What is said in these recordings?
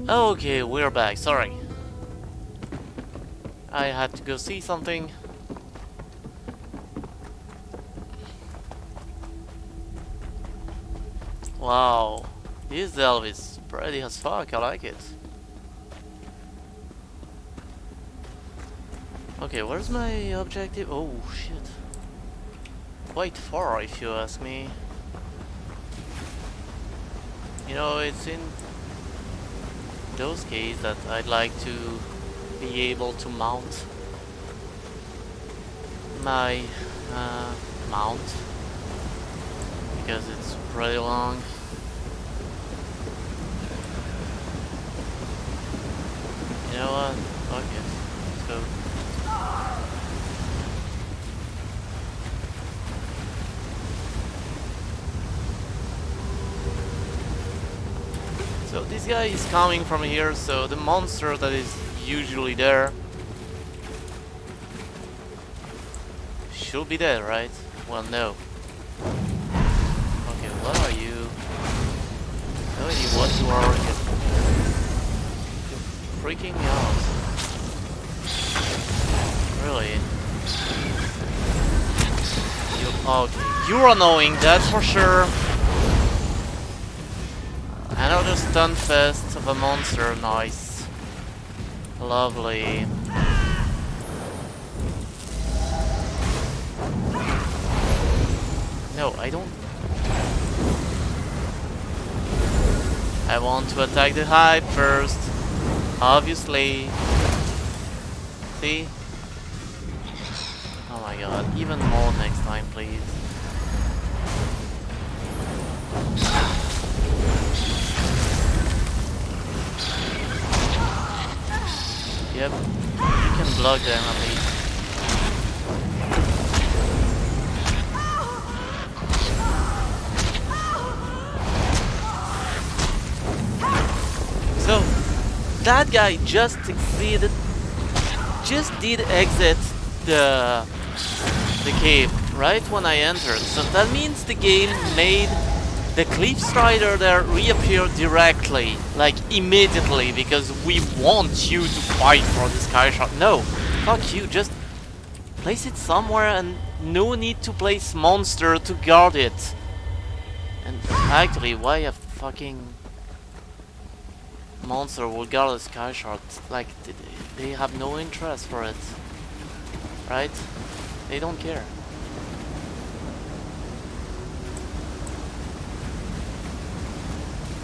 Okay, we're back. Sorry. I had to go see something. Wow. This delve is pretty as fuck. I like it. Okay, where's my objective? Oh, shit. Quite far, if you ask me. You know, it's in those cases that I'd like to be able to mount my mount because it's pretty long. You know what? Fuck it. Let's go. So this guy is coming from here, so the monster that is usually there should be there, right? Well, no. Okay, what are you? No idea what you are. You're freaking me out. Really? Okay, you're annoying, that's for sure. Another stun fest of a monster, nice. Lovely. No, I don't. I want to attack the hive first. Obviously. See? Oh my god, even more next time, please. Yep, you can block them at least. So, that guy just did exit the cave right when I entered. So that means the game made the Cliff Strider there reappear directly, like immediately, because we want you to fight for the Sky Shard. No, fuck you, just place it somewhere and no need to place monster to guard it. And actually, why a fucking monster will guard the Sky Shard? Like, they have no interest for it, right? They don't care.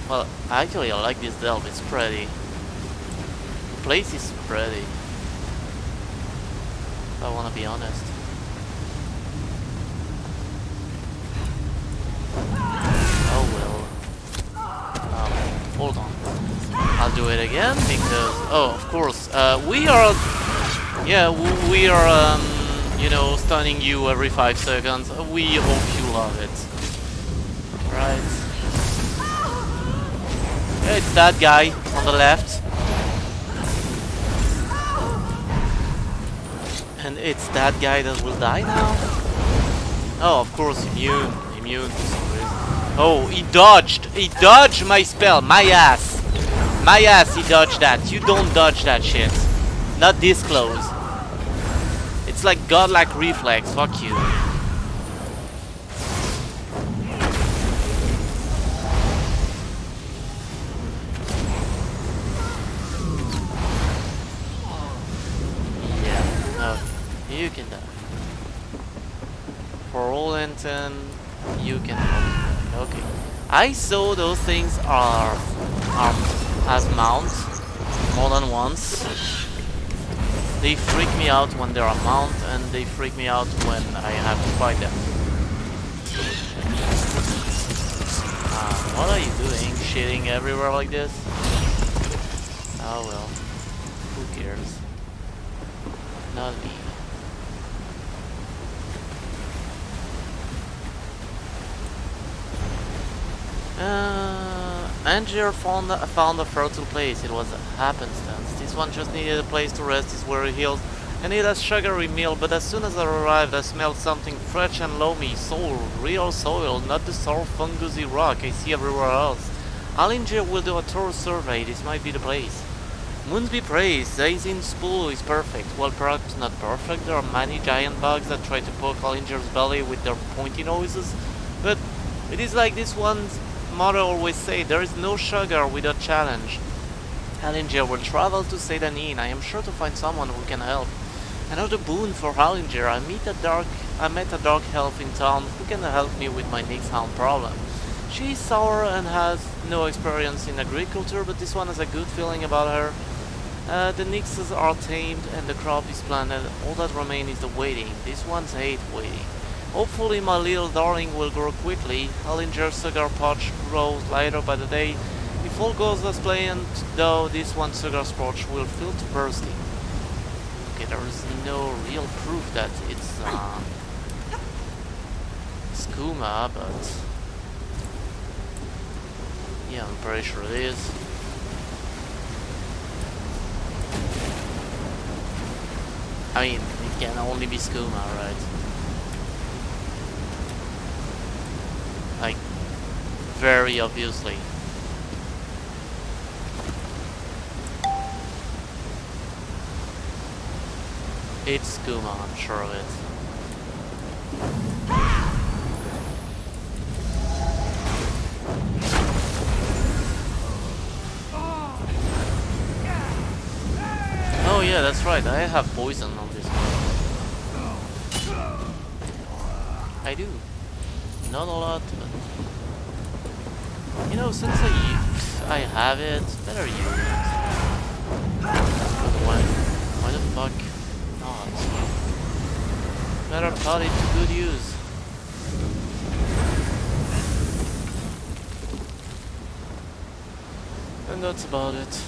Well, actually I like this delve, it's pretty. The place is pretty, if I wanna be honest. Oh well. Hold on. I'll do it again because, oh, of course, we are, you know, stunning you every 5 seconds. We hope you love it. Right. It's that guy on the left. And it's that guy that will die now. Oh, of course, immune for some reason. Oh, he dodged my spell, my ass, he dodged that. You don't dodge that shit, not this close. It's like godlike reflex, fuck you. You can die. For all intent, you can die. Okay. I saw those things are as mounts more than once. They freak me out when they're a mount, and they freak me out when I have to fight them. What are you doing? Shitting everywhere like this? Oh well. Who cares? Not me. Angier found a fertile place. It was a happenstance. This one just needed a place to rest his weary heels and eat a sugary meal, but as soon as I arrived I smelled something fresh and loamy. Soil, real soil, not the sour fungusy rock I see everywhere else. Alinger will do a thorough survey, this might be the place. Moons be praised, Zazin's pool is perfect. Well, perhaps not perfect, there are many giant bugs that try to poke Alinger's belly with their pointy noses, but it is like this one's mother always said, there is no sugar without challenge. Alinger will travel to Sedanin, I am sure to find someone who can help. Another boon for Alinger, I met a dark elf in town who can help me with my Nixhound problem. She is sour and has no experience in agriculture, but this one has a good feeling about her. The Nixes are tamed and the crop is planted. All that remains is the waiting. This one's hate waiting. Hopefully my little darling will grow quickly. Alinger's sugar pouch grows lighter by the day. If all goes as planned, though, this one sugar pouch will fill to bursting. Okay, there is no real proof that it's skooma, but yeah, I'm pretty sure it is. I mean, it can only be skooma, right? Like, very obviously. It's skooma, I'm sure of it. Oh yeah, that's right, I have poison on this one. I do. Not a lot, but... You know, since I have it, better use it. Why the fuck not? Better put it to good use. And that's about it.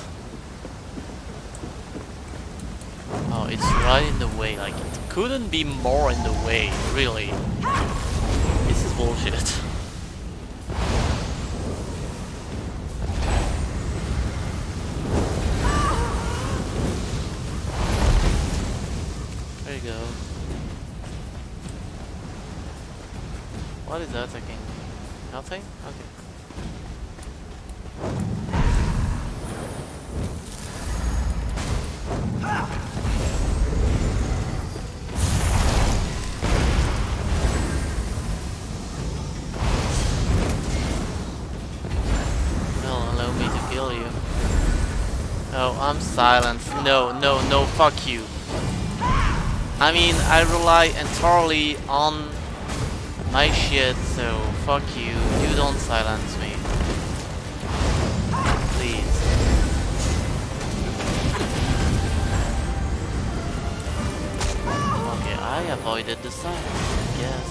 Oh, it's right in the way, like, it couldn't be more in the way, really. This is bullshit. There you go. What is that again? Nothing? Okay. No, I'm silent. No, no, no, fuck you. I mean, I rely entirely on my shit, so fuck you. You don't silence me. Please. Okay, I avoided the silence, I guess.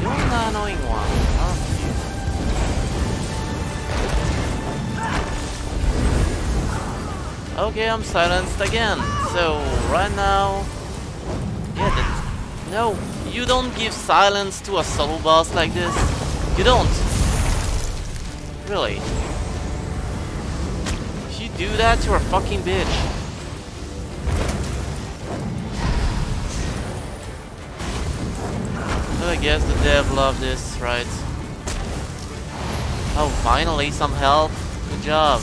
You're the annoying one, aren't you? Okay, I'm silenced again. So, right now... Yeah, no, you don't give silence to a solo boss like this. You don't. Really. If you do that, you're a fucking bitch. I guess the dev love this, right? Oh, finally some help. Good job.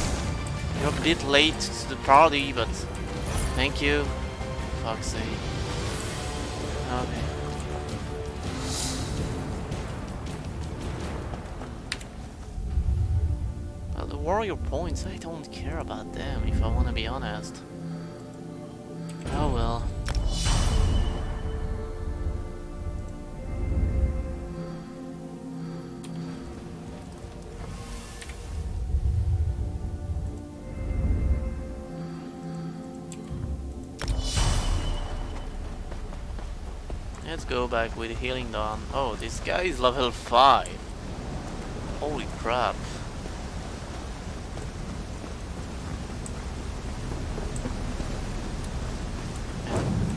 You're a bit late to the party, but thank you. Fuck's sake. Okay. Well, the warrior points, I don't care about them, if I wanna be honest. Oh well. Let's go back with healing done. Oh, this guy is level 5. Holy crap.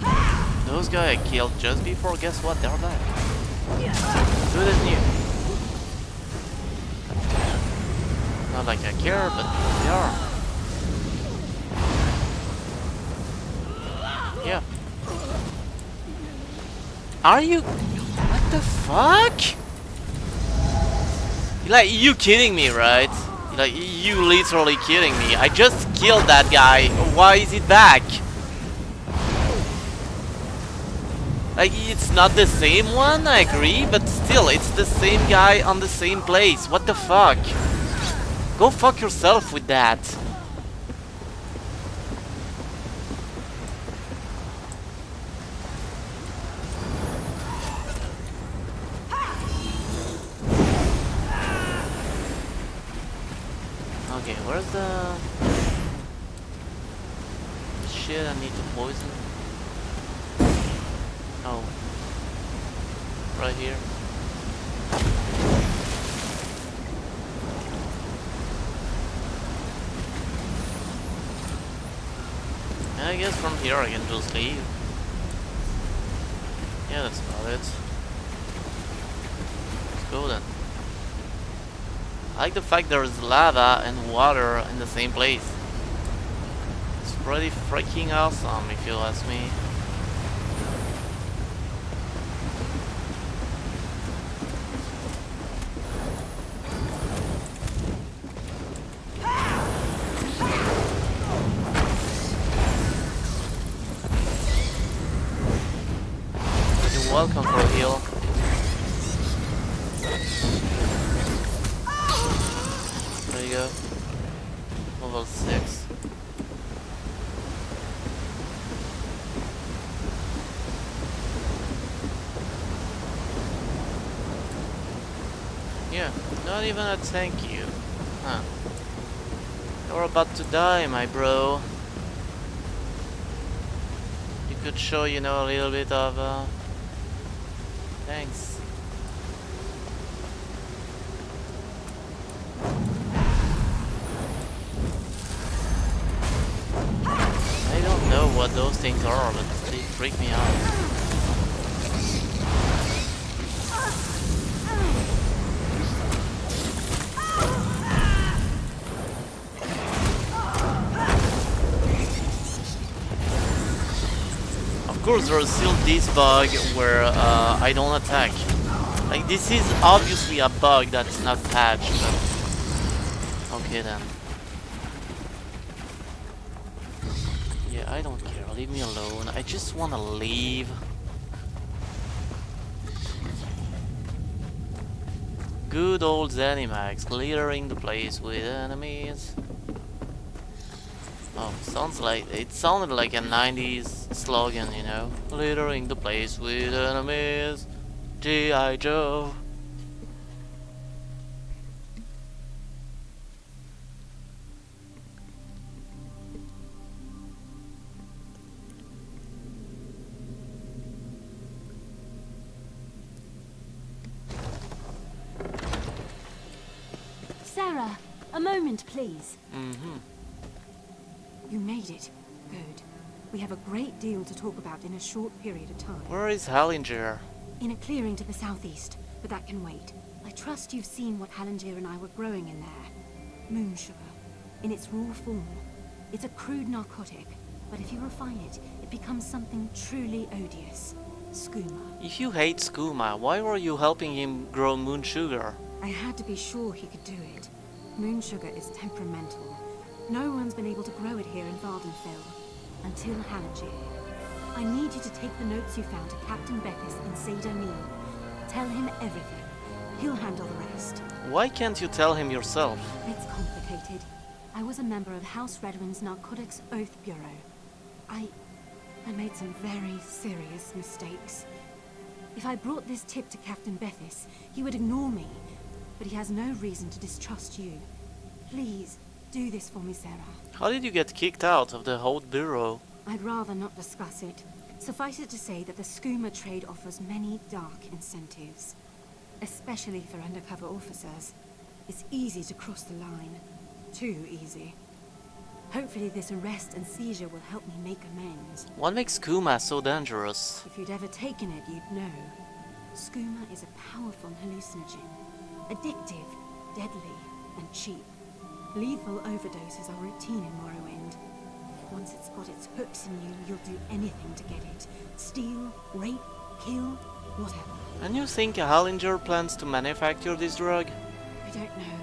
And those guys I killed just before, guess what? They're back. Good as new. Not like I care, but they are. Yeah. Are you... What the fuck? Like, you kidding me, right? Like, you literally kidding me. I just killed that guy. Why is it back? Like, it's not the same one, I agree, but still, it's the same guy on the same place. What the fuck? Go fuck yourself with that. Okay, where's the shit I need to poison? Oh, right here. I guess from here I can just leave. Yeah, that's about it. Let's go then. I like the fact there's lava and water in the same place. It's pretty freaking awesome, if you ask me. You're welcome for a heal. There you go. Level 6. Yeah, not even a thank you. Huh. You're about to die, my bro. You could show, you know, a little bit of, thanks. I don't know what those things are, but they freak me out. Of course, there is still this bug where I don't attack. Like, this is obviously a bug that's not patched, but... Okay then. Yeah, I don't care. Leave me alone. I just wanna leave. Good old Zenimax, clearing the place with enemies. Oh, it sounded like a 90s slogan, you know? Littering the place with enemies. G.I. Joe. Sarah, a moment, please. Mm-hmm. You made it. Good. We have a great deal to talk about in a short period of time. Where is Hallinger? In a clearing to the southeast, but that can wait. I trust you've seen what Hallinger and I were growing in there. Moon sugar. In its raw form. It's a crude narcotic, but if you refine it, it becomes something truly odious. Skooma. If you hate Skooma, why were you helping him grow moon sugar? I had to be sure he could do it. Moon sugar is temperamental. No one's been able to grow it here in Vardenfell. Until Hallinger. I need you to take the notes you found to Captain Bethis in Seyda Neal. Tell him everything. He'll handle the rest. Why can't you tell him yourself? It's complicated. I was a member of House Redwin's Narcotics Oath Bureau. I made some very serious mistakes. If I brought this tip to Captain Bethis, he would ignore me. But he has no reason to distrust you. Please, do this for me, Sarah. How did you get kicked out of the whole bureau? I'd rather not discuss it. Suffice it to say that the skooma trade offers many dark incentives. Especially for undercover officers. It's easy to cross the line. Too easy. Hopefully this arrest and seizure will help me make amends. What makes Skooma so dangerous? If you'd ever taken it, you'd know. Skooma is a powerful hallucinogen. Addictive, deadly, and cheap. Lethal overdoses are routine in Morrowind. Once it's got its hooks in you, you'll do anything to get it. Steal, rape, kill, Whatever. And you think Hallinger plans to manufacture this drug? I don't know.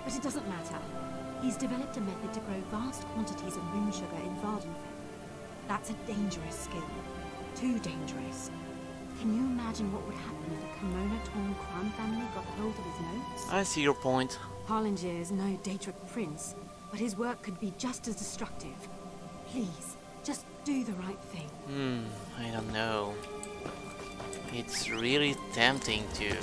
But it doesn't matter. He's developed a method to grow vast quantities of moon sugar in Vardenfell. That's a dangerous skill. Too dangerous. Can you imagine what would happen if a Kimona-torn Kwan family got hold of his notes? I see your point. Harlinger is no Daedric prince, but his work could be just as destructive. Please, just do the right thing. I don't know. It's really tempting to,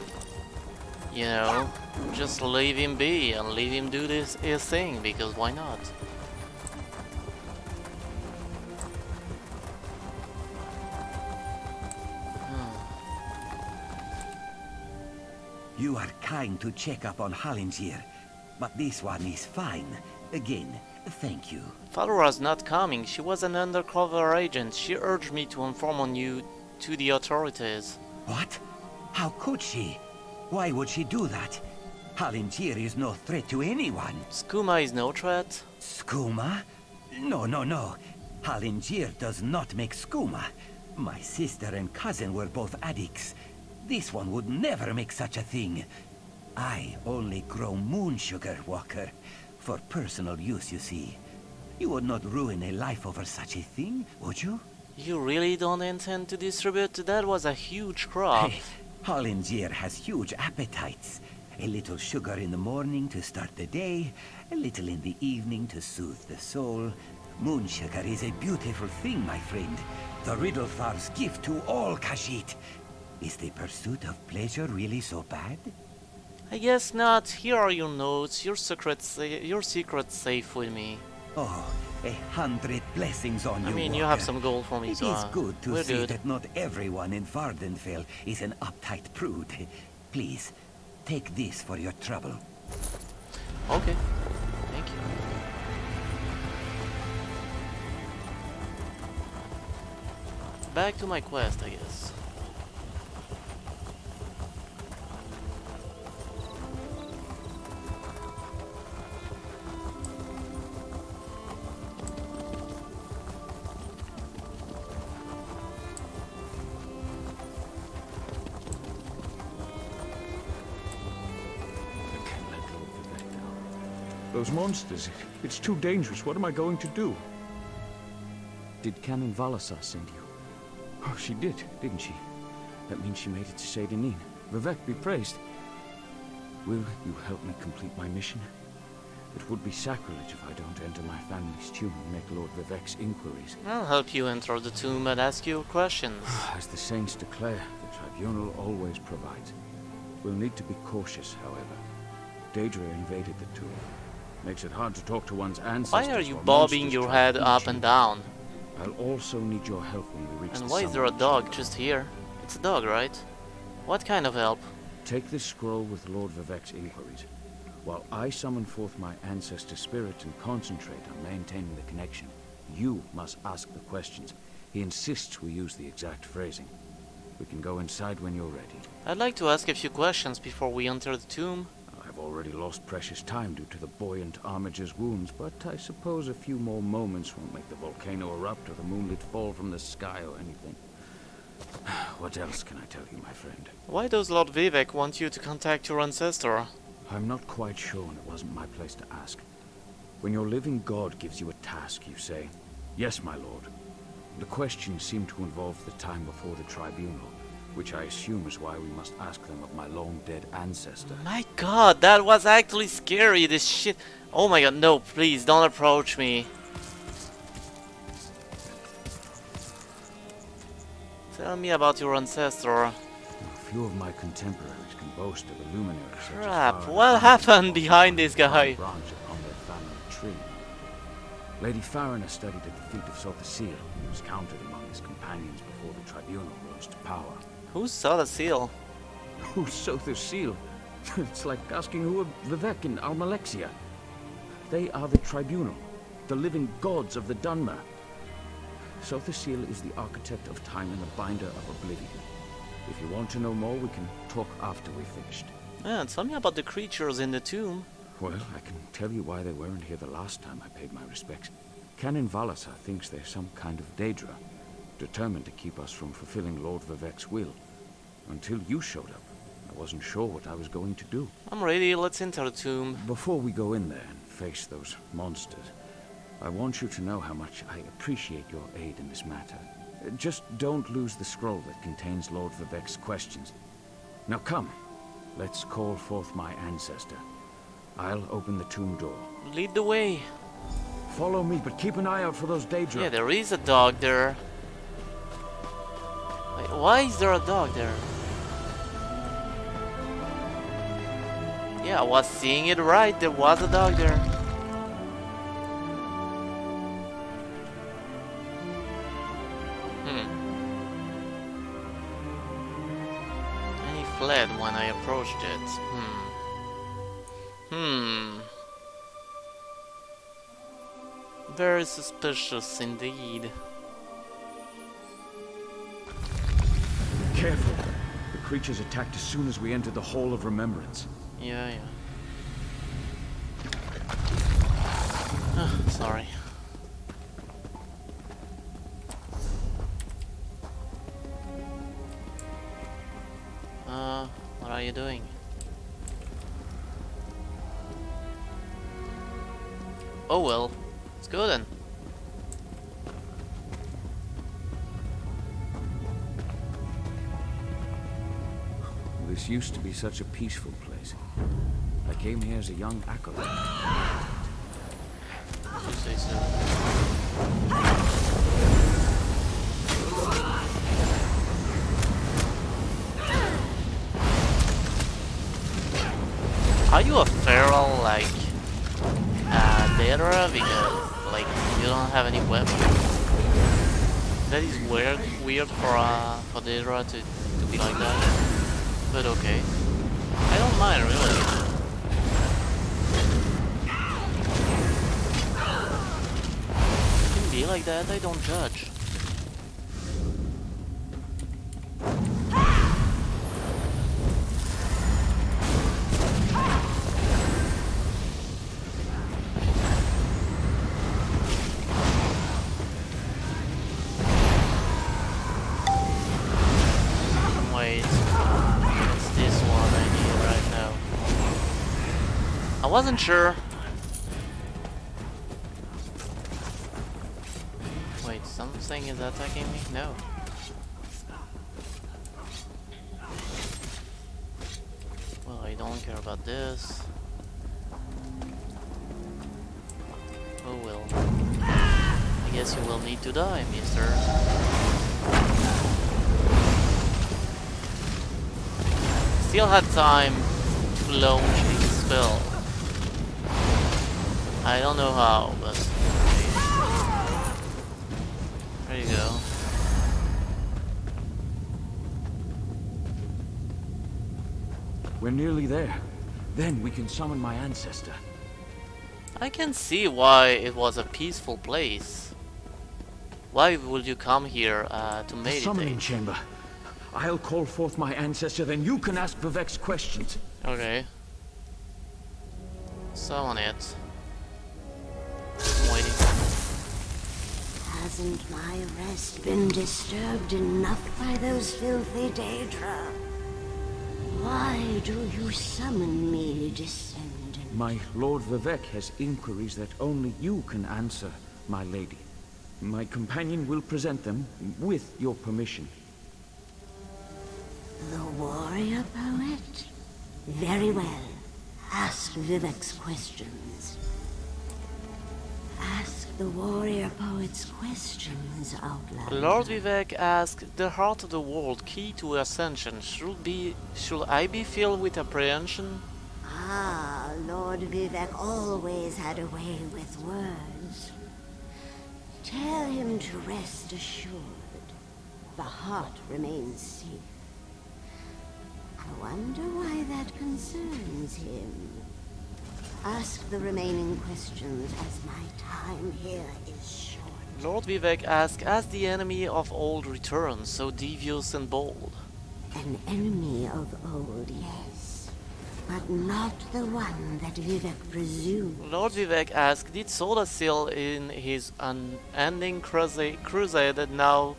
you know, just leave him be and leave him do his thing, because why not? You are kind to check up on Hallinger, but this one is fine. Again, thank you. Father was not coming. She was an undercover agent. She urged me to inform on you to the authorities. What? How could she? Why would she do that? Hallinger is no threat to anyone. Skooma is no threat. Skooma? No, no, no. Hallinger does not make skooma. My sister and cousin were both addicts. This one would never make such a thing. I only grow moon sugar, Walker. For personal use, you see. You would not ruin a life over such a thing, would you? You really don't intend to distribute? That was a huge crop. Hey, Hallinger has huge appetites. A little sugar in the morning to start the day, a little in the evening to soothe the soul. Moon sugar is a beautiful thing, my friend. The Riddlethar's gift to all Khajiit. Is the pursuit of pleasure really so bad? I guess not. Here are your notes. Your secret's safe with me. Oh, 100 blessings on you, I mean, you Walker. have some gold for me, It so is good to we're see good. that not everyone in Vardenfell is an uptight prude. Please, take this for your trouble. Okay. Thank you. Back to my quest, I guess. I can't let Lord Vivek go. Those monsters, it's too dangerous. What am I going to do? Did Canon Valasar send you? Oh, she did, didn't she? That means she made it to Seyda-Neen. Vivek be praised. Will you help me complete my mission? It would be sacrilege if I don't enter my family's tomb and make Lord Vivek's inquiries. I'll help you enter the tomb and ask you questions. As the saints declare, the tribunal always provides. We'll need to be cautious, however. Daedra invaded the tomb. Makes it hard to talk to one's ancestors. Why are you while bobbing monsters your try head to up eat and you. down? I'll also need your help when we reach And the why is there a Summoning dog Chamber. just here? It's a dog, right? What kind of help? Take this scroll with Lord Vivek's inquiries. While I summon forth my ancestor spirit and concentrate on maintaining the connection, you must ask the questions. He insists we use the exact phrasing. We can go inside when you're ready. I'd like to ask a few questions before we enter the tomb. I've already lost precious time due to the buoyant Armiger's wounds, but I suppose a few more moments won't make the volcano erupt or the moonlit fall from the sky or anything. What else can I tell you, my friend? Why does Lord Vivek want you to contact your ancestor? I'm not quite sure, and it wasn't my place to ask. When your living god gives you a task, you say, "Yes, my lord." The questions seem to involve the time before the tribunal, which I assume is why we must ask them of my long-dead ancestor. My god, that was actually scary, this shit. Oh my god, no, please, don't approach me. Tell me about your ancestor. A few of my contemporaries can boast of a luminary such as Crap, Farah what Ahmad, happened behind this a guy? branch upon their family tree. Lady Farina studied at the feet of Sothasil, who was counted among his companions before the tribunal rose to power. Who saw the seal? Who's Sothasil? It's like asking who are Vivek and Almalexia. They are the tribunal, the living gods of the Dunmer. Sothasil is the architect of time and the binder of oblivion. If you want to know more, we can talk after we're finished. Yeah, tell me about the creatures in the tomb. Well, I can tell you why they weren't here the last time I paid my respects. Canon Valasar thinks they're some kind of Daedra, determined to keep us from fulfilling Lord Vivek's will. Until you showed up, I wasn't sure what I was going to do. I'm ready, let's enter the tomb. Before we go in there and face those monsters, I want you to know how much I appreciate your aid in this matter. Just don't lose the scroll that contains Lord Vivec's questions. Now come, let's call forth my ancestor. I'll open the tomb door. Lead the way. Follow me, but keep an eye out for those Daedra. Yeah, there is a dog there. Wait, why is there a dog there? Yeah, I was seeing it right. There was a dog there. And he fled when I approached it. Very suspicious indeed. Careful. The creatures attacked as soon as we entered the Hall of Remembrance. Yeah. Sorry. What are you doing? Oh well, let's go then. This used to be such a peaceful place. I came here as a young acolyte. Did you say so? Are you a feral like Daedra? Because like you don't have any weapons. That is weird for Daedra to be like that. But okay. I don't mind really. You can be like that, I don't judge. I wasn't sure. Wait, something is attacking me? No. Well, I don't care about this. Oh well. I guess you will need to die, mister. Still had time to launch a spell. I don't know how, but there you go. We're nearly there. Then we can summon my ancestor. I can see why it was a peaceful place. Why would you come here to The summoning meditate? chamber. I'll call forth my ancestor, then you can ask Vivec's questions. Okay. Summon it. I'm waiting. Hasn't my rest been disturbed enough by those filthy Daedra? Why do you summon me, descendant? My Lord Vivec has inquiries that only you can answer, my lady. My companion will present them with your permission. The warrior poet? Very well. Ask Vivec's questions. Ask the warrior poet's questions out loud. Lord Vivec asked, the heart of the world, key to ascension, should I be filled with apprehension? Ah, Lord Vivec always had a way with words. Tell him to rest assured. The heart remains safe. I wonder why that concerns him. Ask the remaining questions as my time here is short. Lord Vivec asked, as the enemy of old returns, so devious and bold. An enemy of old, yes. But not the one that Vivec presumed. Lord Vivec asked, did Sodasil in his unending crusade that now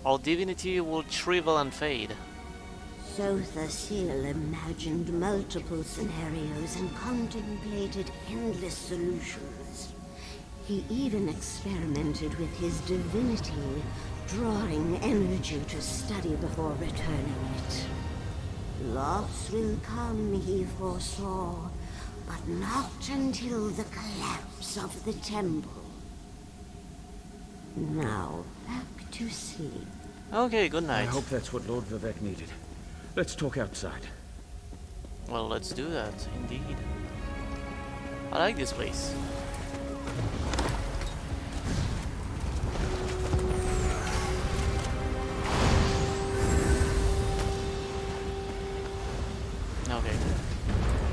our divinity will shrivel and fade? Sotha Sil imagined multiple scenarios and contemplated endless solutions. He even experimented with his divinity, drawing energy to study before returning it. Loss will come, he foresaw, but not until the collapse of the temple. Now, back to sleep. Okay, good I night. hope that's what Lord Vivek needed. Let's talk outside. Well, let's do that, indeed. I like this place. Okay.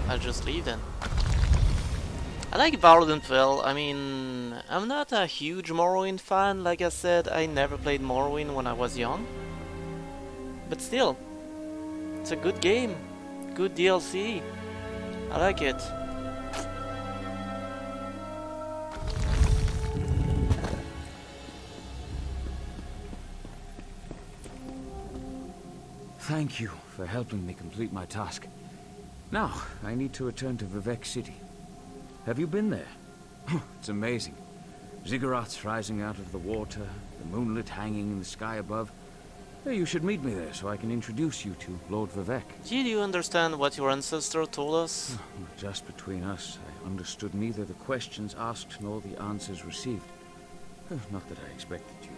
I'll just leave then. I like Valorant well. I mean, I'm not a huge Morrowind fan. Like I said, I never played Morrowind when I was young. But still, it's a good game. Good DLC. I like it. Thank you for helping me complete my task. Now, I need to return to Vivek City. Have you been there? It's amazing. Ziggurats rising out of the water, the moonlit hanging in the sky above. Hey, you should meet me there so I can introduce you to Lord Vivek. Did you understand what your ancestor told us? Just between us, I understood neither the questions asked nor the answers received. Not that I expected you.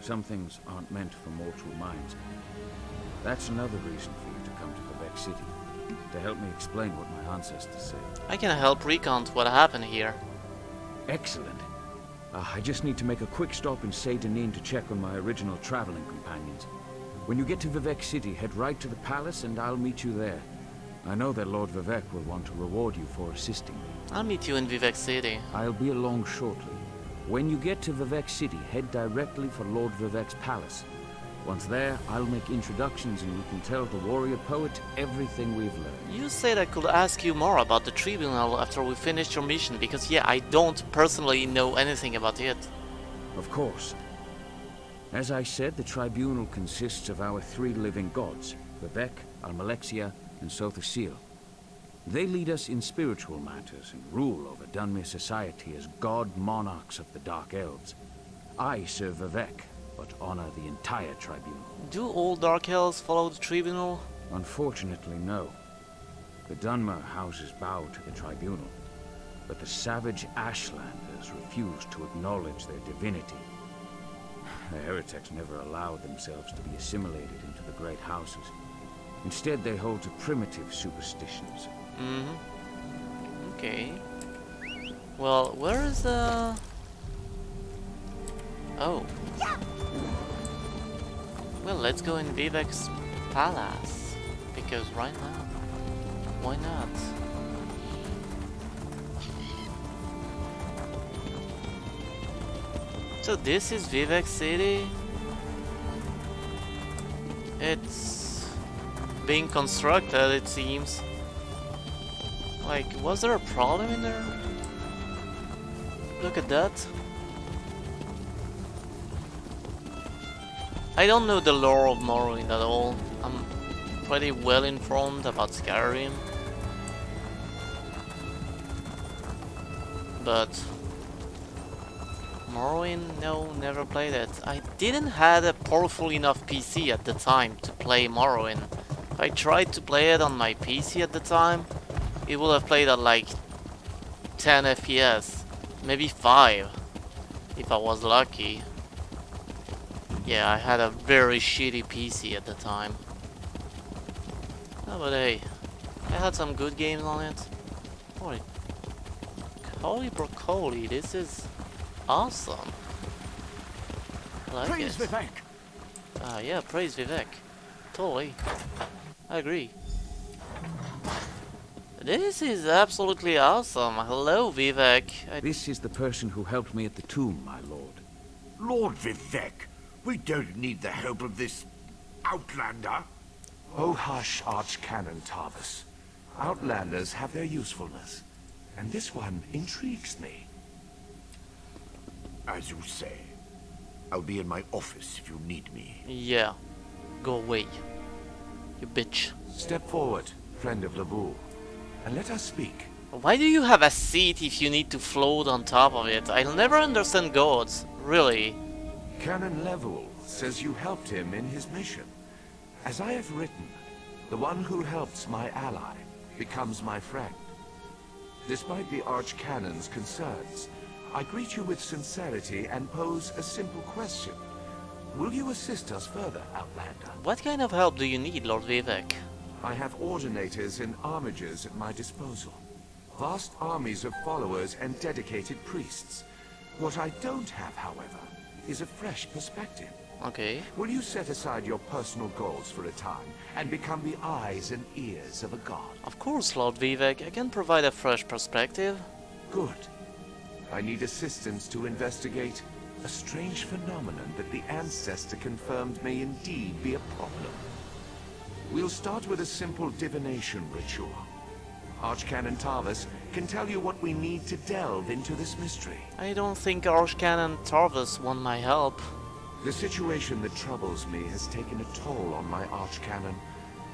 Some things aren't meant for mortal minds. That's another reason for you to come to Vivek City, to help me explain what my ancestors said. I can help recount what happened here. Excellent. I just need to make a quick stop in Seydanin to check on my original traveling companions. When you get to Vivek City, head right to the palace and I'll meet you there. I know that Lord Vivek will want to reward you for assisting me. I'll meet you in Vivek City. I'll be along shortly. When you get to Vivek City, head directly for Lord Vivek's palace. Once there, I'll make introductions and you can tell the warrior poet everything we've learned. You said I could ask you more about the tribunal after we finished your mission, because yeah, I don't personally know anything about it. Of course. As I said, the tribunal consists of our three living gods, Vivek, Almalexia, and Sotha Sil. They lead us in spiritual matters and rule over Dunmer society as god monarchs of the Dark Elves. I serve Vivek, but honor the entire tribunal. Do all Dark Elves follow the tribunal? Unfortunately, no. The Dunmer houses bow to the tribunal, but the savage Ashlanders refuse to acknowledge their divinity. The heretics never allowed themselves to be assimilated into the great houses. Instead, they hold to primitive superstitions. Okay. Well, where is the... Oh. Well, let's go in Vivek's palace. Because right now, why not? So this is Vivek City. It's being constructed, it seems. Like, was there a problem in there? Look at that. I don't know the lore of Morrowind at all. I'm pretty well informed about Skyrim. But Morrowind, no, never played it. I didn't have a powerful enough PC at the time to play Morrowind. If I tried to play it on my PC at the time, it would have played at like 10 FPS, maybe 5, if I was lucky. Yeah, I had a very shitty PC at the time. Oh, but hey, I had some good games on it. Holy broccoli, this is awesome. I like Praise it. Vivek! Yeah, praise Vivek. Totally. I agree. This is absolutely awesome. Hello, Vivek. This is the person who helped me at the tomb, my lord. Lord Vivek, we don't need the help of this outlander. Oh hush, Archcanon Tarvis. Outlanders have their usefulness, and this one intrigues me. As you say. I'll be in my office if you need me. Yeah. Go away. you bitch. Step forward, friend of Levoul, and let us speak. Why do you have a seat if you need to float on top of it? I'll never understand gods, really. Canon Levoul says you helped him in his mission. As I have written, the one who helps my ally becomes my friend. Despite the Archcanon's concerns, I greet you with sincerity and pose a simple question. Will you assist us further, Outlander? What kind of help do you need, Lord Vivek? I have ordinators and armigers at my disposal. Vast armies of followers and dedicated priests. What I don't have, however, is a fresh perspective. Okay. Will you set aside your personal goals for a time and become the eyes and ears of a god? Of course, Lord Vivek, I can provide a fresh perspective. Good. I need assistance to investigate a strange phenomenon that the Ancestor confirmed may indeed be a problem. We'll start with a simple divination ritual. Archcanon Tarvus can tell you what we need to delve into this mystery. I don't think Archcanon Tarvus want my help. The situation that troubles me has taken a toll on my Archcanon,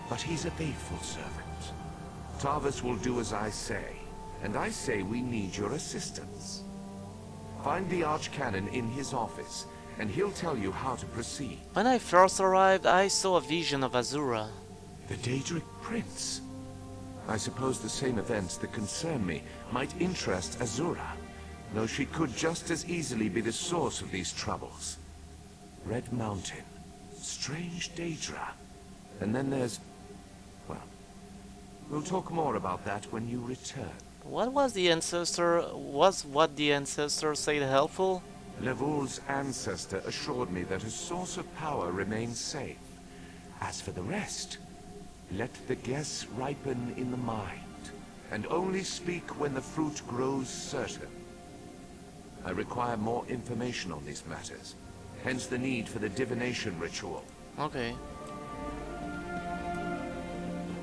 but he's a faithful servant. Tarvus will do as I say, and I say we need your assistance. Find the Archcanon in his office, and he'll tell you how to proceed. When I first arrived, I saw a vision of Azura. The Daedric Prince. I suppose the same events that concern me might interest Azura, though she could just as easily be the source of these troubles. Red Mountain, strange Daedra, and then there's... well, we'll talk more about that when you return. What was the ancestor... was what the ancestor said helpful? Levoul's ancestor assured me that a source of power remains safe. As for the rest, let the guess ripen in the mind, and only speak when the fruit grows certain. I require more information on these matters, hence the need for the divination ritual. Okay.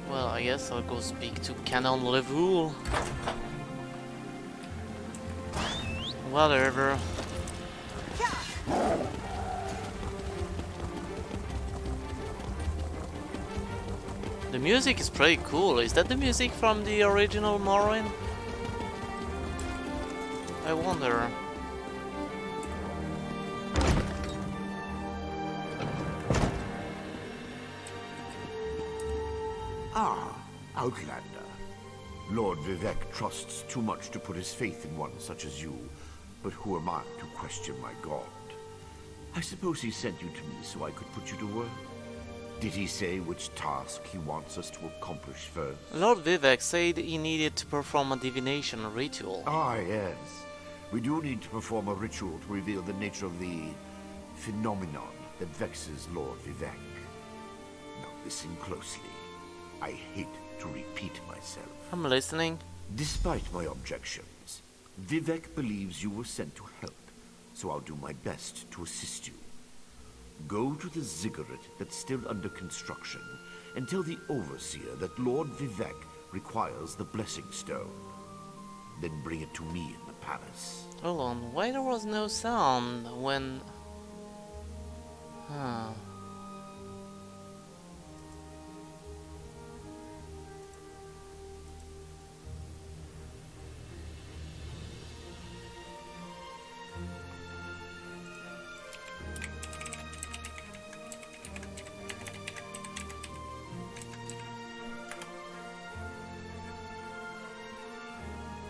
Well, I guess I'll go speak to Canon Levoul. Whatever. The music is pretty cool. Is that the music from the original Morrowind? I wonder. Ah, Outlander. Lord Vivek trusts too much to put his faith in one such as you. But who am I to question my god? I suppose he sent you to me so I could put you to work. Did he say which task he wants us to accomplish first? Lord Vivek said he needed to perform a divination ritual. Ah, yes. We do need to perform a ritual to reveal the nature of the phenomenon that vexes Lord Vivek. Now listen closely. I hate to repeat myself. I'm listening. Despite my objections, Vivek believes you were sent to help, so I'll do my best to assist you. Go to the ziggurat that's still under construction and tell the overseer that Lord Vivek requires the blessing stone. Then bring it to me in the palace. Hold on, why there was no sound when... Huh.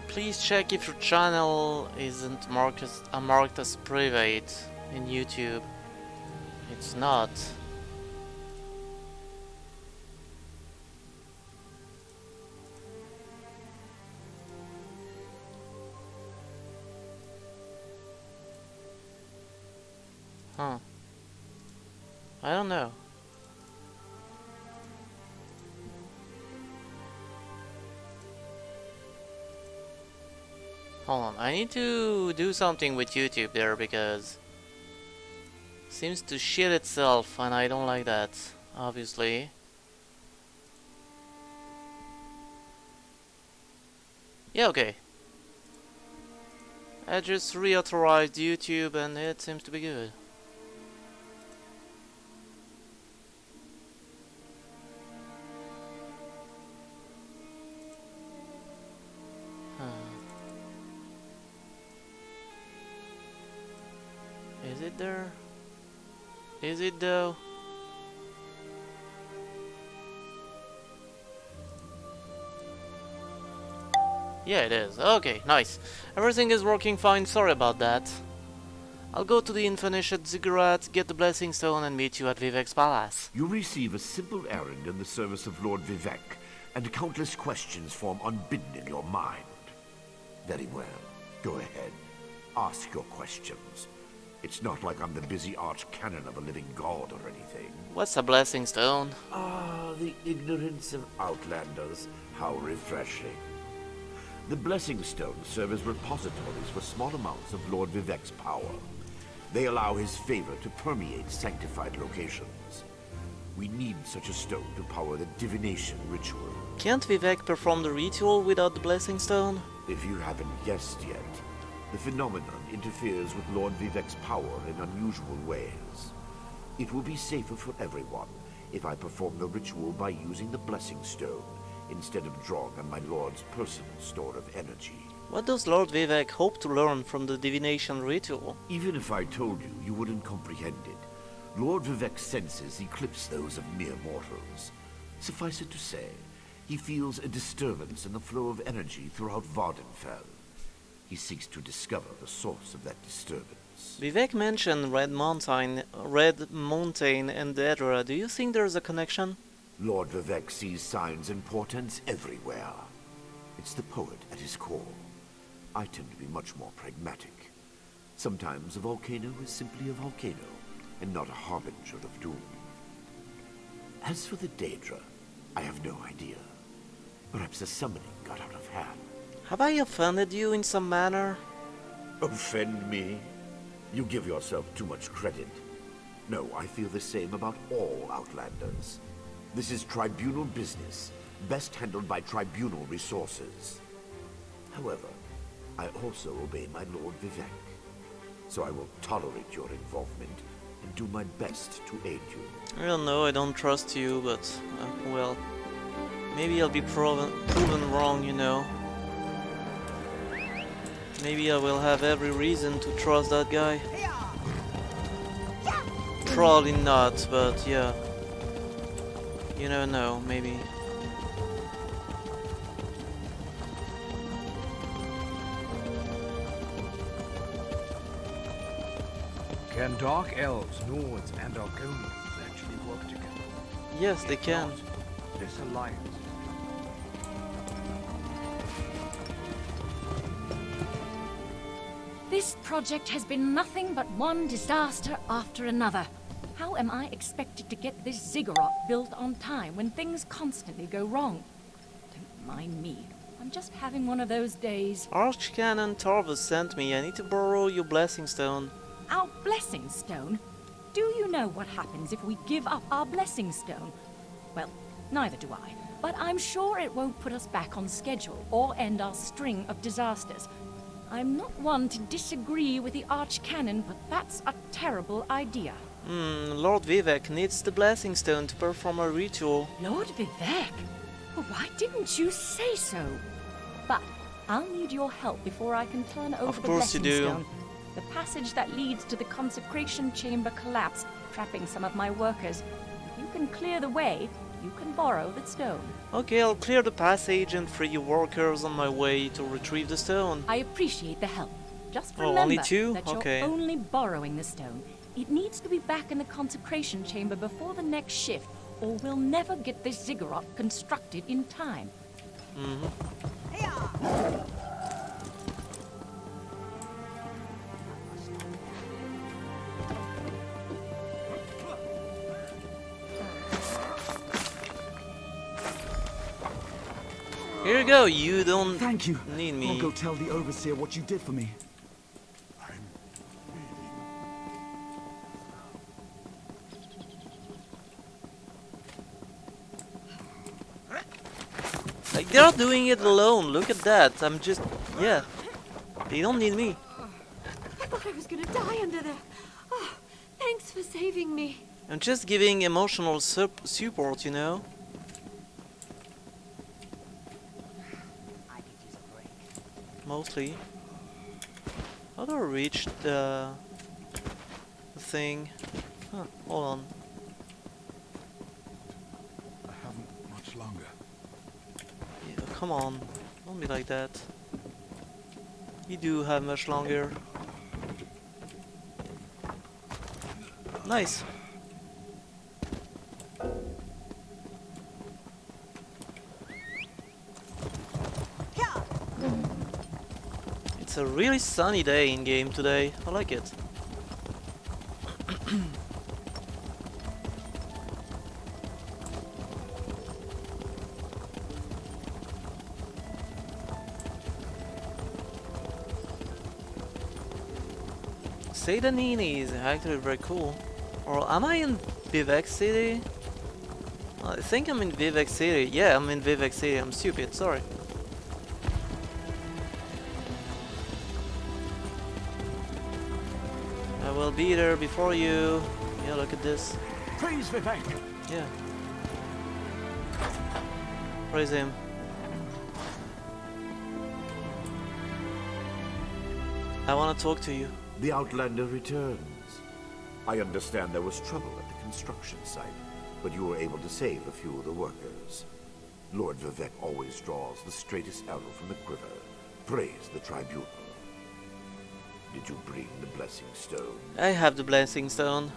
Please check if your channel isn't marked as private in YouTube. It's not. Huh. I don't know. Hold on, I need to do something with YouTube there because it seems to shit itself and I don't like that, obviously. Yeah, okay. I just reauthorized YouTube and it seems to be good. Is it there? Is it though? Yeah, it is. Okay, nice. Everything is working fine, sorry about that. I'll go to the Infinite Ziggurat, get the Blessing Stone, and meet you at Vivek's palace. You receive a simple errand in the service of Lord Vivek, and countless questions form unbidden in your mind. Very well. Go ahead. Ask your questions. It's not like I'm the busy arch-canon of a living god or anything. What's a Blessing Stone? Ah, the ignorance of Outlanders. How refreshing. The Blessing Stones serve as repositories for small amounts of Lord Vivek's power. They allow his favor to permeate sanctified locations. We need such a stone to power the divination ritual. Can't Vivek perform the ritual without the Blessing Stone? If you haven't guessed yet, the phenomenon interferes with Lord Vivek's power in unusual ways. It will be safer for everyone if I perform the ritual by using the Blessing Stone instead of drawing on my Lord's personal store of energy. What does Lord Vivek hope to learn from the divination ritual? Even if I told you, you wouldn't comprehend it. Lord Vivek's senses eclipse those of mere mortals. Suffice it to say, he feels a disturbance in the flow of energy throughout Vardenfell. He seeks to discover the source of that disturbance. Vivek mentioned Red Mountain and Daedra. Do you think there's a connection? Lord Vivek sees signs and portents everywhere. It's the poet at his core. I tend to be much more pragmatic. Sometimes a volcano is simply a volcano, and not a harbinger of doom. As for the Daedra, I have no idea. Perhaps the summoning got out of hand. Have I offended you in some manner? Offend me? You give yourself too much credit. No, I feel the same about all Outlanders. This is tribunal business, best handled by tribunal resources. However, I also obey my Lord Vivek, so I will tolerate your involvement and do my best to aid you. I don't know, I don't trust you, but, well, maybe I'll be proven wrong, you know. Maybe I will have every reason to trust that guy. Probably not, but yeah. You never know, maybe. Can Dark Elves, Nords, and Argonians actually work together? Yes, they can. Not, this alliance. This project has been nothing but one disaster after another. How am I expected to get this ziggurat built on time when things constantly go wrong? Don't mind me. I'm just having one of those days. Archcanon Tarvus sent me. I need to borrow your Blessing Stone. Our Blessing Stone? Do you know what happens if we give up our Blessing Stone? Well, neither do I. But I'm sure it won't put us back on schedule or end our string of disasters. I'm not one to disagree with the Archcanon, but that's a terrible idea. Lord Vivek needs the Blessing Stone to perform a ritual. Lord Vivek? Well, why didn't you say so? But I'll need your help before I can turn over the course you Blessing do. Stone. The passage that leads to the consecration chamber collapsed, trapping some of my workers. If you can clear the way, you can borrow the stone. Okay, I'll clear the passage and free your workers on my way to retrieve the stone. I appreciate the help. Just Oh, remember only two? that you're Okay. only borrowing the stone. It needs to be back in the consecration chamber before the next shift, or we'll never get this ziggurat constructed in time. Here you go, you don't Thank you. need me. I'll go tell the Overseer what you did for me. Like, they're doing it alone, look at that. I'm just, yeah. They don't need me. I thought I was gonna die under there. Oh, thanks for saving me. I'm just giving emotional support, you know? I could use a break. mostly. How do I reach the thing? Huh, hold on. I haven't much longer. Yeah, come on, don't be like that. You do have much longer. Nice. It's a really sunny day in game today. I like it. Seydanini is actually very cool. Or am I in Vivec City? I think I'm in Vivec City. Yeah, I'm in Vivec City. I'm stupid, sorry. I will be there before you. Yeah, look at this. Praise Vivek! Yeah. Praise him. I want to talk to you. The Outlander returns. I understand there was trouble at the construction site, but you were able to save a few of the workers. Lord Vivek always draws the straightest arrow from the quiver. Praise the Tribunal. Did you bring the Blessing Stone? I have the Blessing Stone.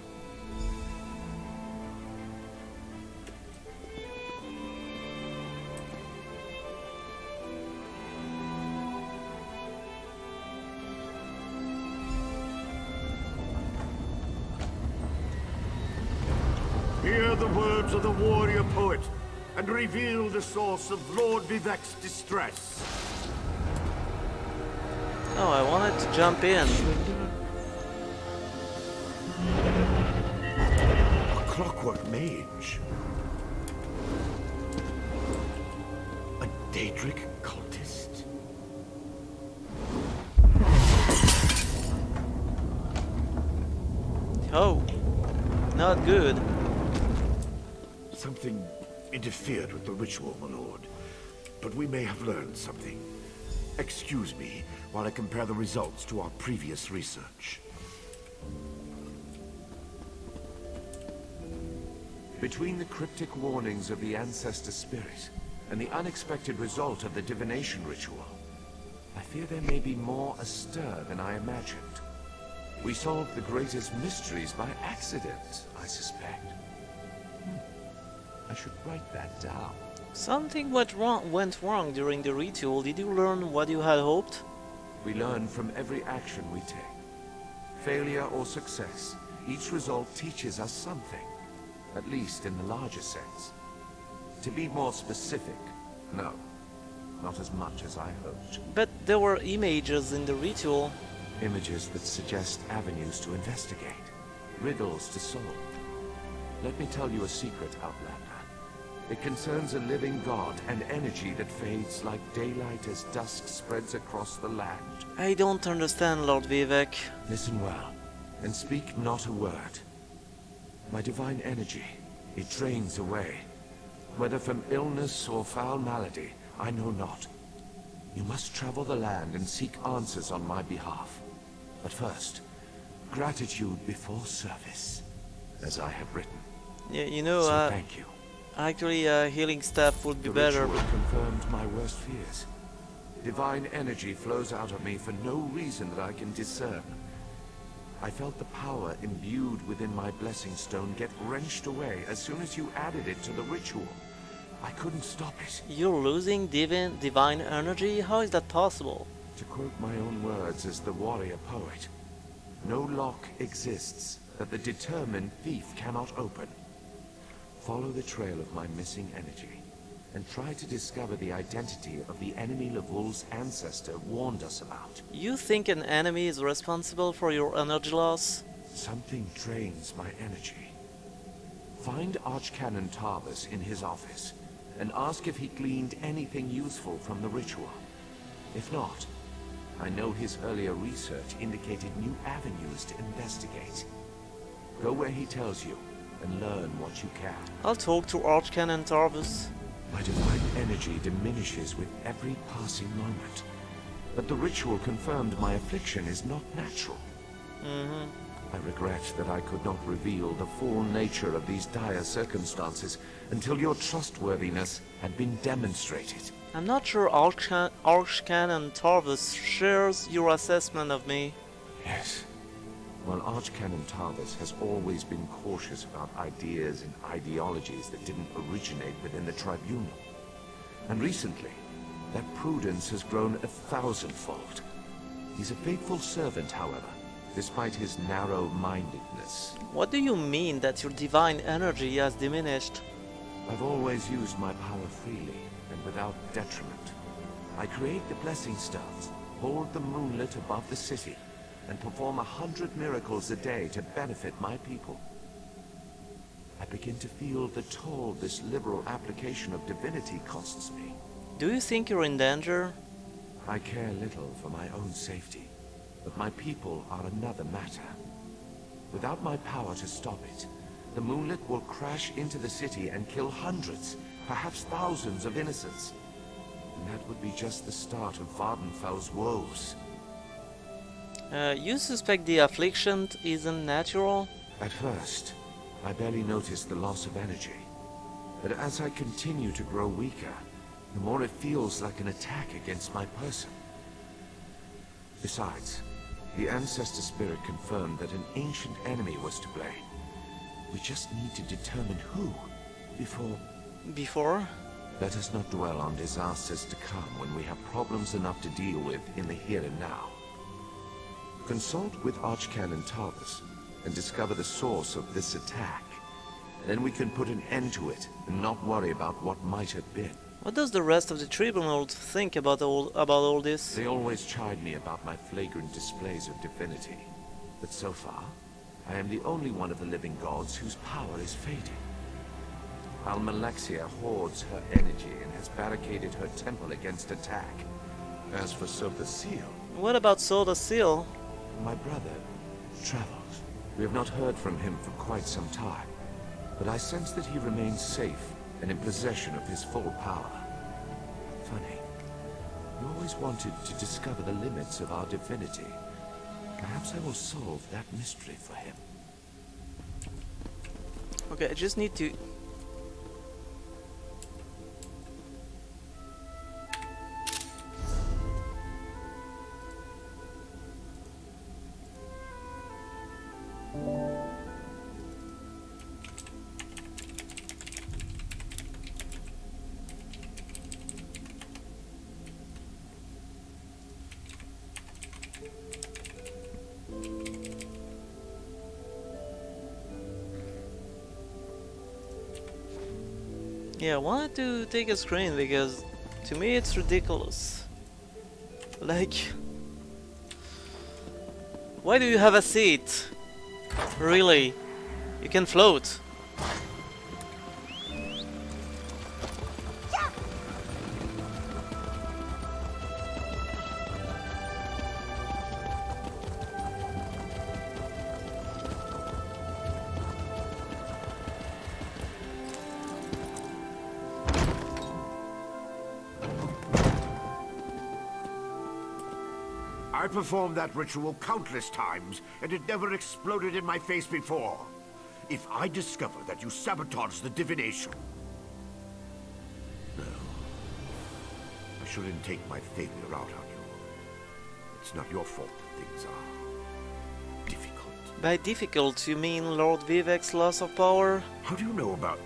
Hear the words of the warrior poet, and reveal the source of Lord Vivek's distress. Oh, I wanted to jump in. A clockwork mage. A Daedric cultist. Oh, not good. Something interfered with the ritual, my lord. But we may have learned something. Excuse me while I compare the results to our previous research. Between the cryptic warnings of the Ancestor Spirit and the unexpected result of the divination ritual, I fear there may be more astir than I imagined. We solved the greatest mysteries by accident, I suspect. I should write that down. Something went wrong during the ritual. Did you learn what you had hoped? We learn from every action we take. Failure or success, each result teaches us something. At least in the larger sense. To be more specific, no. Not as much as I hoped. But there were images in the ritual. Images that suggest avenues to investigate. Riddles to solve. Let me tell you a secret, Outlander. It concerns a living god and energy that fades like daylight as dusk spreads across the land. I don't understand, Lord Vivek. Listen well, and speak not a word. My divine energy, it drains away. Whether from illness or foul malady, I know not. You must travel the land and seek answers on my behalf. But first, gratitude before service, as I have written. Yeah, you know, So thank you. actually, healing staff would be The better. ritual confirmed my worst fears. Divine energy flows out of me for no reason that I can discern. I felt the power imbued within my blessing stone get wrenched away as soon as you added it to the ritual. I couldn't stop it. You're losing divine energy? How is that possible? To quote my own words as the warrior poet, no lock exists that the determined thief cannot open. Follow the trail of my missing energy, and try to discover the identity of the enemy Levul's ancestor warned us about. You think an enemy is responsible for your energy loss? Something drains my energy. Find Archcanon Tarvus in his office, and ask if he gleaned anything useful from the ritual. If not, I know his earlier research indicated new avenues to investigate. Go where he tells you, and learn what you can. I'll talk to Archcanon Tarvus. My divine energy diminishes with every passing moment. but the ritual confirmed my affliction is not natural. Mm-hmm. I regret that I could not reveal the full nature of these dire circumstances until your trustworthiness had been demonstrated. I'm not sure Archcanon Tarvis shares your assessment of me. Yes. Well, Archcanon Tarvis has always been cautious about ideas and ideologies that didn't originate within the Tribunal. And recently, that prudence has grown 1,000-fold. He's a faithful servant, however, despite his narrow-mindedness. What do you mean that your divine energy has diminished? I've always used my power freely and without detriment. I create the blessing stones, hold the moonlit above the city, and perform 100 miracles a day to benefit my people. I begin to feel the toll this liberal application of divinity costs me. Do you think you're in danger? I care little for my own safety, but my people are another matter. Without my power to stop it, the moonlit will crash into the city and kill hundreds, perhaps thousands of innocents. And that would be just the start of Vardenfell's woes. You suspect the affliction isn't natural? At first, I barely noticed the loss of energy. But as I continue to grow weaker, the more it feels like an attack against my person. Besides, the Ancestor Spirit confirmed that an ancient enemy was to blame. We just need to determine who, Before? Let us not dwell on disasters to come when we have problems enough to deal with in the here and now. Consult with Archcanon Tarvis and discover the source of this attack. Then we can put an end to it and not worry about what might have been. What does the rest of the Tribunal think about all this? They always chide me about my flagrant displays of divinity. But so far, I am the only one of the living gods whose power is fading. Almalexia hoards her energy and has barricaded her temple against attack. As for Sotha Sil... What about Sotha Sil? My brother traveled. We have not heard from him for quite some time, but I sense that he remains safe and in possession of his full power. Funny. We always wanted to discover the limits of our divinity. Perhaps I will solve that mystery for him. Okay, I just need to... Yeah, I wanted to take a screen because to me it's ridiculous. Like, why do you have a seat? Really? You can float. I performed that ritual countless times, and it never exploded in my face before. If I discover that you sabotaged the divination... No. I shouldn't take my failure out on you. It's not your fault that things are... difficult. By difficult, you mean Lord Vivek's loss of power? How do you know about...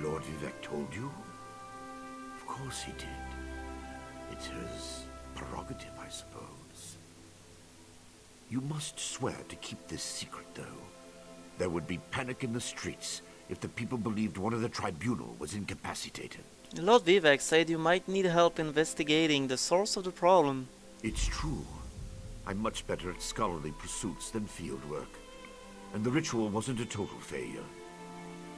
Lord Vivek told you? Of course he did. It's his prerogative, I suppose. You must swear to keep this secret, though. There would be panic in the streets if the people believed one of the Tribunal was incapacitated. Lord Vivek said you might need help investigating the source of the problem. It's true. I'm much better at scholarly pursuits than field work. And the ritual wasn't a total failure.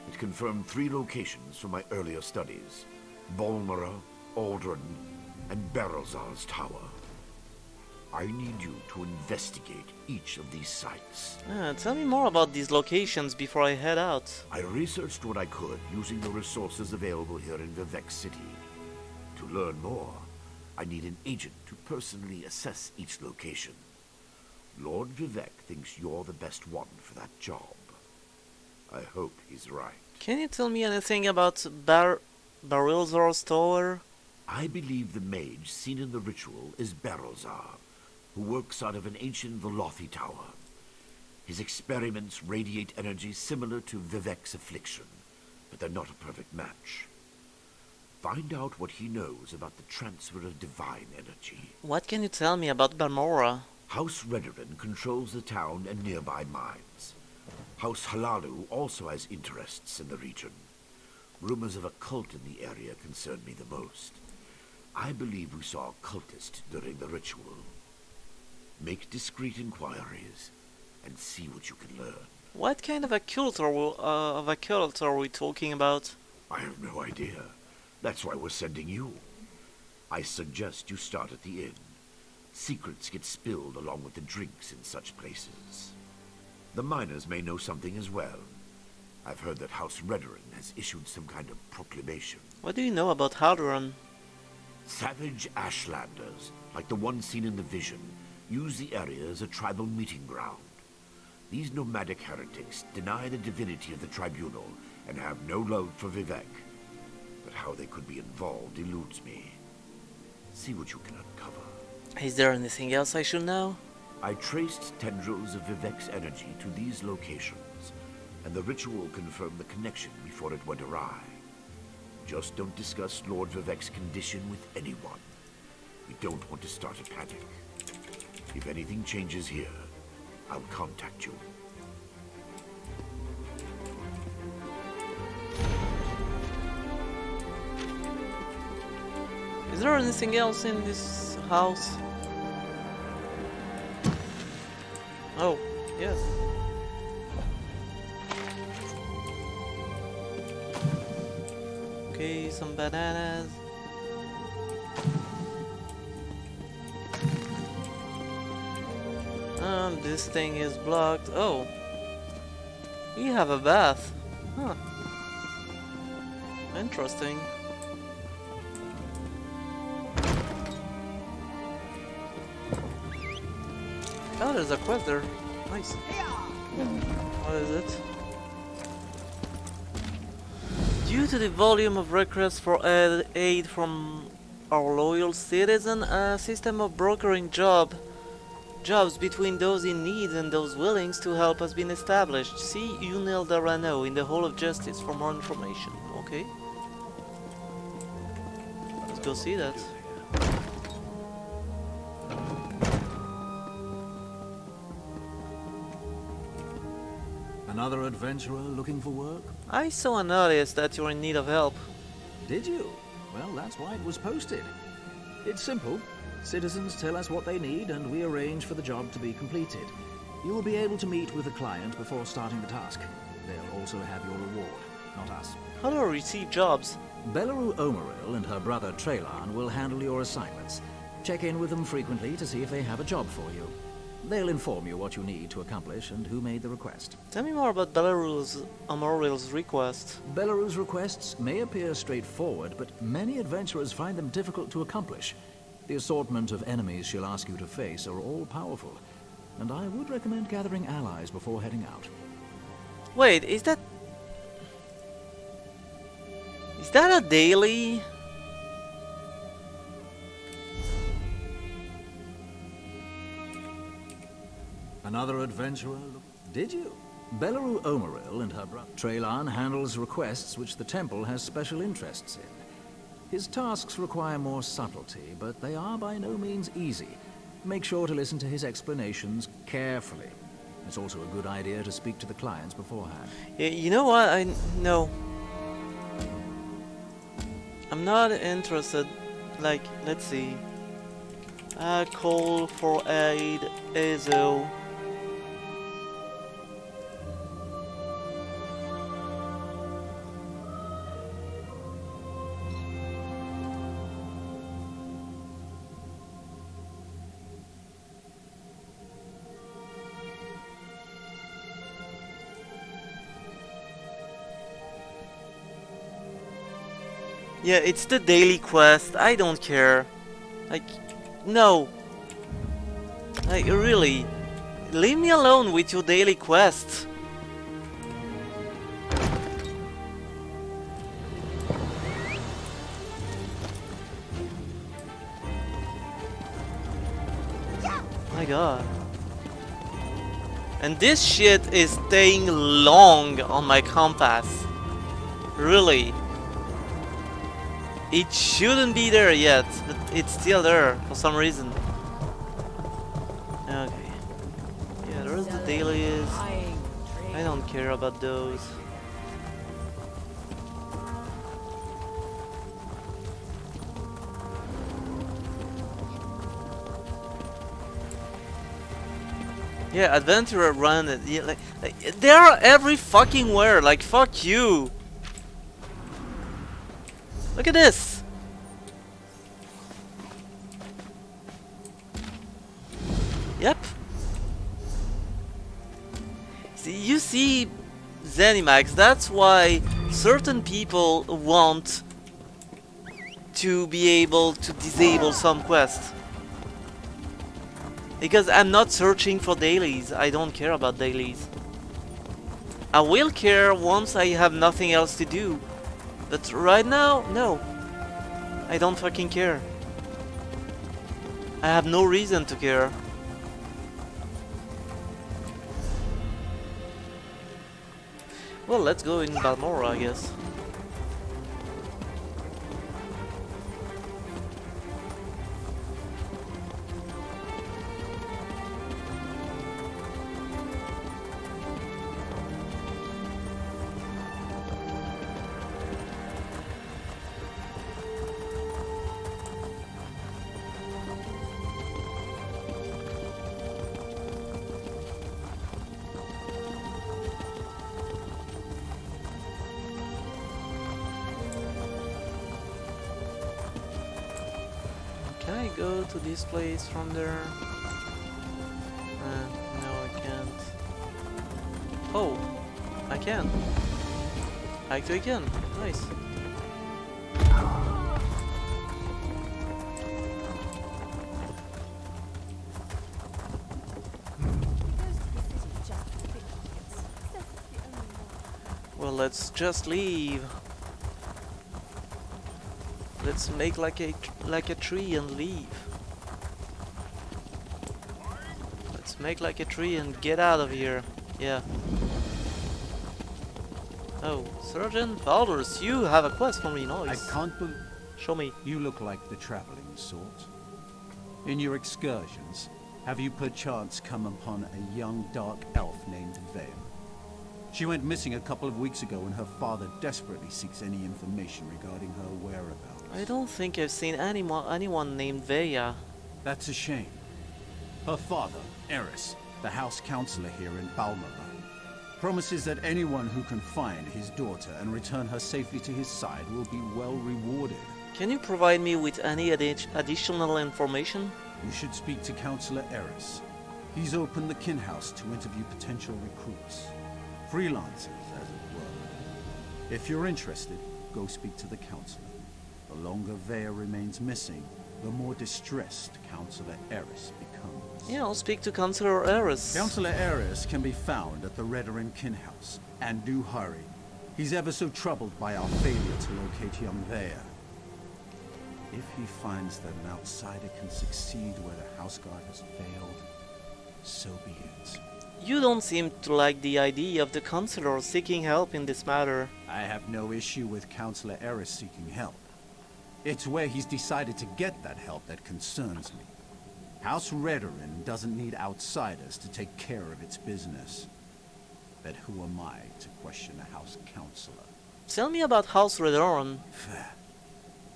It confirmed 3 locations from my earlier studies. Bolmora, Aldrin, and Berelzal's tower. I need you to investigate each of these sites. Tell me more about these locations before I head out. I researched what I could using the resources available here in Vivek City. To learn more, I need an agent to personally assess each location. Lord Vivec thinks you're the best one for that job. I hope he's right. Can you tell me anything about Barilzar's tower? I believe the mage seen in the ritual is Barilzar, who works out of an ancient Velothi tower. His experiments radiate energy similar to Vivec's affliction, but they're not a perfect match. Find out what he knows about the transfer of divine energy. What can you tell me about Balmora? House Redoran controls the town and nearby mines. House Halalu also has interests in the region. Rumors of a cult in the area concern me the most. I believe we saw a cultist during the ritual. Make discreet inquiries and see what you can learn. What kind of a cult are we talking about? I have no idea. That's why we're sending you. I suggest you start at the inn. Secrets get spilled along with the drinks in such places. The miners may know something as well. I've heard that House Redoran has issued some kind of proclamation. What do you know about Haldoran? Savage Ashlanders, like the one seen in the vision, use the area as a tribal meeting ground. These nomadic heretics deny the divinity of the tribunal and have no love for Vivec. But how they could be involved eludes me. See what you can uncover. Is there anything else I should know? I traced tendrils of Vivec's energy to these locations, and the ritual confirmed the connection before it went awry. Just don't discuss Lord Vivec's condition with anyone. We don't want to start a panic. If anything changes here, I'll contact you. Is there anything else in this house? Oh, yes. Okay, some bananas. This thing is blocked. Oh. You have a bath. Huh. Interesting. Oh, there's a quest there. Nice. What is it? Due to the volume of requests for aid from our loyal citizen, a system of brokering jobs between those in need and those willing to help has been established. See Unil Darano in the Hall of Justice for more information. Okay. Let's go see that. Another adventurer looking for work? I saw a notice that you're in need of help. Did you? Well, that's why it was posted. It's simple. Citizens tell us what they need and we arrange for the job to be completed. You will be able to meet with the client before starting the task. They'll also have your reward, not us. How do I receive jobs? Belarus Omeril and her brother Traylan will handle your assignments. Check in with them frequently to see if they have a job for you. They'll inform you what you need to accomplish and who made the request. Tell me more about Belarus Omeril's request. Belarus' requests may appear straightforward, but many adventurers find them difficult to accomplish. The assortment of enemies she'll ask you to face are all powerful, and I would recommend gathering allies before heading out. Wait, is that a daily? Another adventurer? Did you? Belarus Omeril and her brother Traylan handles requests which the temple has special interests in. His tasks require more subtlety, but they are by no means easy. Make sure to listen to his explanations carefully. It's also a good idea to speak to the clients beforehand. You know what? No. I'm not interested. Like, let's see. Call for aid, Ezo. Yeah, it's the daily quest. I don't care. Like, no. Like, really. Leave me alone with your daily quests. My god. And this shit is staying long on my compass. Really. It shouldn't be there yet, but it's still there for some reason. Okay. Yeah, there's the dailies. I don't care about those. Yeah, adventurer run it. Yeah, like they are every fucking where. Like, fuck you. Look at this. Yep. See, you see, Zenimax, that's why certain people want to be able to disable some quests. Because I'm not searching for dailies. I don't care about dailies. I will care once I have nothing else to do. But right now, no. I don't fucking care. I have no reason to care. Well, let's go in Balmora, I guess. Can I go to this place from there? No, I can't. Oh, I can. Actually, I can. Nice. Well, let's just leave. Let's make like a tree and leave. Let's make like a tree and get out of here. Yeah. Oh, Sergeant Balders, you have a quest for me, nice. I can't believe... Show me. You look like the traveling sort. In your excursions, have you perchance come upon a young dark elf named Vale? She went missing a couple of weeks ago and her father desperately seeks any information regarding her whereabouts. I don't think I've seen anyone named Veya. That's a shame. Her father, Eris, the house counselor here in Balmora, promises that anyone who can find his daughter and return her safely to his side will be well rewarded. Can you provide me with any additional information? You should speak to Counselor Eris. He's opened the kin house to interview potential recruits. Freelancers, as it were. If you're interested, go speak to the counselor. The longer Veya remains missing, the more distressed Counselor Eris becomes. Yeah, I'll speak to Counselor Eris. Counselor Eris can be found at the Redoran kin house, and do hurry. He's ever so troubled by our failure to locate young Veya. If he finds that an outsider can succeed where the Houseguard has failed, so be it. You don't seem to like the idea of the Counselor seeking help in this matter. I have no issue with Counselor Eris seeking help. It's where he's decided to get that help that concerns me. House Redoran doesn't need outsiders to take care of its business. But who am I to question a House Counselor? Tell me about House Redoran.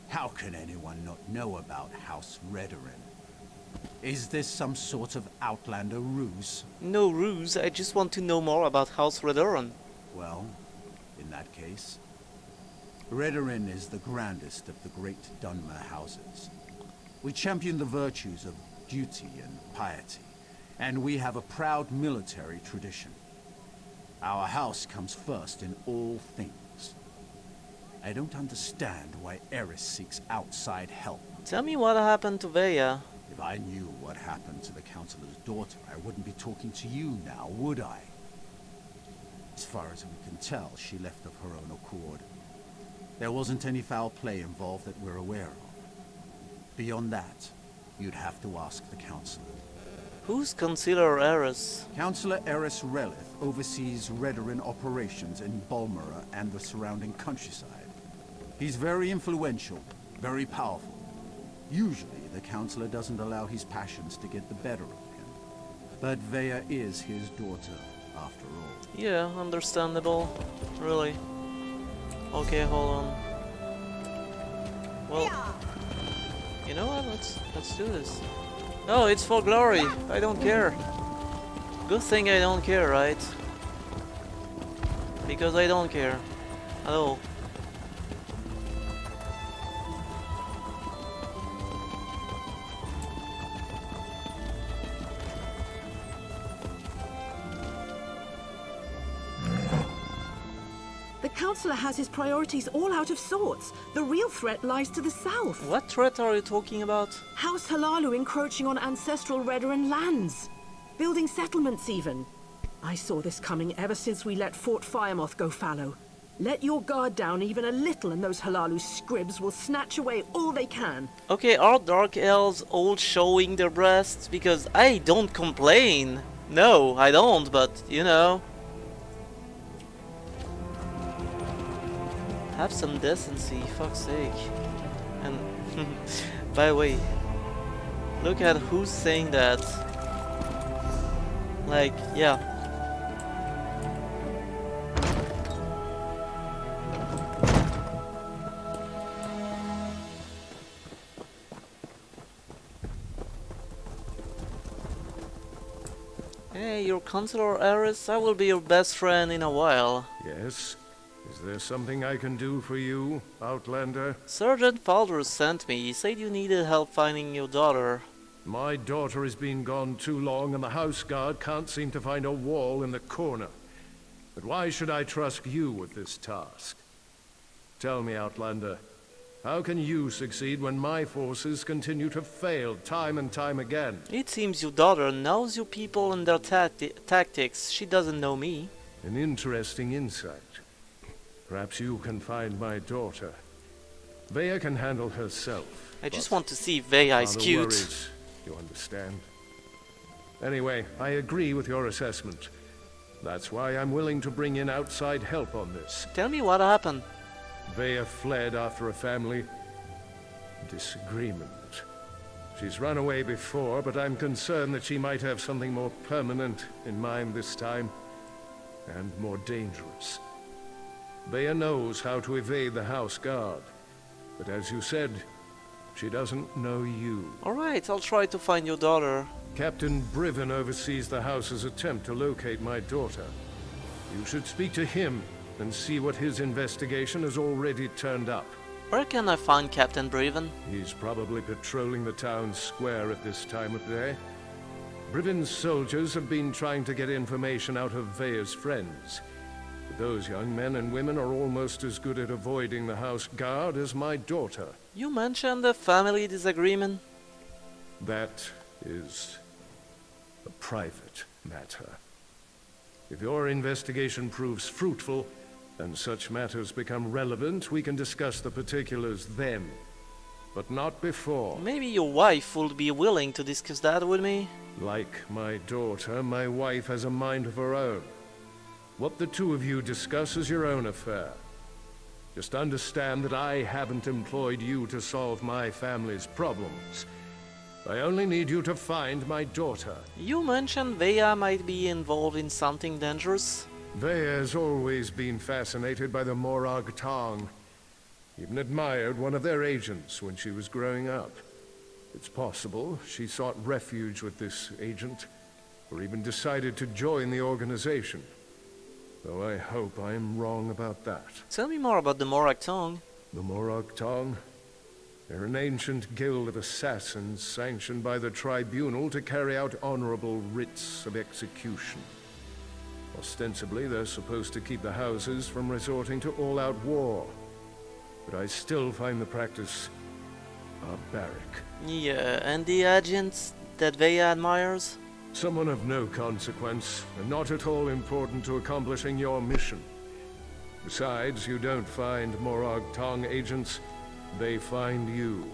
How can anyone not know about House Redoran? Is this some sort of Outlander ruse? No ruse, I just want to know more about House Redoran. Well, in that case, Redoran is the grandest of the great Dunmer houses. We champion the virtues of duty and piety, and we have a proud military tradition. Our house comes first in all things. I don't understand why Eris seeks outside help. Tell me what happened to Veya. If I knew what happened to the Councilor's daughter, I wouldn't be talking to you now, would I? As far as we can tell, she left of her own accord. There wasn't any foul play involved that we're aware of. Beyond that, you'd have to ask the Councilor. Who's Councilor Eris? Councilor Eris Relith oversees Redoran operations in Balmora and the surrounding countryside. He's very influential, very powerful. Usually, the Councilor doesn't allow his passions to get the better of him. But Veya is his daughter, after all. Yeah, understandable. Really. Okay, hold on. Well, you know what? Let's do this. No, it's for glory. I don't care. Good thing I don't care, right? Because I don't care at all. The Councilor has his priorities all out of sorts. The real threat lies to the south. What threat are you talking about? House Halalu encroaching on ancestral Redoran lands. Building settlements even. I saw this coming ever since we let Fort Firemoth go fallow. Let your guard down even a little and those Halalu scribs will snatch away all they can. Okay, are Dark Elves all showing their breasts? Because I don't complain. No, I don't, but you know. Have some decency, fuck's sake. And by the way, look at who's saying that. Like, yeah. Hey, you're Councilor Eris? I will be your best friend in a while. Yes? Is there something I can do for you, Outlander? Sergeant Faldrus sent me. He said you needed help finding your daughter. My daughter has been gone too long and the house guard can't seem to find a wall in the corner. But why should I trust you with this task? Tell me, Outlander, how can you succeed when my forces continue to fail time and time again? It seems your daughter knows your people and their tactics. She doesn't know me. An interesting insight. Perhaps you can find my daughter. Veya can handle herself. I just want to see if Veya is cute. Worries, you understand? Anyway, I agree with your assessment. That's why I'm willing to bring in outside help on this. Tell me what happened. Veya fled after a family disagreement. She's run away before, but I'm concerned that she might have something more permanent in mind this time, and more dangerous. Veya knows how to evade the house guard, but as you said, she doesn't know you. Alright, I'll try to find your daughter. Captain Briven oversees the house's attempt to locate my daughter. You should speak to him and see what his investigation has already turned up. Where can I find Captain Briven? He's probably patrolling the town square at this time of day. Briven's soldiers have been trying to get information out of Veya's friends. But those young men and women are almost as good at avoiding the house guard as my daughter. You mentioned a family disagreement. That is a private matter. If your investigation proves fruitful, and such matters become relevant, we can discuss the particulars then. But not before. Maybe your wife would be willing to discuss that with me? Like my daughter, my wife has a mind of her own. What the two of you discuss is your own affair. Just understand that I haven't employed you to solve my family's problems. I only need you to find my daughter. You mentioned Veya might be involved in something dangerous. Veya has always been fascinated by the Morag Tong. Even admired one of their agents when she was growing up. It's possible she sought refuge with this agent, or even decided to join the organization. Though I hope I'm wrong about that. Tell me more about the Morag Tong. The Morag Tong? They're an ancient guild of assassins sanctioned by the Tribunal to carry out honorable writs of execution. Ostensibly, they're supposed to keep the houses from resorting to all-out war. But I still find the practice Barbaric. Yeah, and the agents that Veya admires? Someone of no consequence, and not at all important to accomplishing your mission. Besides, you don't find Morag Tong agents, they find you.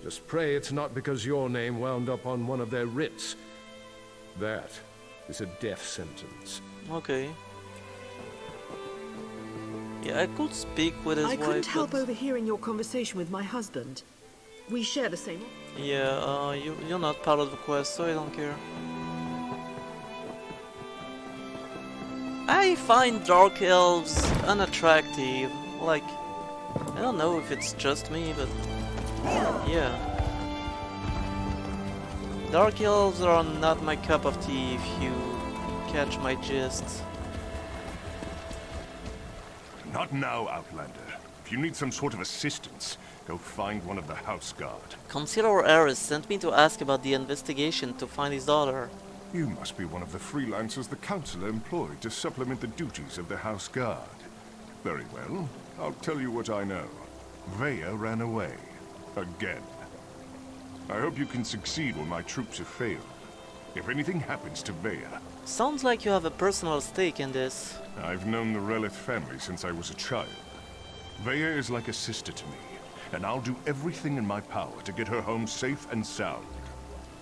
Just pray it's not because your name wound up on one of their writs. That is a death sentence. Okay. Yeah, I could speak with his I wife. couldn't help but... overhearing your conversation with my husband. We share the same... Yeah, you're not part of the quest, so I don't care. I find Dark Elves unattractive. Like, I don't know if it's just me, but yeah. Dark Elves are not my cup of tea, if you catch my gist. Not now, Outlander. If you need some sort of assistance, go find one of the House Guard. Consular Eris sent me to ask about the investigation to find his daughter. You must be one of the freelancers the Councilor employed to supplement the duties of the House Guard. Very well. I'll tell you what I know. Veya ran away. Again. I hope you can succeed when my troops have failed. If anything happens to Veya... Sounds like you have a personal stake in this. I've known the Relith family since I was a child. Veya is like a sister to me, and I'll do everything in my power to get her home safe and sound.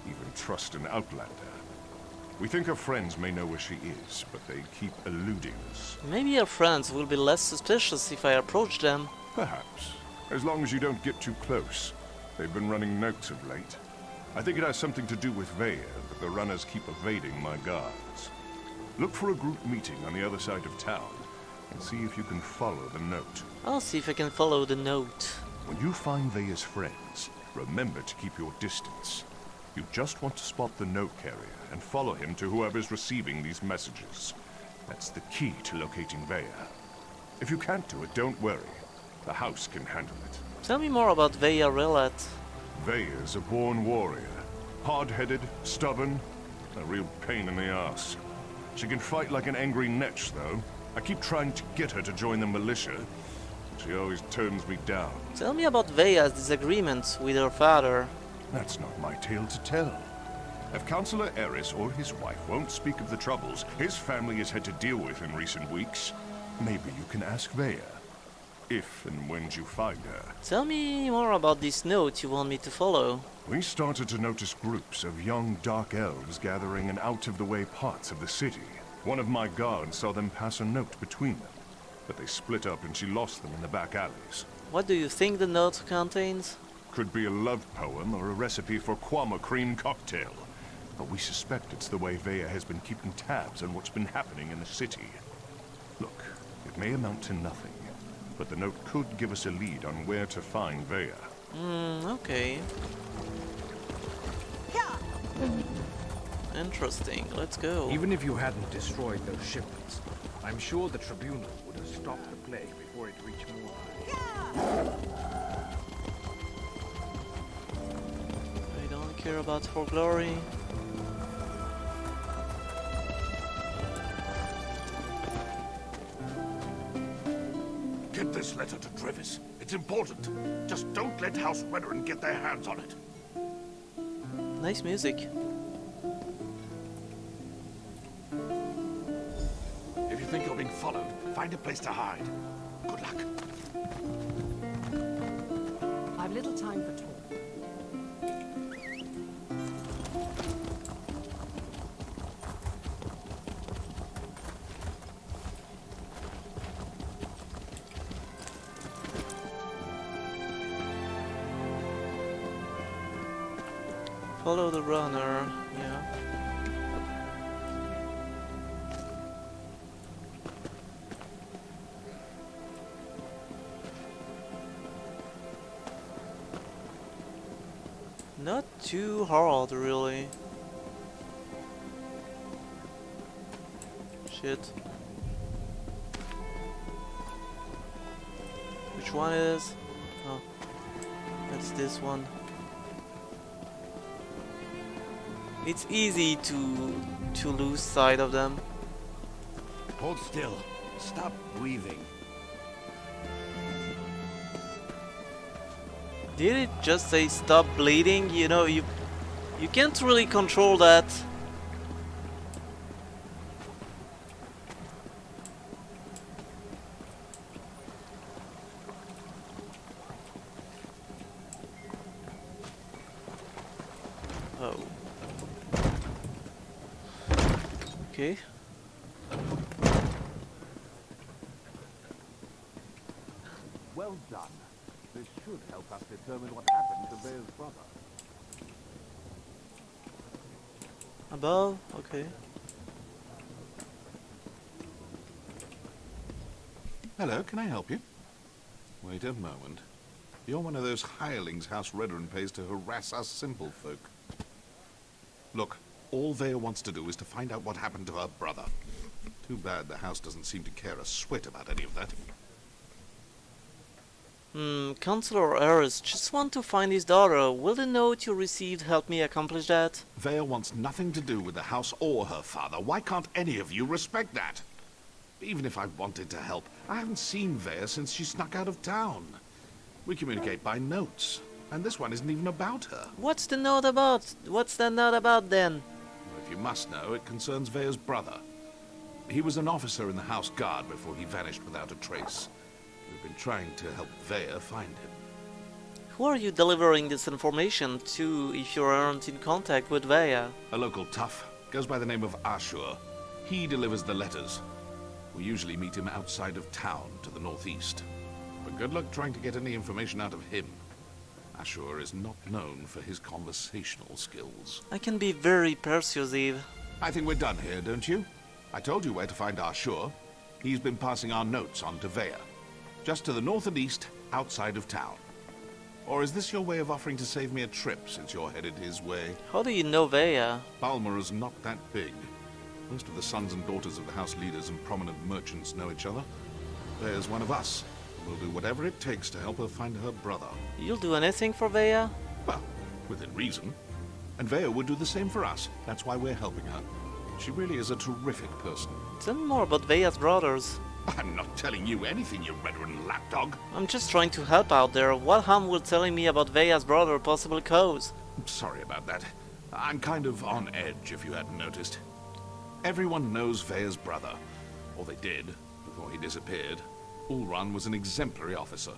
Even trust an Outlander. We think her friends may know where she is, but they keep eluding us. Maybe our friends will be less suspicious if I approach them. Perhaps. As long as you don't get too close. They've been running notes of late. I think it has something to do with Veya that the runners keep evading my guards. Look for a group meeting on the other side of town, and see if you can follow the note. I'll see if I can follow the note. When you find Veya's friends, remember to keep your distance. You just want to spot the note carrier and follow him to whoever's receiving these messages. That's the key to locating Veya. If you can't do it, don't worry. The house can handle it. Tell me more about Veya Rillet. Veya's a born warrior. Hard-headed, stubborn, a real pain in the ass. She can fight like an angry netch, though. I keep trying to get her to join the militia, but she always turns me down. Tell me about Veya's disagreements with her father. That's not my tale to tell. If Councilor Eris or his wife won't speak of the troubles his family has had to deal with in recent weeks, maybe you can ask Veya. If and when you find her. Tell me more about this note you want me to follow. We started to notice groups of young dark elves gathering in out-of-the-way parts of the city. One of my guards saw them pass a note between them, but they split up and she lost them in the back alleys. What do you think the note contains? Could be a love poem or a recipe for Kwama cream cocktail. But we suspect it's the way Veya has been keeping tabs on what's been happening in the city. Look, it may amount to nothing, but the note could give us a lead on where to find Veya. Okay. Interesting, let's go. Even if you hadn't destroyed those shipments, I'm sure the Tribunal would have stopped the plague before it reached Moorheim. I don't care about For Glory. Get this letter to Trevis. It's important. Just don't let House Redoran get their hands on it. Nice music. If you think you're being followed, find a place to hide. Good luck. I've little time for talk. Follow the runner, yeah. Not too hard, really. Shit. Which one it is? Oh, that's this one. It's easy to lose sight of them. Hold still. Stop breathing. Did it just say stop bleeding? You know, you can't really control that. Oh. Okay. Well done. This should help us determine what happened to Vea's brother. Above? Okay. Hello, can I help you? Wait a moment. You're one of those hirelings House Redoran pays to harass us simple folk. Look, all Vea wants to do is to find out what happened to her brother. Too bad the house doesn't seem to care a swit about any of that. Counselor Eris just want to find his daughter. Will the note you received help me accomplish that? Vea wants nothing to do with the house or her father. Why can't any of you respect that? Even if I wanted to help, I haven't seen Vea since she snuck out of town. We communicate by notes, and this one isn't even about her. What's the note about? What's the note about then? If you must know, it concerns Vea's brother. He was an officer in the House Guard before he vanished without a trace. We've been trying to help Vea find him. Who are you delivering this information to if you aren't in contact with Vea? A local tough. Goes by the name of Ashur. He delivers the letters. We usually meet him outside of town to the northeast. But good luck trying to get any information out of him. Ashur is not known for his conversational skills. I can be very persuasive. I think we're done here, don't you? I told you where to find Ashur. He's been passing our notes on to Vea. Just to the north and east, outside of town. Or is this your way of offering to save me a trip, since you're headed his way? How do you know Vea? Balmer is not that big. Most of the sons and daughters of the house leaders and prominent merchants know each other. Vea's one of us. We'll do whatever it takes to help her find her brother. You'll do anything for Vea? Well, within reason. And Vea would do the same for us. That's why we're helping her. She really is a terrific person. Tell me more about Vea's brothers. I'm not telling you anything, you Redoran lapdog. I'm just trying to help out there. What harm will telling me about Vea's brother possibly cause? I'm sorry about that. I'm kind of on edge, if you hadn't noticed. Everyone knows Vea's brother. Or they did, before he disappeared. Ulran was an exemplary officer.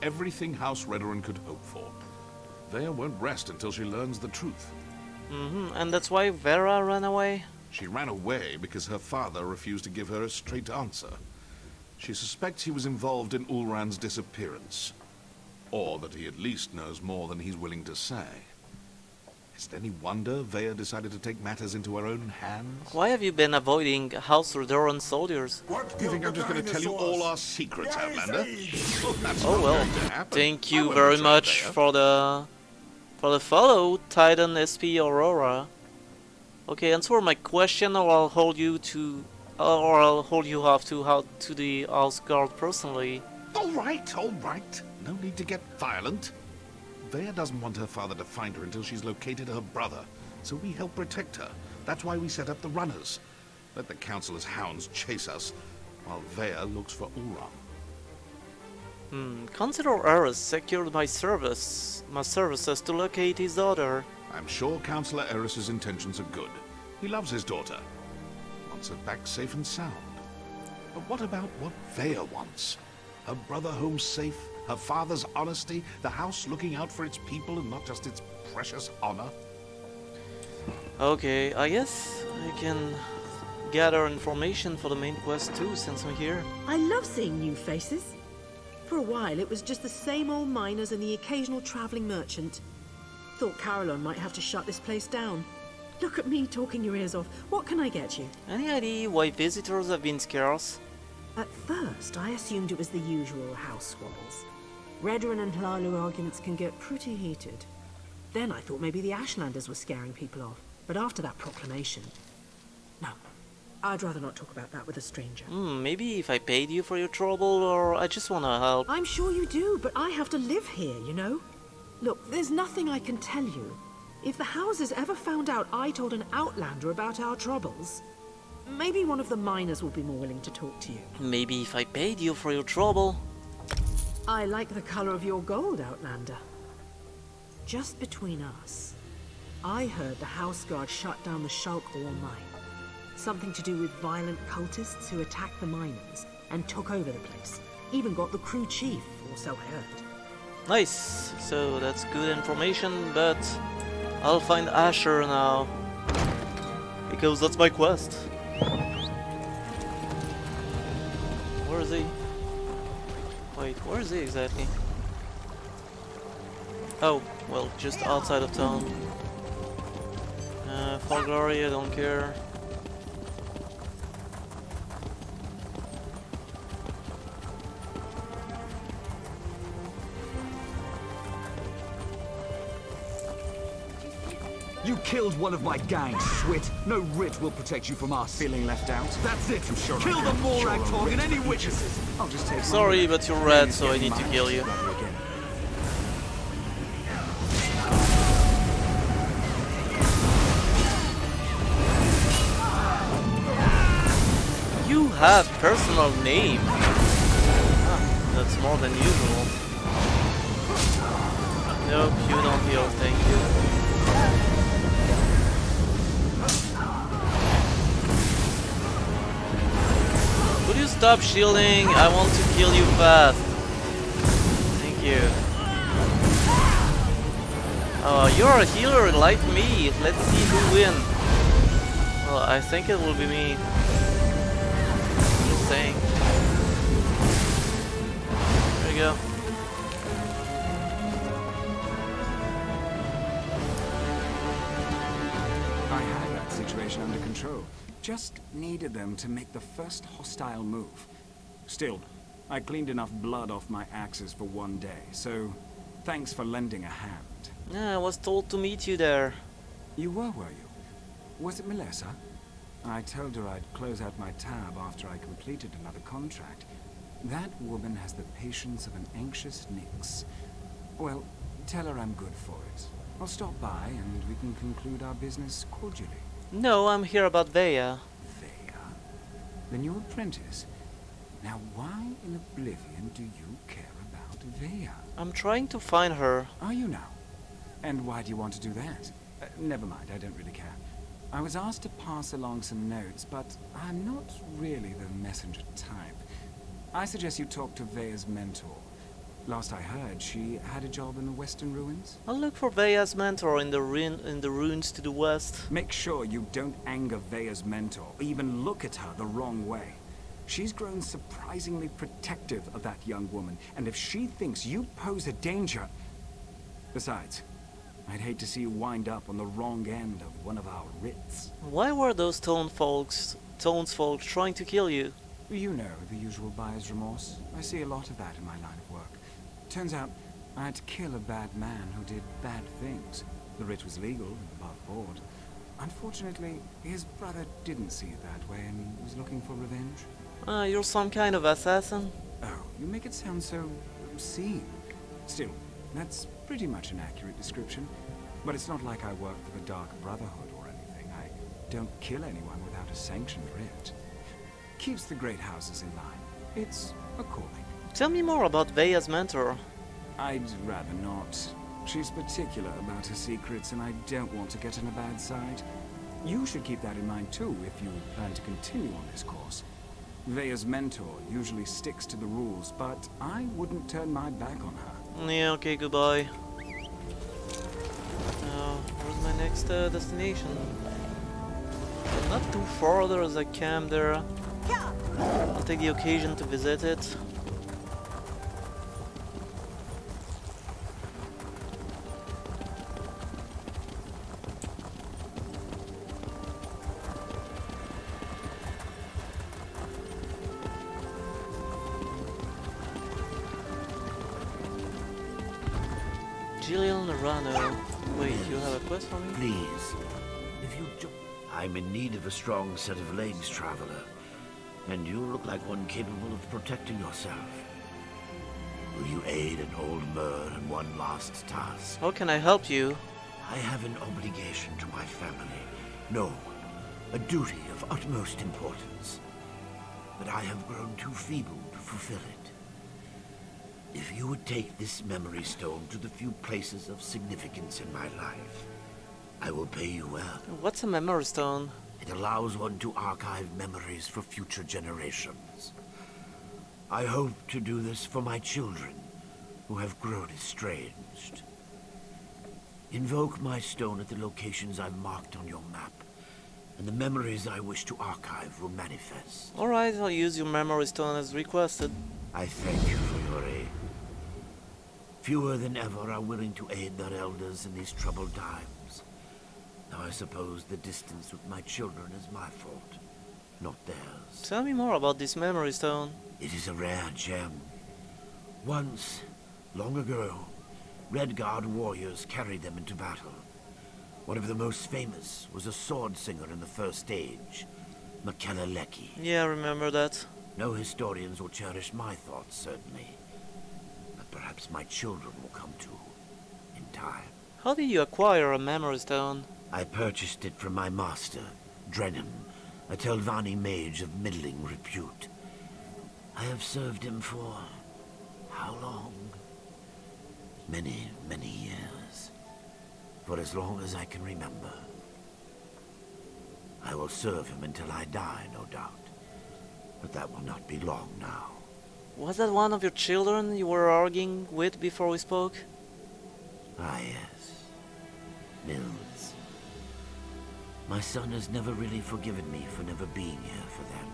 Everything House Redoran could hope for. Vea won't rest until she learns the truth. And that's why Vera ran away? She ran away because her father refused to give her a straight answer. She suspects he was involved in Ulran's disappearance. Or that he at least knows more than he's willing to say. Is it any wonder Vea decided to take matters into her own hands? Why have you been avoiding House Redoran soldiers? You think I'm just going to tell you all our secrets, Outlander? Oh well, thank you very much for the follow, Titan SP Aurora. Okay, answer my question, or I'll hold you off to the House Guard personally. All right. No need to get violent. Vea doesn't want her father to find her until she's located her brother, so we help protect her. That's why we set up the runners. Let the Councilor's hounds chase us, while Vea looks for Ulran. Consider Eris secured my services to locate his daughter. I'm sure Councilor Eris's intentions are good. He loves his daughter. Wants her back safe and sound. But what about what Vea wants? Her brother home safe, her father's honesty, the house looking out for its people and not just its precious honor? Okay, I guess I can gather information for the main quest too, since I'm here. I love seeing new faces. For a while, it was just the same old miners and the occasional traveling merchant. Thought Caroline might have to shut this place down. Look at me talking your ears off. What can I get you? Any idea why visitors have been scarce? At first, I assumed it was the usual house squabbles. Redoran and Hlaalu arguments can get pretty heated. Then I thought maybe the Ashlanders were scaring people off. But after that proclamation... No, I'd rather not talk about that with a stranger. Maybe if I paid you for your trouble, or I just want to help. I'm sure you do, but I have to live here, you know? Look, there's nothing I can tell you. If the houses ever found out I told an Outlander about our troubles, maybe one of the miners will be more willing to talk to you. Maybe if I paid you for your trouble. I like the color of your gold, Outlander. just between us, I heard the House Guard shut down the Shulk ore mine. Something to do with violent cultists who attacked the miners and took over the place. Even got the crew chief, or so I heard. Nice. So that's good information, but I'll find Asher now. Because that's my quest. Where is he? Wait, where is he exactly? Oh, well, just outside of town. For glory, I don't care. You killed one of my gang, Swit. No writ will protect you from us. Feeling left out? That's it. I'm sure kill the Morag Tong and any witnesses. I'll just take. Sorry, but you're red, so I need to kill you. You have personal name. Ah, that's more than usual. Nope, you don't heal, thank you. Could you stop shielding? I want to kill you fast. Thank you. Oh, you're a healer like me. Let's see who wins. Well, I think it will be me. Just saying. There you go. I had that situation under control. Just needed them to make the first hostile move. Still, I cleaned enough blood off my axes for one day, so thanks for lending a hand. Yeah, I was told to meet you there. You were you? Was it Melissa? I told her I'd close out my tab after I completed another contract. That woman has the patience of an anxious Nyx. Well, tell her I'm good for it. I'll stop by and we can conclude our business cordially. No, I'm here about Veya. Veya? The new apprentice? Now why in oblivion do you care about Veya? I'm trying to find her. Are you now? And why do you want to do that? Never mind, I don't really care. I was asked to pass along some notes, but I'm not really the messenger type. I suggest you talk to Veya's mentor. Last I heard, she had a job in the Western Ruins. I'll look for Veya's mentor in the ruins to the west. Make sure you don't anger Veya's mentor, or even look at her the wrong way. She's grown surprisingly protective of that young woman, and if she thinks you pose a danger... Besides, I'd hate to see you wind up on the wrong end of one of our writs. Why were those Tones folk trying to kill you? You know, the usual buyer's remorse. I see a lot of that in my line of work. Turns out, I had to kill a bad man who did bad things. The writ was legal and above board. Unfortunately, his brother didn't see it that way and was looking for revenge. You're some kind of assassin? Oh, you make it sound so obscene. Still, that's pretty much an accurate description. But it's not like I work for the Dark Brotherhood or anything. I don't kill anyone without a sanctioned writ. Keeps the great houses in line. It's a calling. Tell me more about Veya's mentor. I'd rather not. She's particular about her secrets, and I don't want to get on a bad side. You should keep that in mind too, if you plan to continue on this course. Veya's mentor usually sticks to the rules, but I wouldn't turn my back on her. Yeah, okay, goodbye. Where's my next destination? Not too far, there's a camp there. I'll take the occasion to visit it. Gillian Nerano. Wait, you have a quest for me? Please, if you I'm in need of a strong set of legs, traveler. And you look like one capable of protecting yourself. Will you aid an old Mer in one last task? How can I help you? I have an obligation to my family. No, a duty of utmost importance. But I have grown too feeble to fulfill it. If you would take this memory stone to the few places of significance in my life, I will pay you well. What's a memory stone? It allows one to archive memories for future generations. I hope to do this for my children, who have grown estranged. Invoke my stone at the locations I've marked on your map, and the memories I wish to archive will manifest. Alright, I'll use your memory stone as requested. I thank you for your aid. Fewer than ever are willing to aid their elders in these troubled times. Now I suppose the distance with my children is my fault, not theirs. Tell me more about this memory stone. It is a rare gem. Once, long ago, Redguard warriors carried them into battle. One of the most famous was a sword singer in the First Age, Makeleleki. Yeah, I remember that. No historians will cherish my thoughts, certainly. But perhaps my children will come to in time. How did you acquire a memory stone? I purchased it from my master, Drennan, a Telvanni mage of middling repute. I have served him for how long? Many, many years. For as long as I can remember. I will serve him until I die, no doubt. But that will not be long now. Was that one of your children you were arguing with before we spoke? Ah, yes. Mills. My son has never really forgiven me for never being here for them.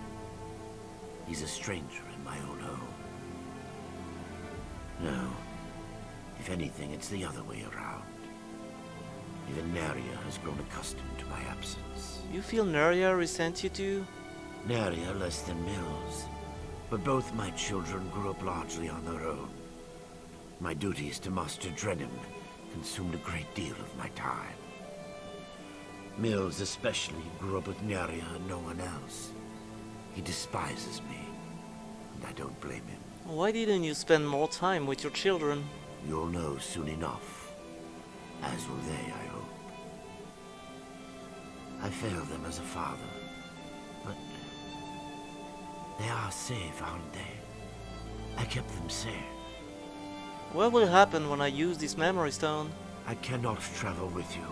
He's a stranger in my own home. No. If anything, it's the other way around. Even Neria has grown accustomed to my absence. You feel Neria resent you too? Neria less than Mills. But both my children grew up largely on their own. My duties to Master Drennan consumed a great deal of my time. Mills especially grew up with Neria and no one else. He despises me, and I don't blame him. Why didn't you spend more time with your children? You'll know soon enough. As will they, I hope. I failed them as a father, but they are safe, aren't they? I kept them safe. What will happen when I use this memory stone? I cannot travel with you,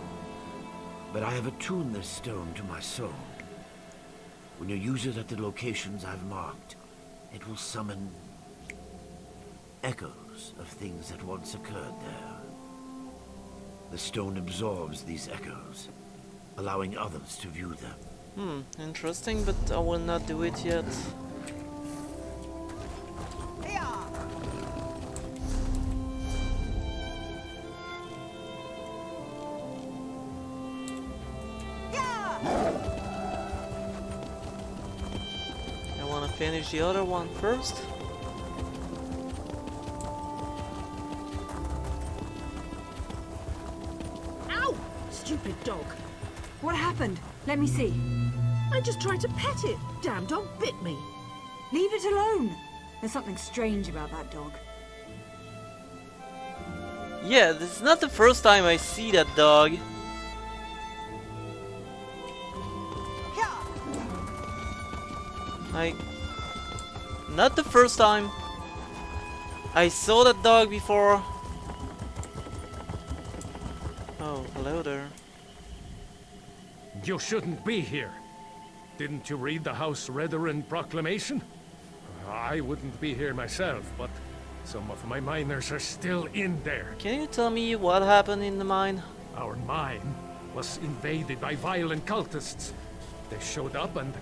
but I have attuned this stone to my soul. When you use it at the locations I've marked, it will summon echoes of things that once occurred there. The stone absorbs these echoes, allowing others to view them. Interesting, but I will not do it yet. I want to finish the other one first. Ow! Stupid dog. What happened? Let me see. I just tried to pet it. Damn dog bit me. Leave it alone. There's something strange about that dog. Yeah, this is not the first time I see that dog. Not the first time. I saw that dog before. Oh, hello there. You shouldn't be here. Didn't you read the House Redoran proclamation? I wouldn't be here myself, but some of my miners are still in there. Can you tell me what happened in the mine? Our mine was invaded by violent cultists. They showed up and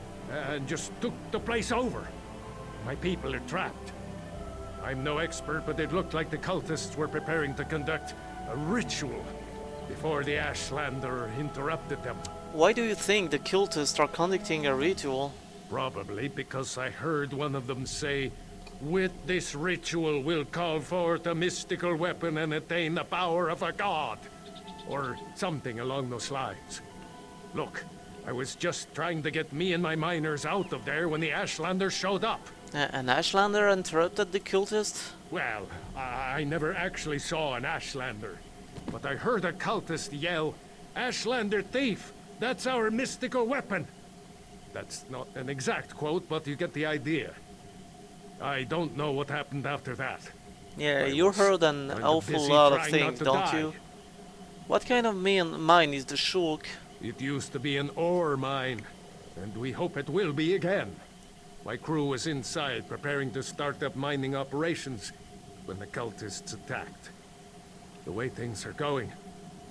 just took the place over. My people are trapped. I'm no expert, but it looked like the cultists were preparing to conduct a ritual before the Ashlander interrupted them. Why do you think the cultists are conducting a ritual? Probably because I heard one of them say, "With this ritual we'll call forth a mystical weapon and attain the power of a god." Or something along those lines. Look, I was just trying to get me and my miners out of there when the Ashlander showed up. An Ashlander interrupted the cultists? Well, I never actually saw an Ashlander. But I heard a cultist yell, "Ashlander thief! That's our mystical weapon!" That's not an exact quote, but you get the idea. I don't know what happened after that. Yeah, you heard an awful busy lot of trying things, not to don't die. you? What kind of mine is the Shulk? It used to be an ore mine, and we hope it will be again. My crew was inside preparing to start up mining operations when the cultists attacked. The way things are going,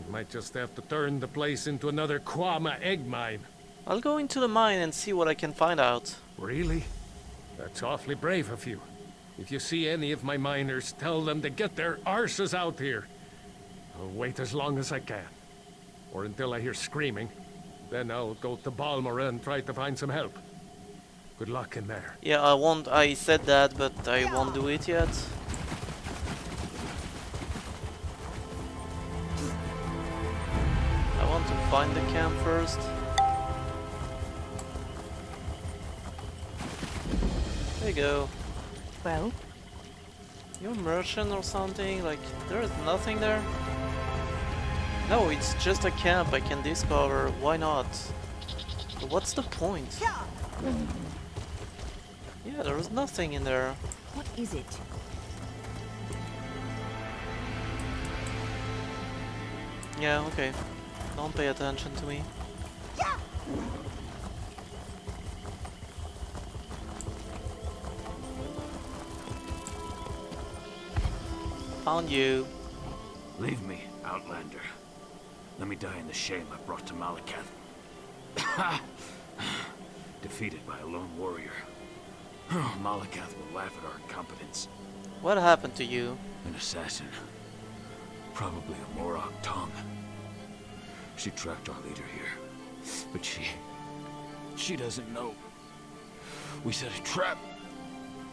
we might just have to turn the place into another Kwama egg mine. I'll go into the mine and see what I can find out. Really? That's awfully brave of you. If you see any of my miners, tell them to get their arses out here. I'll wait as long as I can. Or until I hear screaming. Then I'll go to Balmora and try to find some help. Good luck in there. Yeah, I said that, but I won't do it yet. I want to find the camp first. There you go. Well? You're a merchant or something? Like, there is nothing there? No, it's just a camp I can discover. Why not? But what's the point? Yeah, there is nothing in there. What is it? Yeah, okay. Don't pay attention to me. Found you. Leave me, Outlander. Let me die in the shame I brought to Malakath. Defeated by a lone warrior. Malakath will laugh at our incompetence. What happened to you? An assassin. Probably a Morag tongue. She tracked our leader here. But she doesn't know. We set a trap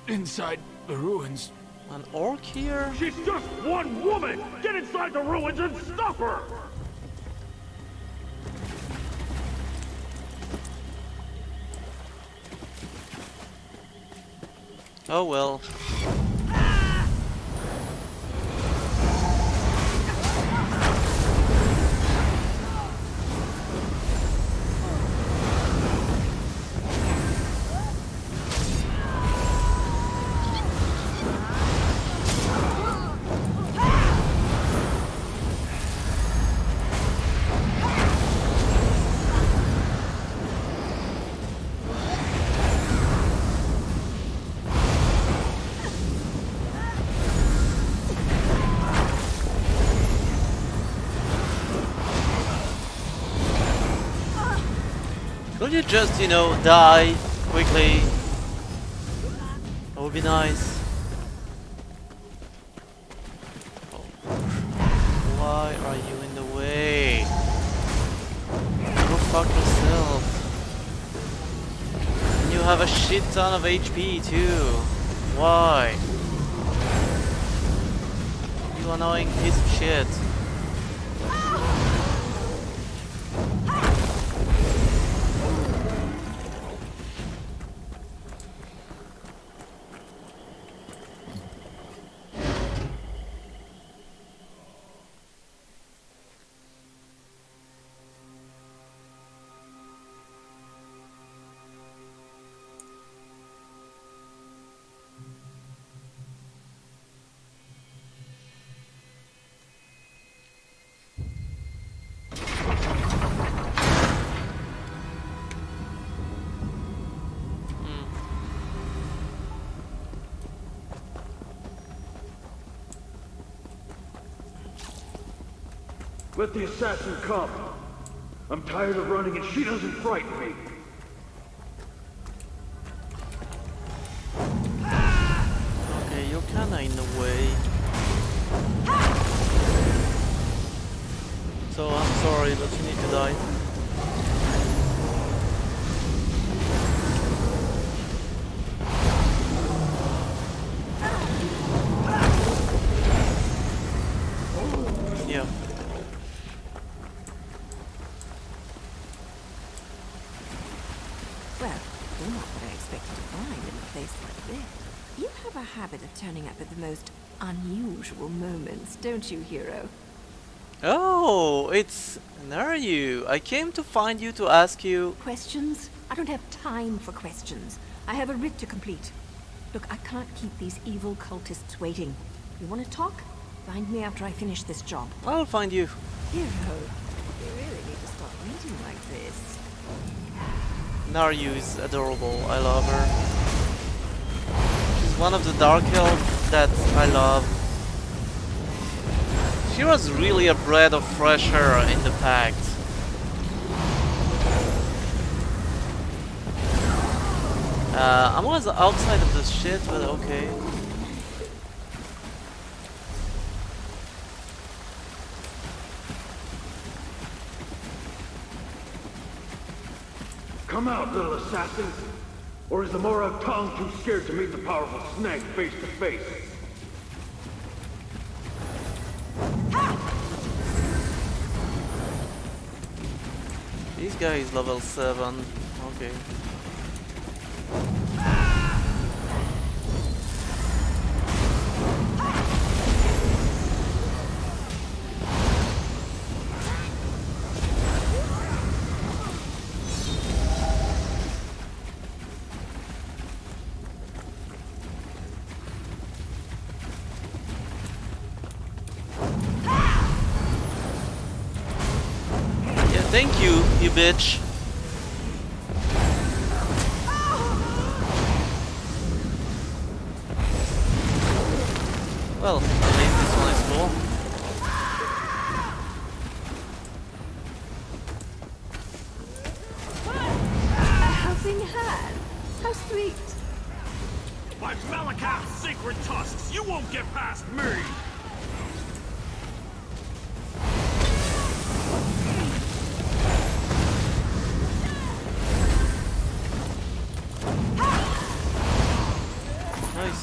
inside the ruins. An orc here? She's just one woman! Get inside the ruins and stop her! Oh well. Could you just, you know, die quickly? That would be nice. Oh. Why are you in the way? Go fuck yourself. And you have a shit ton of HP too. Why? You annoying piece of shit. Let the assassin come. I'm tired of running and she doesn't frighten me. Okay, you're kinda in the way. So I'm sorry, but you need to die. Yeah. Well, you're not what I expected to find in a place like this. You have a habit of turning up at the most unusual moments, don't you, hero? Oh, it's Naryu. I came to find you to ask you... Questions? I don't have time for questions. I have a writ to complete. Look, I can't keep these evil cultists waiting. You want to talk? Find me after I finish this job. I'll find you. Hero, you really need to start reading like this. Naryu is adorable. I love her. She's one of the Dark Elves that I love. She was really a breath of fresh air in the pact. I was outside of this shit, but okay. Come out, little assassin! Or is the Morag Tong too scared to meet the powerful snake face to face? This guy is level 7. Okay. Thank you, you bitch. Well, at least this one is cool. A helping hand? How sweet. By Malakath's sacred tusks, you won't get past me!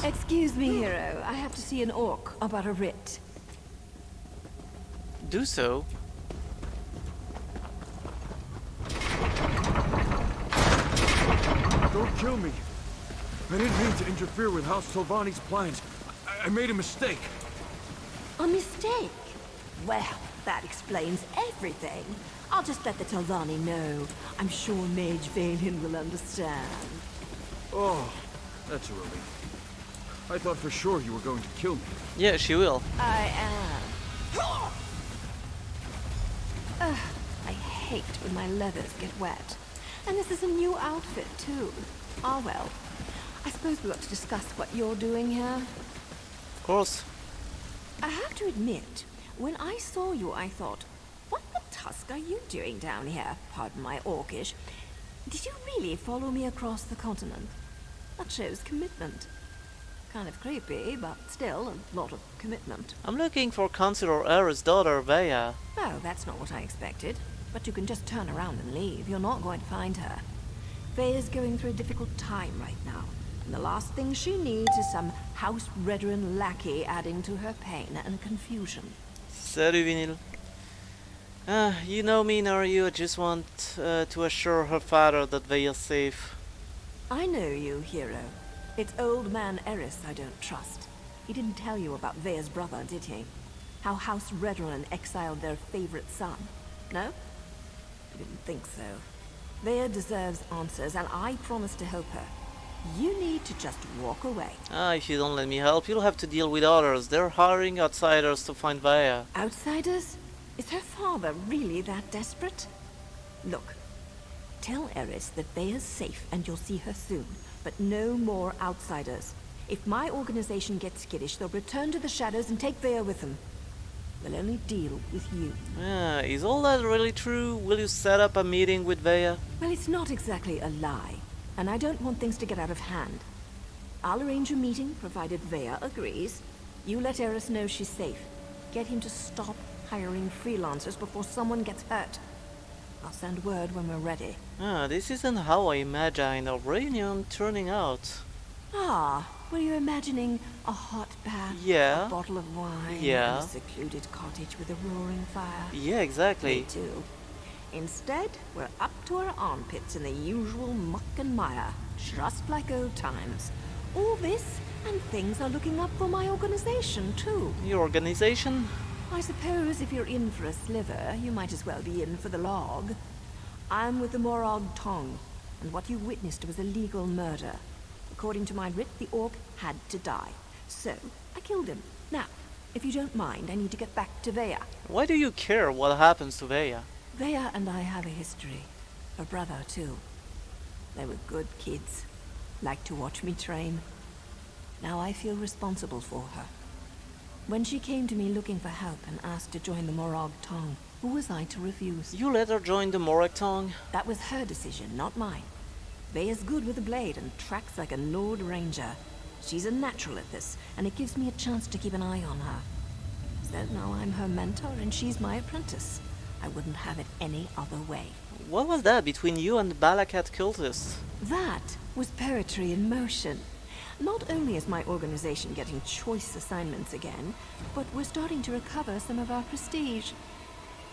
Excuse me, hero. I have to see an orc about a writ. Do so. Don't kill me. I didn't mean to interfere with House Silvani's plans. I made a mistake. A mistake? Well, that explains everything. I'll just let the Talvani know. I'm sure Mage Valen will understand. Oh, that's a relief. I thought for sure you were going to kill me. Yeah, she will. I am. Ugh, I hate when my leathers get wet. And this is a new outfit, too. Ah, well. I suppose we ought to discuss what you're doing here. Of course. I have to admit, when I saw you, I thought, what the tusk are you doing down here? Pardon my orcish. Did you really follow me across the continent? That shows commitment. Kind of creepy, but still a lot of commitment. I'm looking for Councillor Era's daughter, Veya. Oh, that's not what I expected. But you can just turn around and leave. You're not going to find her. Veya's going through a difficult time right now. And the last thing she needs is some House Redoran lackey adding to her pain and confusion. Salut, Vinyl. You know me, Naryu. I just want to assure her father that Veya's safe. I know you, hero. It's old man Eris I don't trust. He didn't tell you about Veya's brother, did he? How House Redoran exiled their favorite son. No? I didn't think so. Veya deserves answers, and I promise to help her. You need to just walk away. If you don't let me help, you'll have to deal with others. They're hiring outsiders to find Veya. Outsiders? Is her father really that desperate? Look, tell Eris that Veya's safe and you'll see her soon. But no more outsiders. If my organization gets skittish, they'll return to the shadows and take Veya with them. They'll only deal with you. Is all that really true? Will you set up a meeting with Veya? Well, it's not exactly a lie. And I don't want things to get out of hand. I'll arrange a meeting, provided Veya agrees. You let Eris know she's safe. Get him to stop hiring freelancers before someone gets hurt. I'll send word when we're ready. This isn't how I imagined a reunion turning out. Were you imagining a hot bath, Yeah. a bottle of wine, Yeah. and a secluded cottage with a roaring fire? Yeah, exactly. Me too. Instead, we're up to our armpits in the usual muck and mire, just like old times. All this, and things are looking up for my organization, too. Your organization? I suppose if you're in for a sliver, you might as well be in for the log. I'm with the Morag Tong, and what you witnessed was a legal murder. According to my writ, the orc had to die. So, I killed him. Now, if you don't mind, I need to get back to Vea. Why do you care what happens to Vea? Vea and I have a history. Her brother, too. They were good kids. Liked to watch me train. Now I feel responsible for her. When she came to me looking for help and asked to join the Morag Tong, who was I to refuse? You let her join the Morag Tong? That was her decision, not mine. Vea's good with a blade and tracks like a Nord Ranger. She's a natural at this, and it gives me a chance to keep an eye on her. So now I'm her mentor and she's my apprentice. I wouldn't have it any other way. What was that between you and the Balakat cultists? That was poetry in motion. Not only is my organization getting choice assignments again, but we're starting to recover some of our prestige.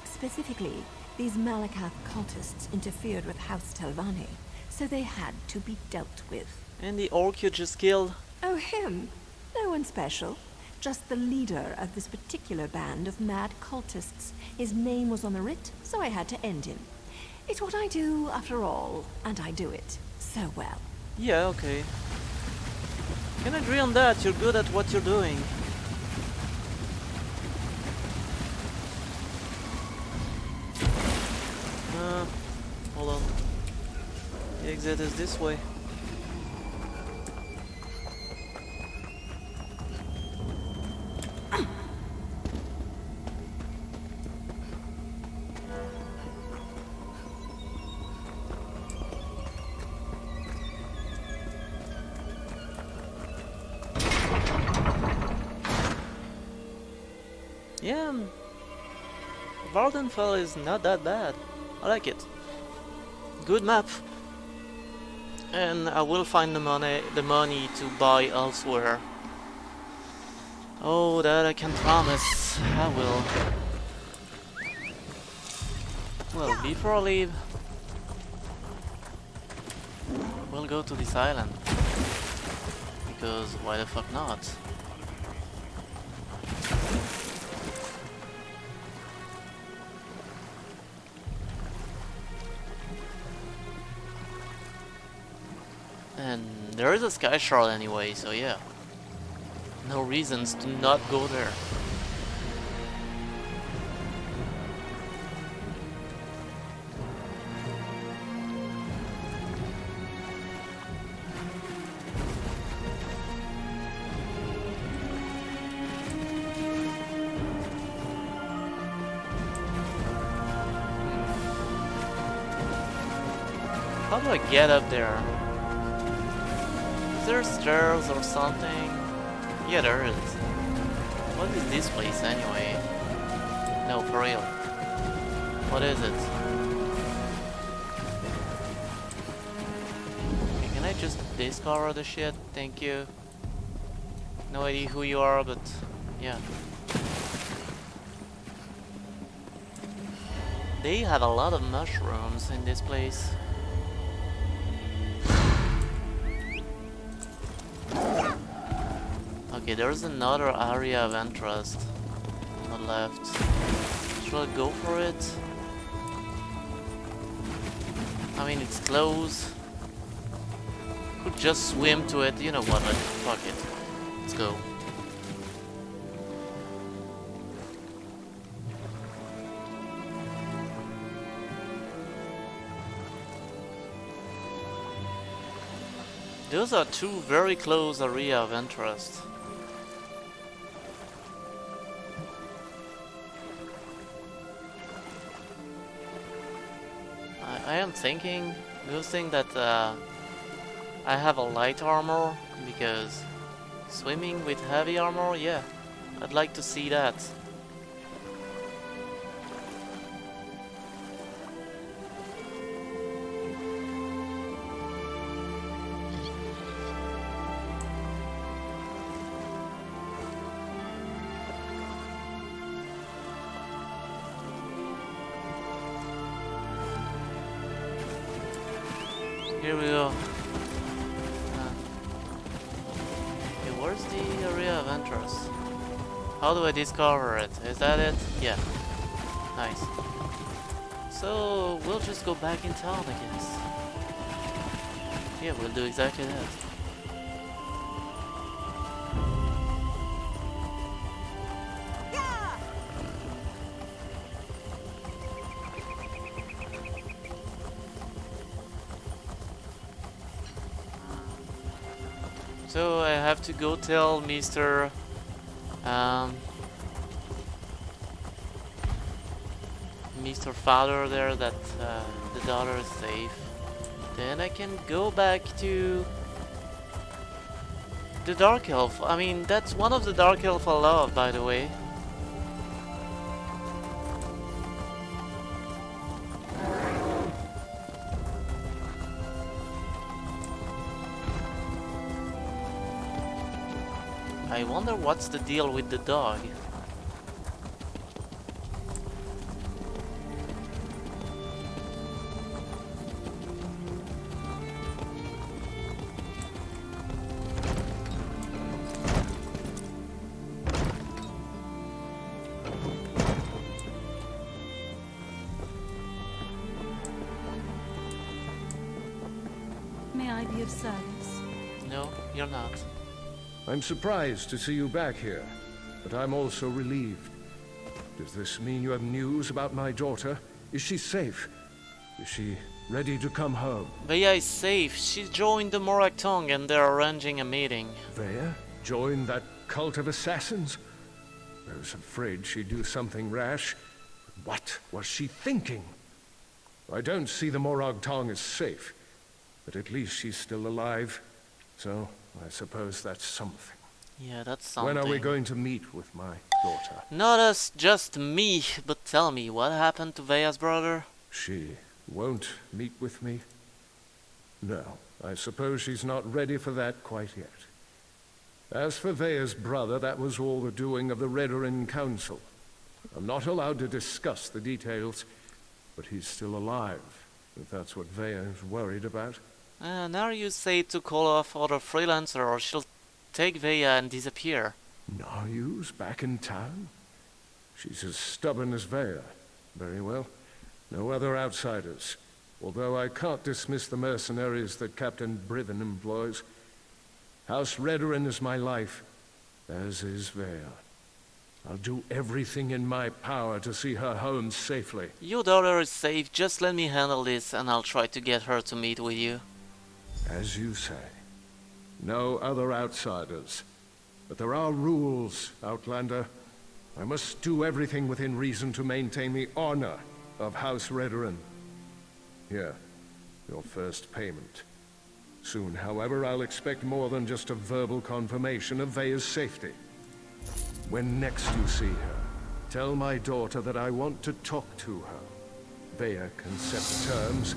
Specifically, these Malakath cultists interfered with House Telvanni, so they had to be dealt with. And the orc you just killed? Oh, him? No one special. Just the leader of this particular band of mad cultists. His name was on the writ, so I had to end him. It's what I do, after all, and I do it so well. Yeah, okay. Can agree on that, you're good at what you're doing. Hold on. The exit is this way. Yeah, Vardenfell is not that bad. I like it. Good map. And I will find the money to buy elsewhere. Oh, that I can promise. I will. Well, before I leave, we'll go to this island. Because why the fuck not? And there is a sky shard anyway, so yeah. No reasons to not go there. How do I get up there? Is there stairs or something? Yeah, there is. What is this place anyway? No, for real. What is it? Okay, can I just discover the shit? Thank you. No idea who you are, but yeah. They have a lot of mushrooms in this place. Okay, there's another area of interest on the left. Should I go for it? I mean, it's close. Could just swim to it. You know what? Fuck it. Let's go. Those are two very close areas of interest. I am thinking, boosting that I have a light armor, because swimming with heavy armor, yeah, I'd like to see that. Here we go. Okay, where's the area of interest? How do I discover it? Is that it? Yeah. Nice. So, we'll just go back in town, I guess. Yeah, we'll do exactly that. So I have to go tell Mr. Mr. Father there that the daughter is safe. Then I can go back to the Dark Elf. I mean, that's one of the Dark Elf I love, by the way. I wonder what's the deal with the dog. May I be of service? No, you're not. I'm surprised to see you back here, but I'm also relieved. Does this mean you have news about my daughter? Is she safe? Is she ready to come home? Veya is safe. She joined the Morag Tong and they're arranging a meeting. Veya? Joined that cult of assassins? I was afraid she'd do something rash. What was she thinking? I don't see the Morag Tong as safe, but at least she's still alive. So, I suppose that's something. Yeah, that's something. When are we going to meet with my daughter? Not us, just me. But tell me, what happened to Veya's brother? She won't meet with me? No, I suppose she's not ready for that quite yet. As for Veya's brother, that was all the doing of the Redoran Council. I'm not allowed to discuss the details, but he's still alive, if that's what Veya is worried about. Now you say to call off other freelancer or she'll take Veya and disappear. Naryu's back in town? She's as stubborn as Veya. Very well. No other outsiders. Although I can't dismiss the mercenaries that Captain Brivin employs. House Redoran is my life, as is Veya. I'll do everything in my power to see her home safely. Your daughter is safe, just let me handle this and I'll try to get her to meet with you. As you say. No other outsiders. But there are rules, Outlander. I must do everything within reason to maintain the honor of House Redoran. Here, your first payment. Soon, however, I'll expect more than just a verbal confirmation of Veya's safety. When next you see her, tell my daughter that I want to talk to her. Veya can set the terms,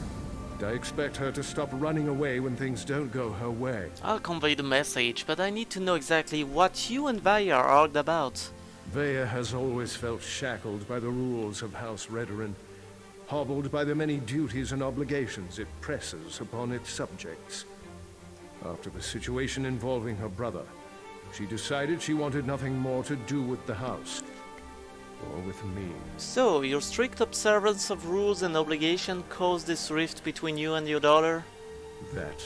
and I expect her to stop running away when things don't go her way. I'll convey the message, but I need to know exactly what you and Veya argued about. Veya has always felt shackled by the rules of House Redoran, hobbled by the many duties and obligations it presses upon its subjects. After the situation involving her brother, she decided she wanted nothing more to do with the house, or with me. So, your strict observance of rules and obligation caused this rift between you and your daughter? That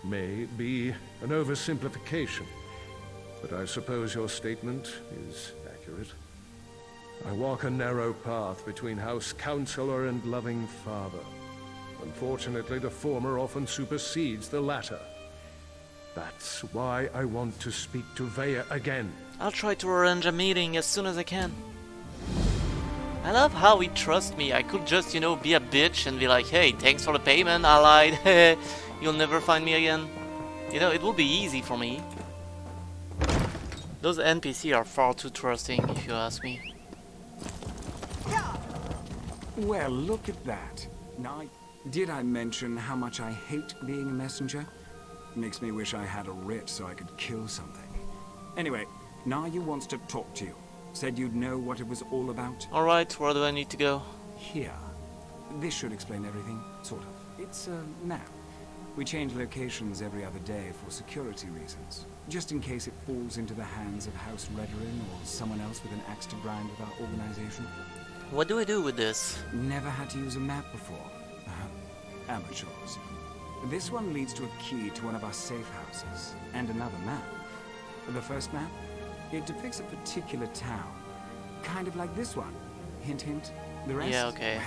may be an oversimplification, but I suppose your statement is accurate. I walk a narrow path between House Counselor and loving father. Unfortunately, the former often supersedes the latter. That's why I want to speak to Veya again. I'll try to arrange a meeting as soon as I can. I love how he trusts me. I could just, be a bitch and be like, hey, thanks for the payment, I lied. You'll never find me again. It will be easy for me. Those NPC are far too trusting, if you ask me. Well, look at that. Now, did I mention how much I hate being a messenger? Makes me wish I had a writ so I could kill something. Anyway, Naryu wants to talk to you. Said you'd know what it was all about. Alright, where do I need to go? Here. This should explain everything, sort of. It's a map. We change locations every other day for security reasons. Just in case it falls into the hands of House Redoran or someone else with an axe to grind with our organization. What do I do with this? Never had to use a map before. Amateurs. This one leads to a key to one of our safe houses, and another map. The first map, it depicts a particular town. Kind of like this one. Hint, hint. The rest? Yeah, okay.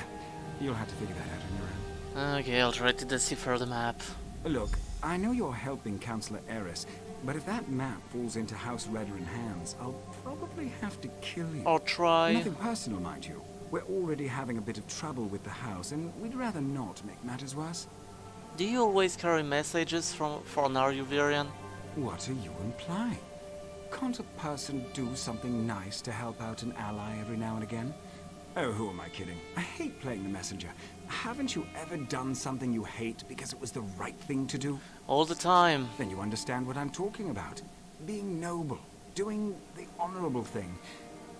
You'll have to figure that out on your own. Okay, I'll try to decipher the map. Look, I know you're helping Counselor Eris, But if that map falls into House Redoran hands, I'll probably have to kill you. Or try. Nothing personal, mind you. We're already having a bit of trouble with the house, and we'd rather not make matters worse. Do you always carry messages for Naruvirian? What are you implying? Can't a person do something nice to help out an ally every now and again? Oh, who am I kidding? I hate playing the messenger. Haven't you ever done something you hate because it was the right thing to do? All the time. Then you understand what I'm talking about. Being noble, doing the honorable thing.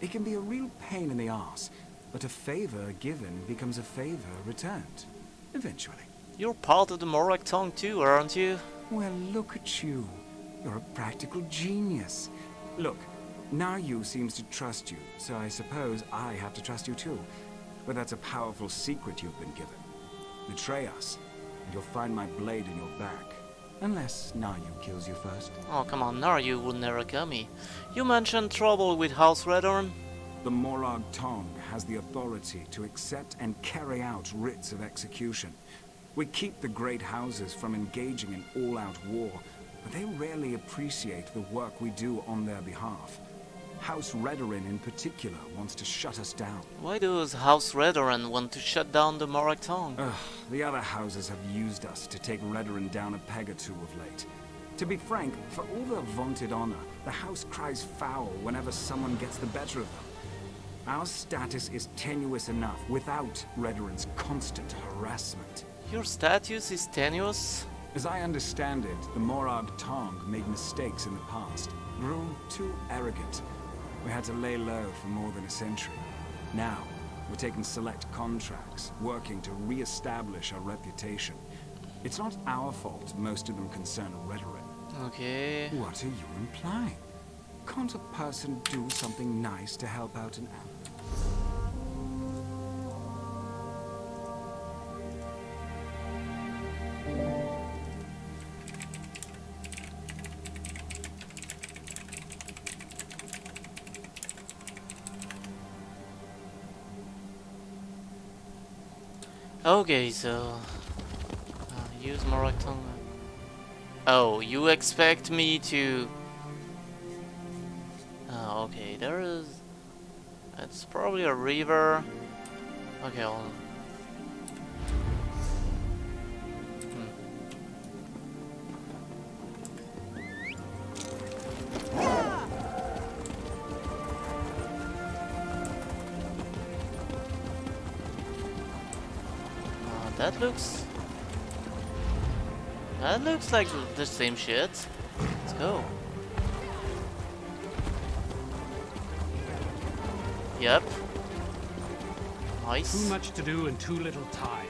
It can be a real pain in the arse, but a favor given becomes a favor returned. Eventually. You're part of the Morag Tong too, aren't you? Well, look at you. You're a practical genius. Look, Naryu seems to trust you, so I suppose I have to trust you too. But that's a powerful secret you've been given. Betray us, and you'll find my blade in your back. Unless Naryu kills you first. Oh, come on, Naryu would never kill me. You mentioned trouble with House Redoran? The Morag Tong has the authority to accept and carry out writs of execution. We keep the great houses from engaging in all-out war, but they rarely appreciate the work we do on their behalf. House Redoran in particular wants to shut us down. Why does House Redoran want to shut down the Morag Tong? The other houses have used us to take Redoran down a peg or two of late. To be frank, for all their vaunted honor, the house cries foul whenever someone gets the better of them. Our status is tenuous enough without Redoran's constant harassment. Your status is tenuous? As I understand it, the Morag Tong made mistakes in the past, grew too arrogant. We had to lay low for more than a century. Now, we're taking select contracts, working to re-establish our reputation. It's not our fault most of them concern Redoran. Okay. What are you implying? Can't a person do something nice to help out an ally? Okay, so use Morag Tong. Oh, you expect me to? Oh, okay. There is. It's probably a river. Okay, I'll. That looks like the same shit. Let's go. Yep. Nice. Too much to do and too little time.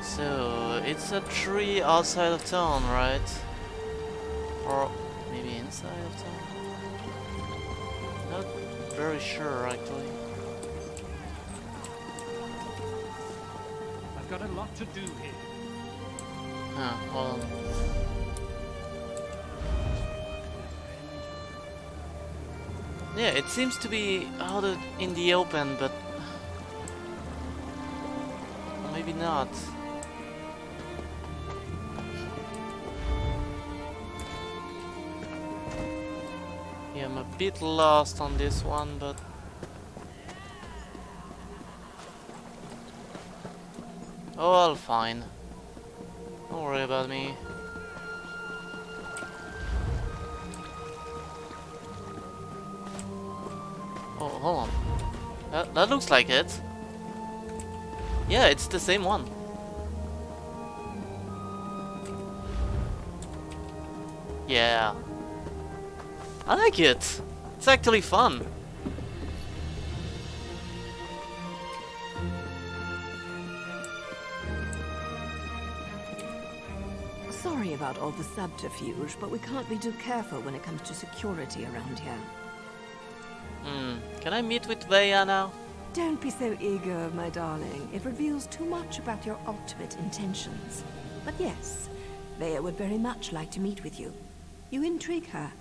So it's a tree outside of town, right? Or maybe inside of town? Not very sure, actually. I've got a lot to do here. Huh, hold on. Yeah, it seems to be out in the open, but maybe not. Yeah, I'm a bit lost on this one, but oh, I'll fine. Don't worry about me. Oh, hold on. That looks like it. Yeah, it's the same one. Yeah. I like it. It's actually fun. Sorry about all the subterfuge, but we can't be too careful when it comes to security around here. Can I meet with Veya now? Don't be so eager, my darling. It reveals too much about your ultimate intentions. But yes, Veya would very much like to meet with you. You intrigue her,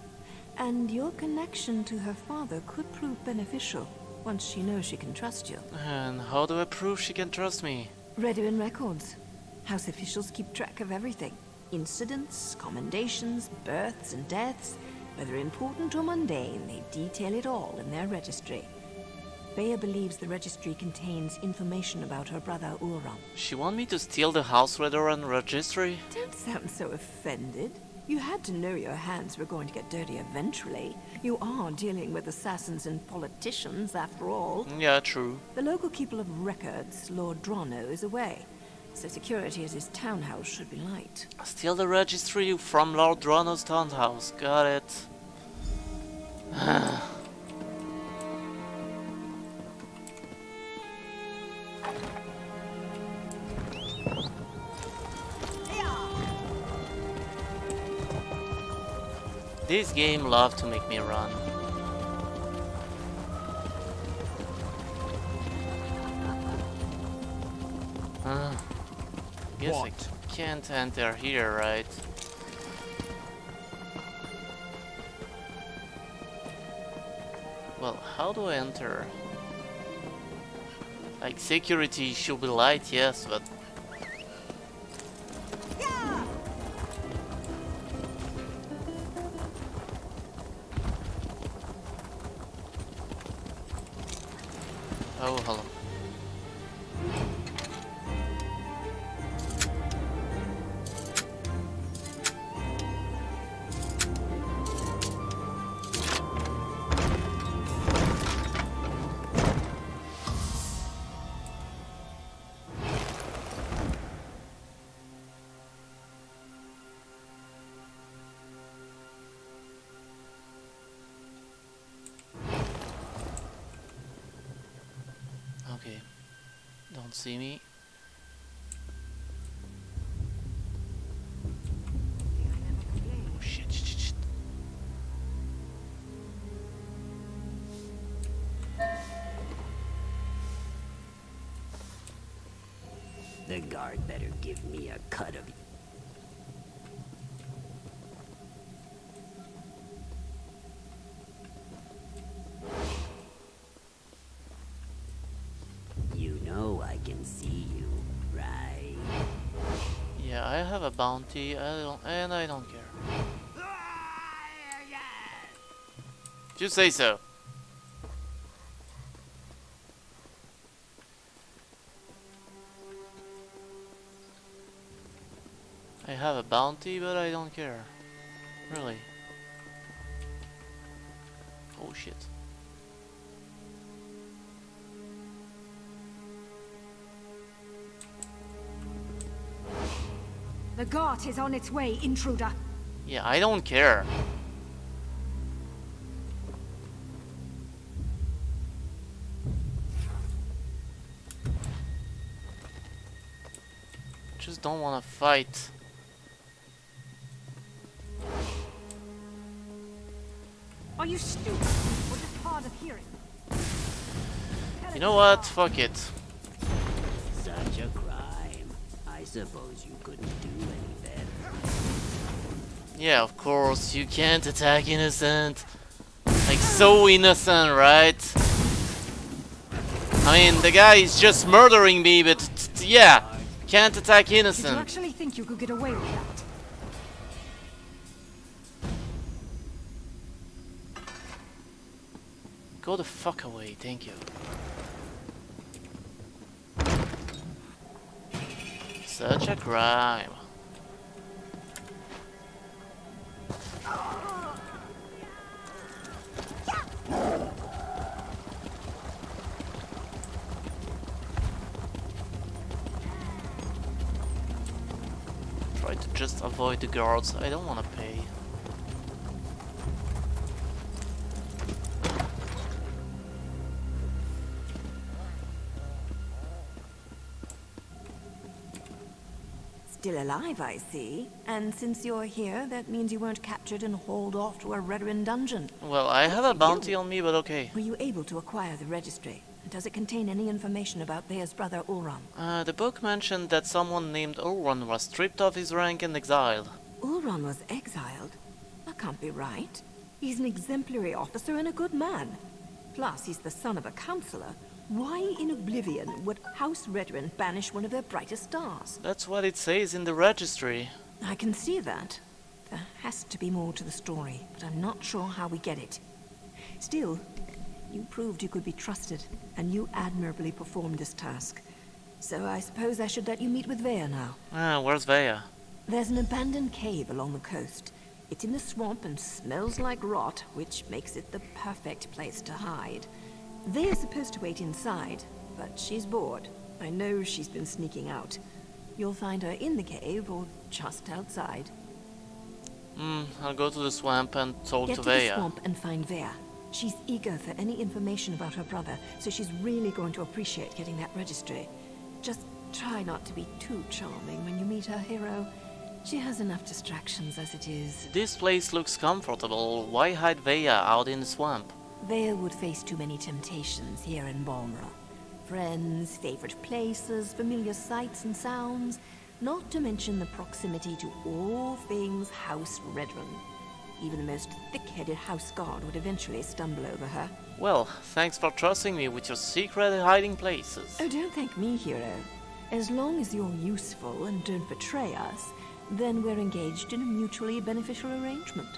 and your connection to her father could prove beneficial once she knows she can trust you. And how do I prove she can trust me? Redoin records. House officials keep track of everything. Incidents, commendations, births and deaths. Whether important or mundane, they detail it all in their registry. Bea believes the registry contains information about her brother Ulram. She want me to steal the House Redoran registry? Don't sound so offended. You had to know your hands were going to get dirty eventually. You are dealing with assassins and politicians, after all. Yeah, true. The local keeper of records, Lord Drano, is away, so security at his townhouse should be light. Steal the registry from Lord Drano's townhouse. Got it. This game loves to make me run. Guess I can't enter here, right? Well, how do I enter? Like, security should be light, yes, but... Oh, hello. Okay, don't see me. Oh shit, shit, shit. The guard better give me a cut of... You know I can see you, right? Yeah, I have a bounty. I don't care. If you say so. I have a bounty, but I don't care. Really. Oh shit. The Gart is on its way, intruder. Yeah, I don't care. Just don't want to fight. Are you stupid? Or just hard of hearing? You know what? Fuck it. Such a crime. I suppose you couldn't do any better. Yeah, of course, you can't attack innocent. Like, so innocent, right? I mean, the guy is just murdering me, but yeah, can't attack Did you innocent. actually think you could get away with that? Go the fuck away, thank you. Such a crime. Try to just avoid the guards. I don't want to pay. Still alive, I see. And since you're here, that means you weren't captured and hauled off to a Redoran dungeon. Well, I have a bounty on me, but okay. Were you able to acquire the registry? Does it contain any information about Bea's brother Ulram? The book mentioned that someone named Ulran was stripped of his rank and exiled. Ulran was exiled? That can't be right. He's an exemplary officer and a good man. Plus, he's the son of a councillor. Why in oblivion would House Redoran banish one of their brightest stars? That's what it says in the registry. I can see that. There has to be more to the story, but I'm not sure how we get it. Still, you proved you could be trusted, and you admirably performed this task. So I suppose I should let you meet with Vea now. Where's Vea? There's an abandoned cave along the coast. It's in the swamp and smells like rot, which makes it the perfect place to hide. Vea's supposed to wait inside, but she's bored. I know she's been sneaking out. You'll find her in the cave or just outside. I'll go to the swamp and talk Get to to the Vea. swamp and find Vea. She's eager for any information about her brother, so she's really going to appreciate getting that registry. Just try not to be too charming when you meet her hero. She has enough distractions as it is. This place looks comfortable. Why hide Vea out in the swamp? Vea would face too many temptations here in Balmora. Friends, favorite places, familiar sights and sounds, not to mention the proximity to all things House Redoran. Even the most thick-headed house guard would eventually stumble over her. Well, thanks for trusting me with your secret hiding places. Oh, don't thank me, hero. As long as you're useful and don't betray us, then we're engaged in a mutually beneficial arrangement.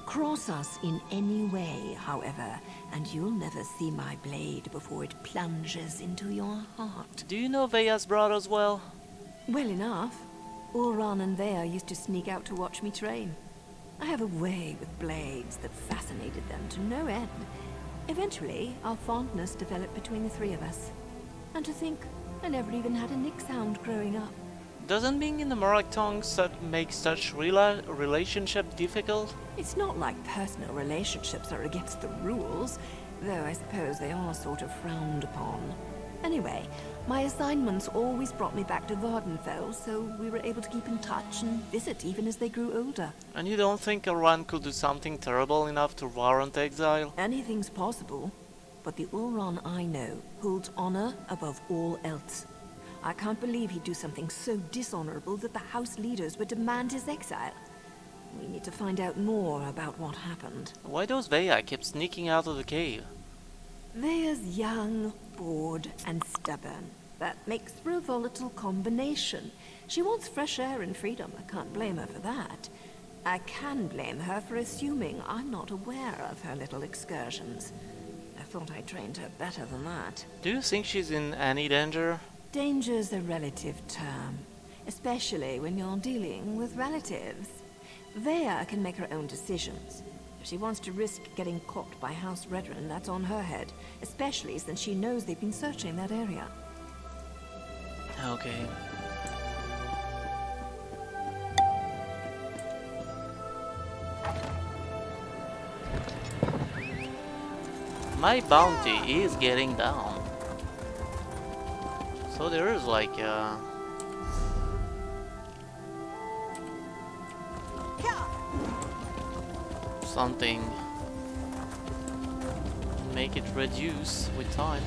Cross us in any way, however, and you'll never see my blade before it plunges into your heart. Do you know Vea's brothers well? Well enough. Ulran and Vea used to sneak out to watch me train. I have a way with blades that fascinated them to no end. Eventually, our fondness developed between the three of us. And to think, I never even had a Nyx hound growing up. Doesn't being in the Morag tongue make such relationship difficult? It's not like personal relationships are against the rules, though I suppose they are sort of frowned upon. Anyway, my assignments always brought me back to Vardenfell, so we were able to keep in touch and visit even as they grew older. And you don't think Ulran could do something terrible enough to warrant exile? Anything's possible, but the Ulran I know holds honor above all else. I can't believe he'd do something so dishonorable that the house leaders would demand his exile. We need to find out more about what happened. Why does Vea keep sneaking out of the cave? Vea's young, bored, and stubborn. That makes for a volatile combination. She wants fresh air and freedom. I can't blame her for that. I can blame her for assuming I'm not aware of her little excursions. I thought I trained her better than that. Do you think she's in any danger? Danger's a relative term, especially when you're dealing with relatives. Vea can make her own decisions. If she wants to risk getting caught by House Redoran, that's on her head, especially since she knows they've been searching that area. Okay. My bounty is getting down. So there is like something make it reduce with time.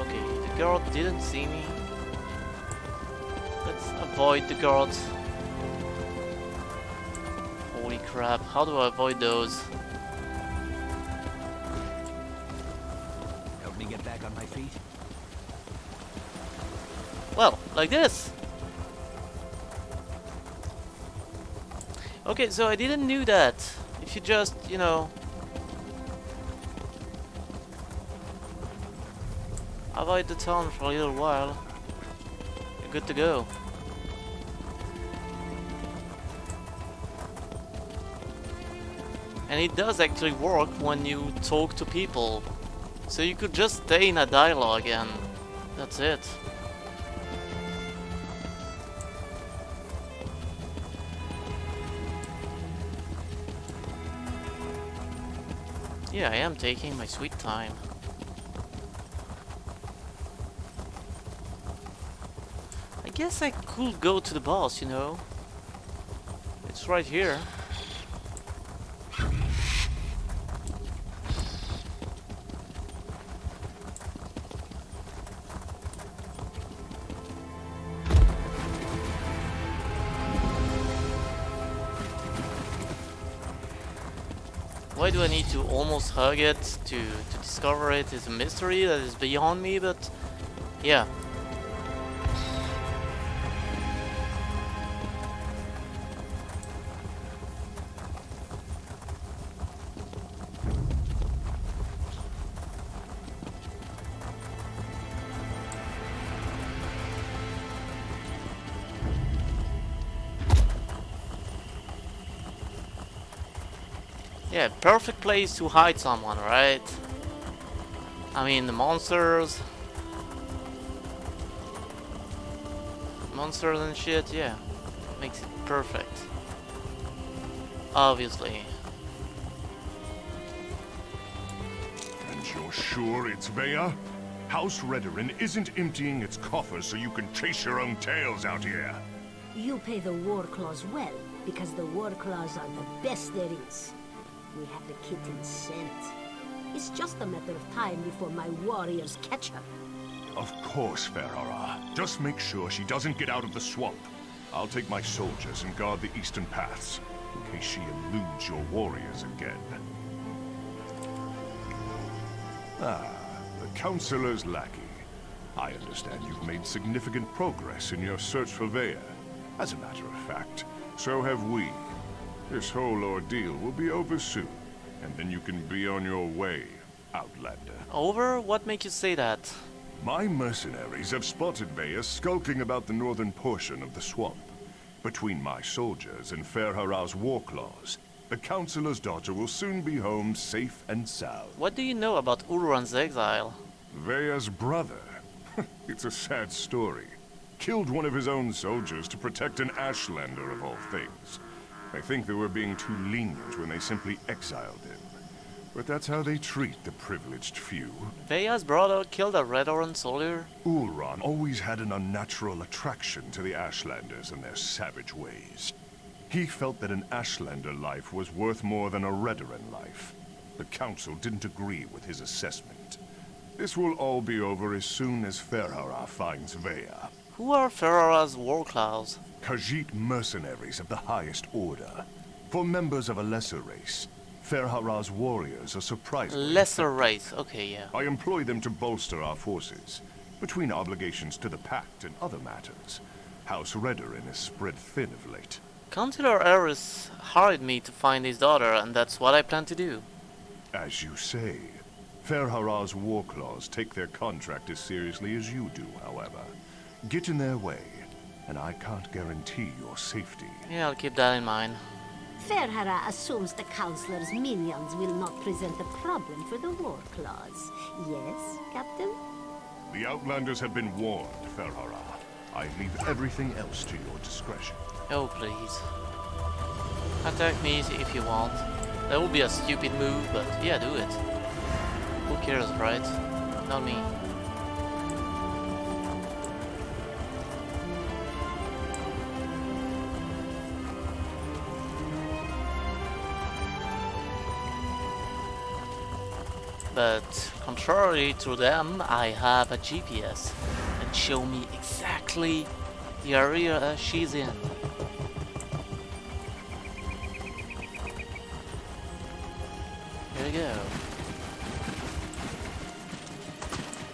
Okay, the guard didn't see me. Let's avoid the guards. Holy crap, how do I avoid those? Help me get back on my feet. Well, like this. Okay, so I didn't know that. If you just, you know, avoid the town for a little while, you're good to go. And it does actually work when you talk to people. So you could just stay in a dialogue and that's it. Yeah, I am taking my sweet time. I guess I could go to the boss, you know. It's right here. Why do I need to almost hug it to discover it? Is a mystery that is beyond me, but yeah. Yeah, perfect place to hide someone, right? I mean, the monsters and shit, yeah. Makes it perfect. Obviously. And you're sure it's Vea? House Redoran isn't emptying its coffers so you can chase your own tails out here. You pay the war claws well, because the war claws are the best there is. We have the kitten scent. It's just a matter of time before my warriors catch her. Of course, Ferhara. Just make sure she doesn't get out of the swamp. I'll take my soldiers and guard the eastern paths, in case she eludes your warriors again. Ah, the Councilor's lackey. I understand you've made significant progress in your search for Vea. As a matter of fact, so have we. This whole ordeal will be over soon, and then you can be on your way, Outlander. Over? What makes you say that? My mercenaries have spotted Vea skulking about the northern portion of the swamp. Between my soldiers and Ferhara's warclaws, the Councilor's daughter will soon be home safe and sound. What do you know about Ulran's exile? Vea's brother. It's a sad story. Killed one of his own soldiers to protect an Ashlander of all things. I think they were being too lenient when they simply exiled him. But that's how they treat the privileged few. Vea's brother killed a Redoran soldier? Ulran always had an unnatural attraction to the Ashlanders and their savage ways. He felt that an Ashlander life was worth more than a Redoran life. The Council didn't agree with his assessment. This will all be over as soon as Ferhara finds Vea. Who are Ferhara's warclaws? Khajiit mercenaries of the highest order. For members of a lesser race, Ferhara's warriors are surprisingly Lesser race, okay, yeah. I employ them to bolster our forces. Between obligations to the Pact and other matters, House Redoran is spread thin of late. Councilor Eris hired me to find his daughter, and that's what I plan to do. As you say, Ferhara's warclaws take their contract as seriously as you do, however. Get in their way, and I can't guarantee your safety. Yeah, I'll keep that in mind. Ferhara assumes the Councilor's minions will not present a problem for the war claws. Yes, Captain? The Outlanders have been warned, Ferhara. I leave everything else to your discretion. Oh, please. Attack me if you want. That would be a stupid move, but yeah, do it. Who cares, right? Not me. But contrary to them, I have a GPS and show me exactly the area she's in. Here we go.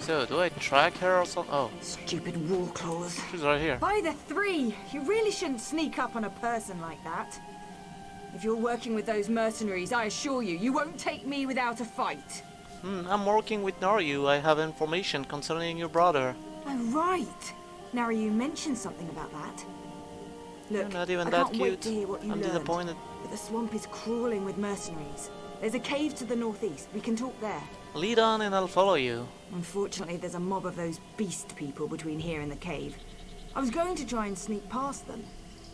So, do I track her or something? Oh. Stupid warclaws. She's right here. By the three! You really shouldn't sneak up on a person like that. If you're working with those mercenaries, I assure you, you won't take me without a fight. I'm working with Naryu. I have information concerning your brother. Oh, right. Naryu mentioned something about that. Look, You're not even I that can't wait cute. to hear what you I'm learned. disappointed. But the swamp is crawling with mercenaries. There's a cave to the northeast. We can talk there. Lead on and I'll follow you. Unfortunately, there's a mob of those beast people between here and the cave. I was going to try and sneak past them,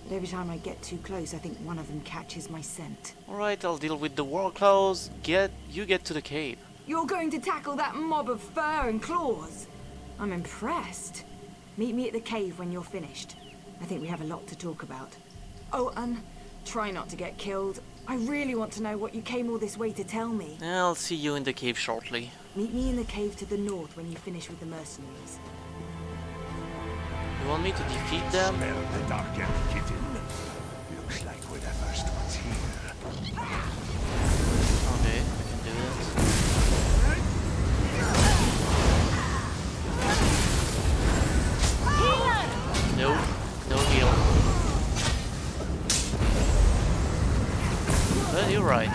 but every time I get too close, I think one of them catches my scent. Alright, I'll deal with the warclaws. You get to the cave. You're going to tackle that mob of fur and claws? I'm impressed. Meet me at the cave when you're finished. I think we have a lot to talk about. Oh, and try not to get killed. I really want to know what you came all this way to tell me. I'll see you in the cave shortly. Meet me in the cave to the north when you finish with the mercenaries. You want me to defeat them? Smell the dark-haired kitten. Looks like we're the first ones here. you're right.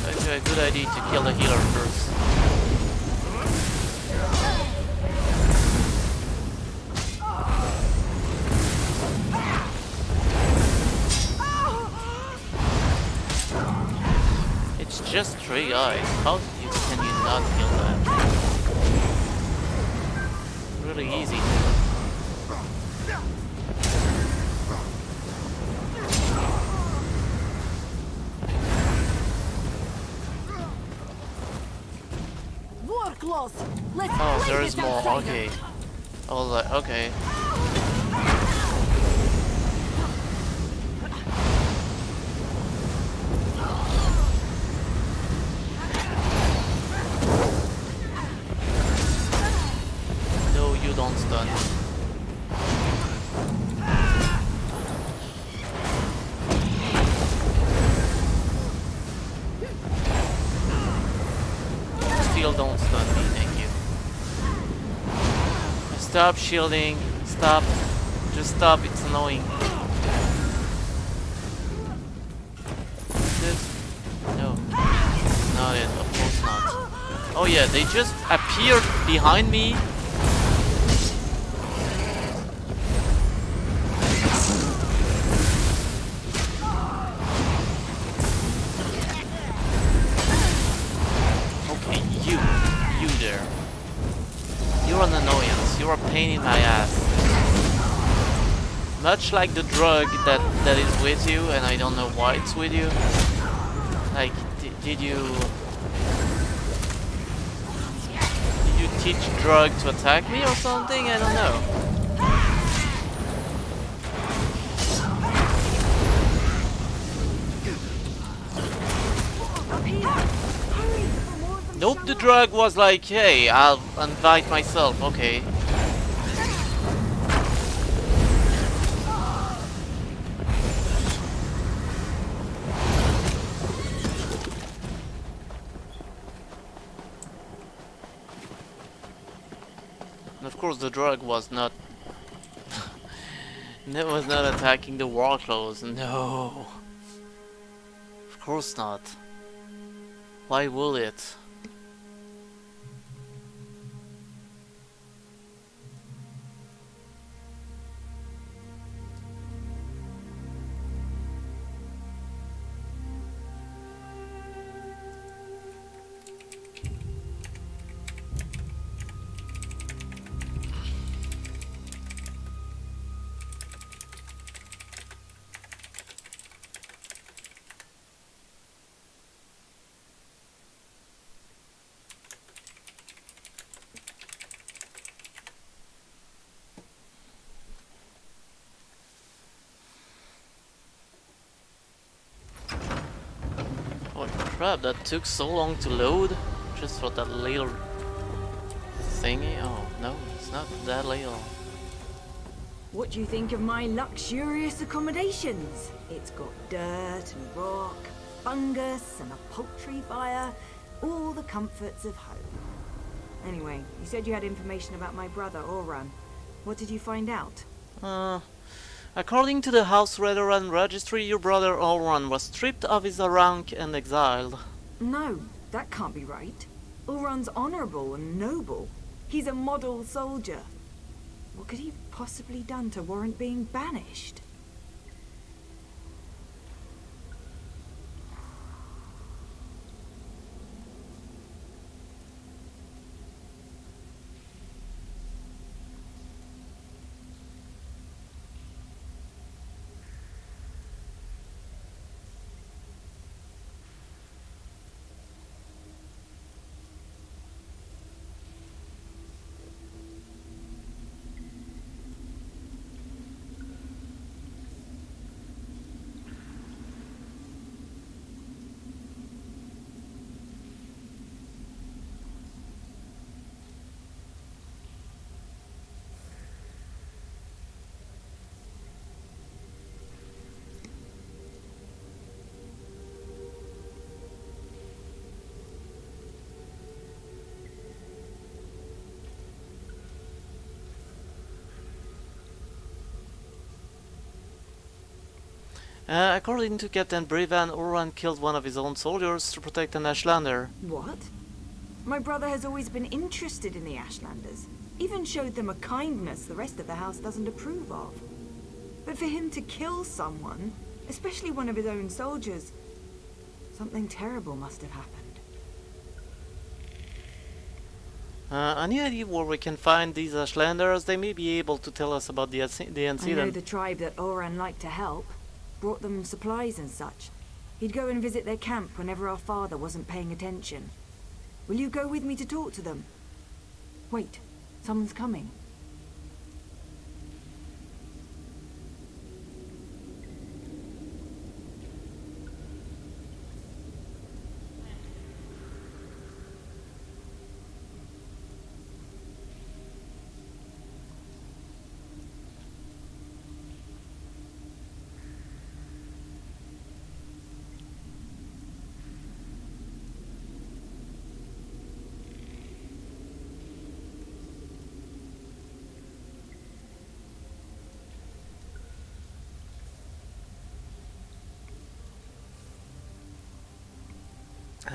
Actually, a good idea to kill the healer first. It's just 3 guys. How can you not kill that? Really easy. Oh, there's more. Okay. I was like, okay. No, you don't stun. Still don't stun me, thank you. Stop shielding. Stop. Just stop, it's annoying. This? No. Not it, of course not. Oh yeah, they just appeared behind me. Okay, you there. You're an annoyance. You're a pain in my ass. Much like the drug that is with you, and I don't know why it's with you. Like, did you teach drug to attack me or something? I don't know. Nope, the drug was like, hey, I'll invite myself, okay. And of course the drug was not it was not attacking the war clothes, no. Of course not. Why will it? Holy crap, that took so long to load just for that little thingy. Oh no, it's not that little. What do you think of my luxurious accommodations? It's got dirt and rock, fungus and a poultry fire, all the comforts of home. Anyway, you said you had information about my brother, Oran. What did you find out? According to the House Redoran registry, your brother Ulran was stripped of his rank and exiled. No, that can't be right. Ulran's honorable and noble. He's a model soldier. What could he have possibly done to warrant being banished? According to Captain Brivan, Oran killed one of his own soldiers to protect an Ashlander. What? My brother has always been interested in the Ashlanders. Even showed them a kindness the rest of the house doesn't approve of. But for him to kill someone, especially one of his own soldiers, something terrible must have happened. Any idea where we can find these Ashlanders? They may be able to tell us about the incident. I know the tribe that Oran liked to help. Brought them supplies and such. He'd go and visit their camp whenever our father wasn't paying attention. Will you go with me to talk to them? Wait, someone's coming.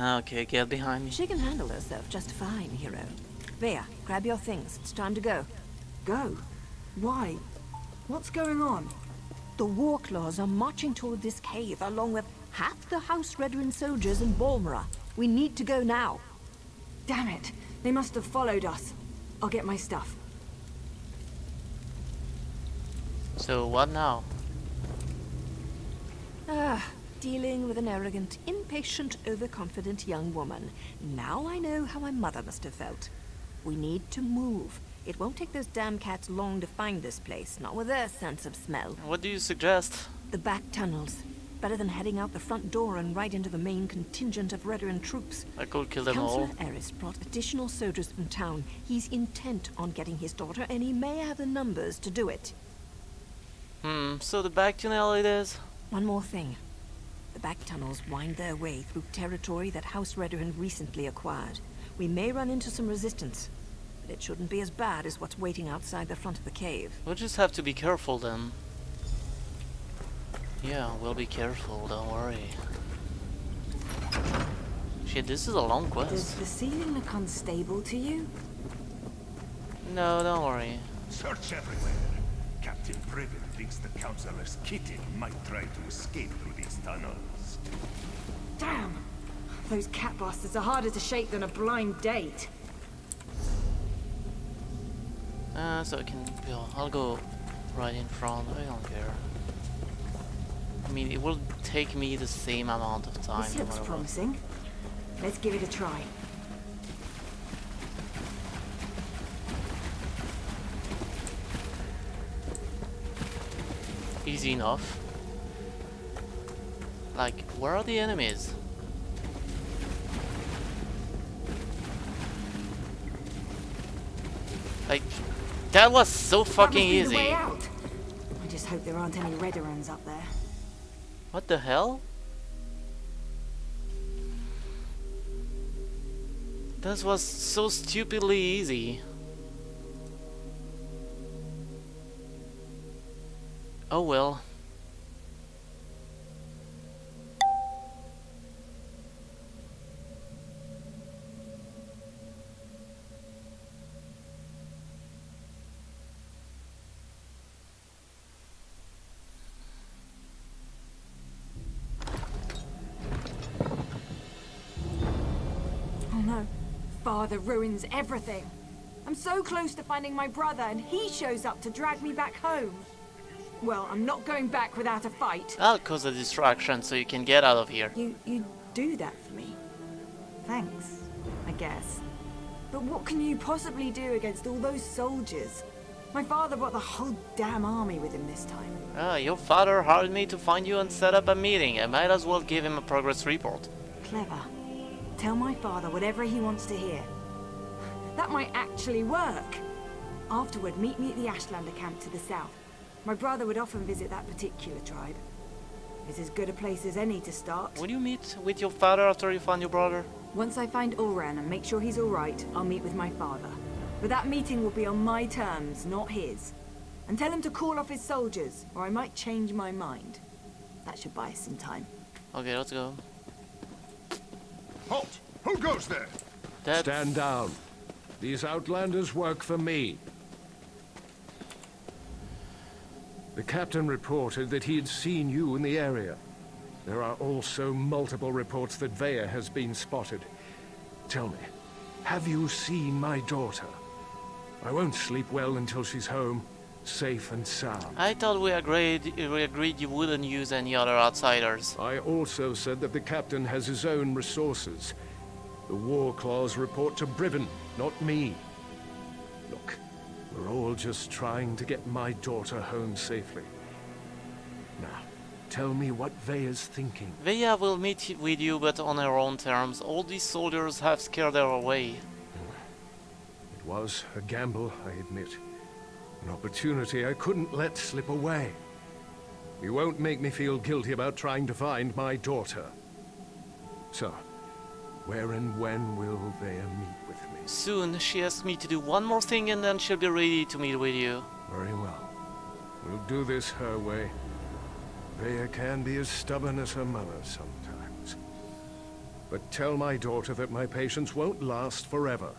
Okay, get behind me. She can handle herself just fine, hero. Vea, grab your things. It's time to go. Go? Why? What's going on? The Warclaws are marching toward this cave along with half the House Redoran soldiers in Balmora. We need to go now. Damn it! They must have followed us. I'll get my stuff. So what now? Dealing with an arrogant, impatient, overconfident young woman. Now I know how my mother must have felt. We need to move. It won't take those damn cats long to find this place, not with their sense of smell. What do you suggest? The back tunnels. Better than heading out the front door and right into the main contingent of Redoran troops. I could kill them all. Councillor Eris brought additional soldiers from town. He's intent on getting his daughter, and he may have the numbers to do it. So the back tunnel it is? One more thing. The back tunnels wind their way through territory that House Redoran recently acquired. We may run into some resistance, but it shouldn't be as bad as what's waiting outside the front of the cave. We'll just have to be careful then. Yeah, we'll be careful, don't worry. Shit, this is a long quest. Does the ceiling look unstable to you? No, don't worry. Search everywhere. Captain Priven thinks the Councillor's kitten might try to escape through these tunnels. Damn! Those cat bastards are harder to shake than a blind date. So I can go. I'll go right in front. I don't care. I mean, it will take me the same amount of time. This looks promising. Let's give it a try. Easy enough. Like, where are the enemies? Like, that was so fucking easy. Way out. I just hope there aren't any Redorans up there. What the hell? That was so stupidly easy. Oh well. Oh no. Father ruins everything. I'm so close to finding my brother and he shows up to drag me back home. Well, I'm not going back without a fight. I'll cause a distraction so you can get out of here. You do that for me. Thanks, I guess. But what can you possibly do against all those soldiers? My father brought the whole damn army with him this time. Your father hired me to find you and set up a meeting. I might as well give him a progress report. Clever. Tell my father whatever he wants to hear. That might actually work. Afterward, meet me at the Ashlander camp to the south. My brother would often visit that particular tribe. It's as good a place as any to start. Will you meet with your father after you find your brother? Once I find Ulran and make sure he's alright, I'll meet with my father. But that meeting will be on my terms, not his. And tell him to call off his soldiers, or I might change my mind. That should buy us some time. Okay, let's go. Halt! Who goes there? Stand down. These outlanders work for me. The captain reported that he had seen you in the area. There are also multiple reports that Vea has been spotted. Tell me, have you seen my daughter? I won't sleep well until she's home, safe and sound. I thought we agreed you wouldn't use any other outsiders. I also said that the captain has his own resources. The War Claws report to Brivin, not me. Look, we're all just trying to get my daughter home safely. Now, tell me what Vea's thinking. Vea will meet with you, but on her own terms. All these soldiers have scared her away. It was a gamble, I admit. An opportunity I couldn't let slip away. You won't make me feel guilty about trying to find my daughter. So, where and when will Vea meet with me? Soon. She asked me to do one more thing and then she'll be ready to meet with you. Very well. We'll do this her way. Vea can be as stubborn as her mother sometimes. But tell my daughter that my patience won't last forever.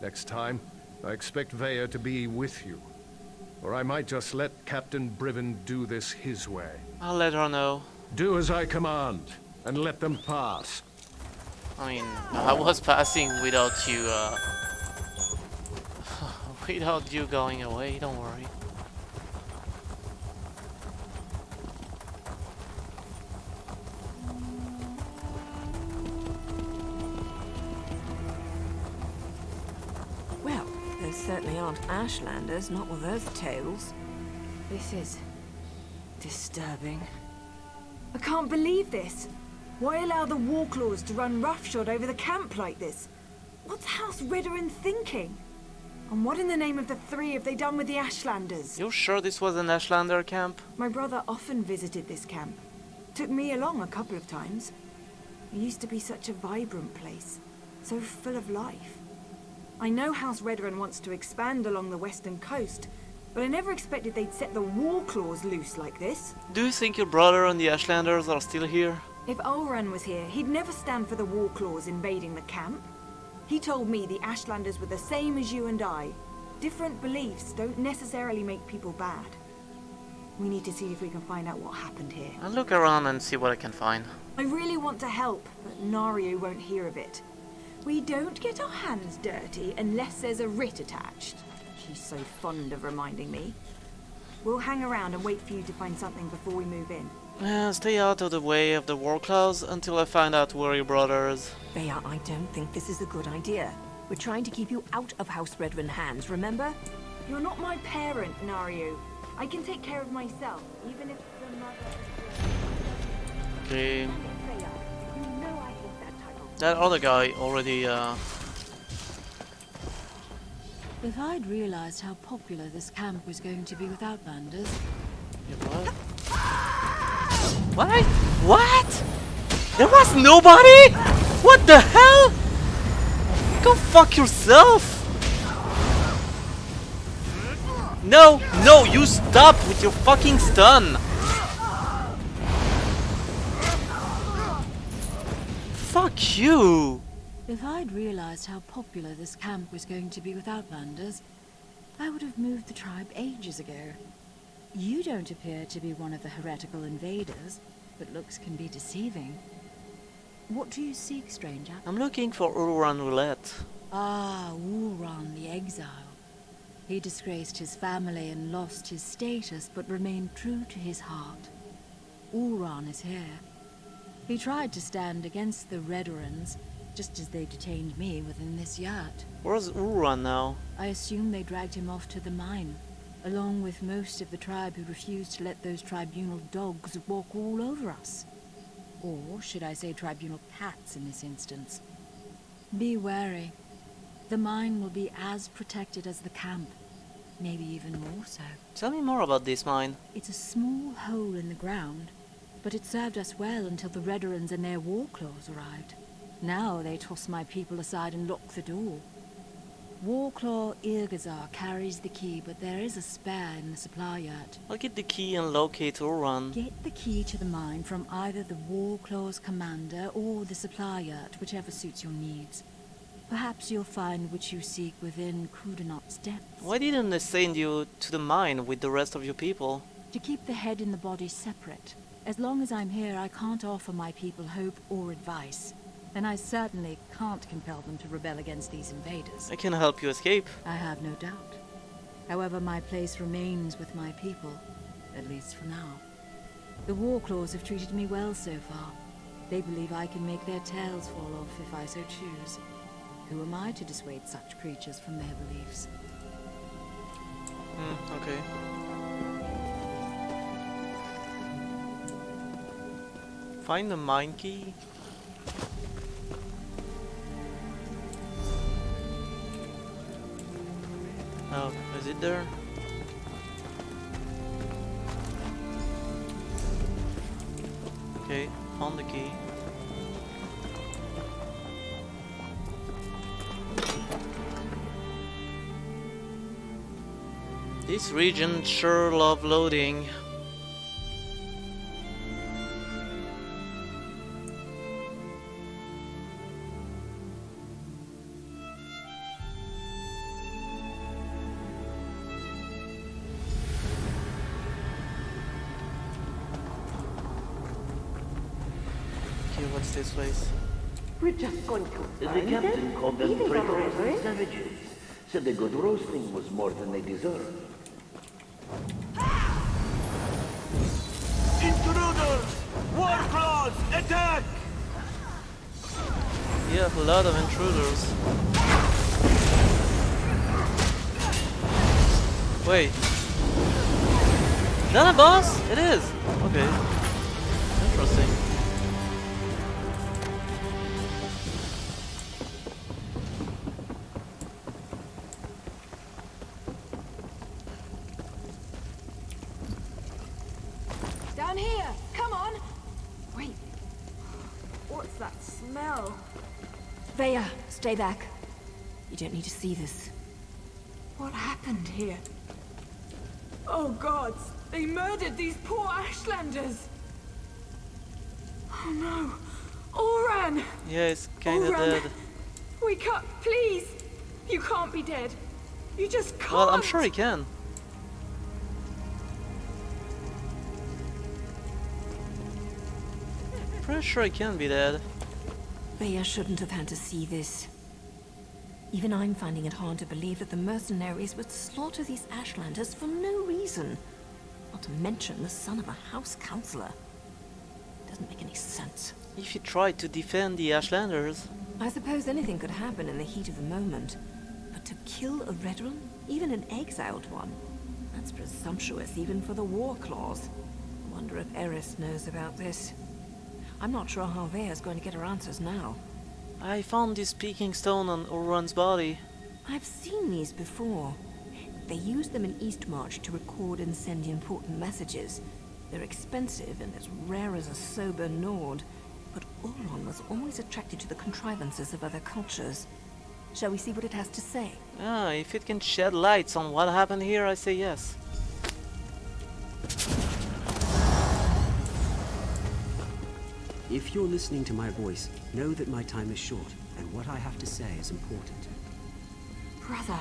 Next time, I expect Vea to be with you. Or I might just let Captain Brivin do this his way. I'll let her know. Do as I command, and let them pass. I mean, I was passing without you, without you going away, don't worry. Well, those certainly aren't Ashlanders, not with those tails. This is disturbing. I can't believe this. Why allow the Warclaws to run roughshod over the camp like this? What's House Redoran thinking? And what in the name of the three have they done with the Ashlanders? You sure this was an Ashlander camp? My brother often visited this camp. Took me along a couple of times. It used to be such a vibrant place, so full of life. I know House Redoran wants to expand along the western coast, but I never expected they'd set the Warclaws loose like this. Do you think your brother and the Ashlanders are still here? If Ulran was here, he'd never stand for the Warclaws invading the camp. He told me the Ashlanders were the same as you and I. Different beliefs don't necessarily make people bad. We need to see if we can find out what happened here. I'll look around and see what I can find. I really want to help, but Naryu won't hear of it. We don't get our hands dirty unless there's a writ attached. She's so fond of reminding me. We'll hang around and wait for you to find something before we move in. Stay out of the way of the Warclaws until I find out where your brother is. Vea, I don't think this is a good idea. We're trying to keep you out of House Redoran hands, remember? You're not my parent, Naryu. I can take care of myself, even if the mother... Okay. You know I hate that title. That other guy already, If I'd realized how popular this camp was going to be with Outlanders... What? What? What? There was nobody? What the hell? Go fuck yourself! No, no, you stop with your fucking stun! Fuck you! If I'd realized how popular this camp was going to be with Outlanders, I would have moved the tribe ages ago. You don't appear to be one of the heretical invaders, but looks can be deceiving. What do you seek, stranger? I'm looking for Ulran Roulette. Ah, Ulran the Exile. He disgraced his family and lost his status, but remained true to his heart. Ulran is here. He tried to stand against the Redorans, just as they detained me within this yurt. Where's Ulran now? I assume they dragged him off to the mine, along with most of the tribe who refused to let those tribunal dogs walk all over us. Or should I say tribunal cats in this instance? Be wary. The mine will be as protected as the camp, maybe even more so. Tell me more about this mine. It's a small hole in the ground, but it served us well until the Redorans and their Warclaws arrived. Now they toss my people aside and lock the door. Warclaw Irgazar carries the key, but there is a spare in the supply yard. I'll get the key and locate Uran. Get the key to the mine from either the Warclaw's commander or the supply yard, whichever suits your needs. Perhaps you'll find what you seek within Krudenot's depths. Why didn't they send you to the mine with the rest of your people? To keep the head and the body separate. As long as I'm here, I can't offer my people hope or advice. And I certainly can't compel them to rebel against these invaders. I can help you escape. I have no doubt. However, my place remains with my people, at least for now. The Warclaws have treated me well so far. They believe I can make their tails fall off if I so choose. Who am I to dissuade such creatures from their beliefs? Okay. Find the mine key. Oh, is it there? Okay, found the key. This region sure love loading. Okay, what's this place? We're just going to The captain called them traitors and savages. Said the good roasting was more than they deserved. Intruders! Warclaws! Attack! Yeah, a lot of intruders. Wait. Is that a boss? It is. Okay. Interesting. Down here! Come on! Wait. What's that smell? Veya, stay back. You don't need to see this. What happened here? Oh gods! They murdered these poor Ashlanders! Oh no! Oran! Yeah, it's kinda Oran! dead. Wake up, please! You can't be dead. You just can't! Well, I'm sure he can. Pretty sure he can be dead. Veya shouldn't have had to see this. Even I'm finding it hard to believe that the mercenaries would slaughter these Ashlanders for no reason. Not to mention the son of a house counselor. Doesn't make any sense. If he tried to defend the Ashlanders. I suppose anything could happen in the heat of the moment. But to kill a Redrun, even an exiled one, that's presumptuous even for the Warclaws. Wonder if Eris knows about this. I'm not sure how Veya's going to get her answers now. I found this speaking stone on Oran's body. I've seen these before. They use them in Eastmarch to record and send important messages. They're expensive and as rare as a sober Nord. But Oran was always attracted to the contrivances of other cultures. Shall we see what it has to say? Ah, if it can shed lights on what happened here, I say yes. If you're listening to my voice, know that my time is short, and what I have to say is important. Brother,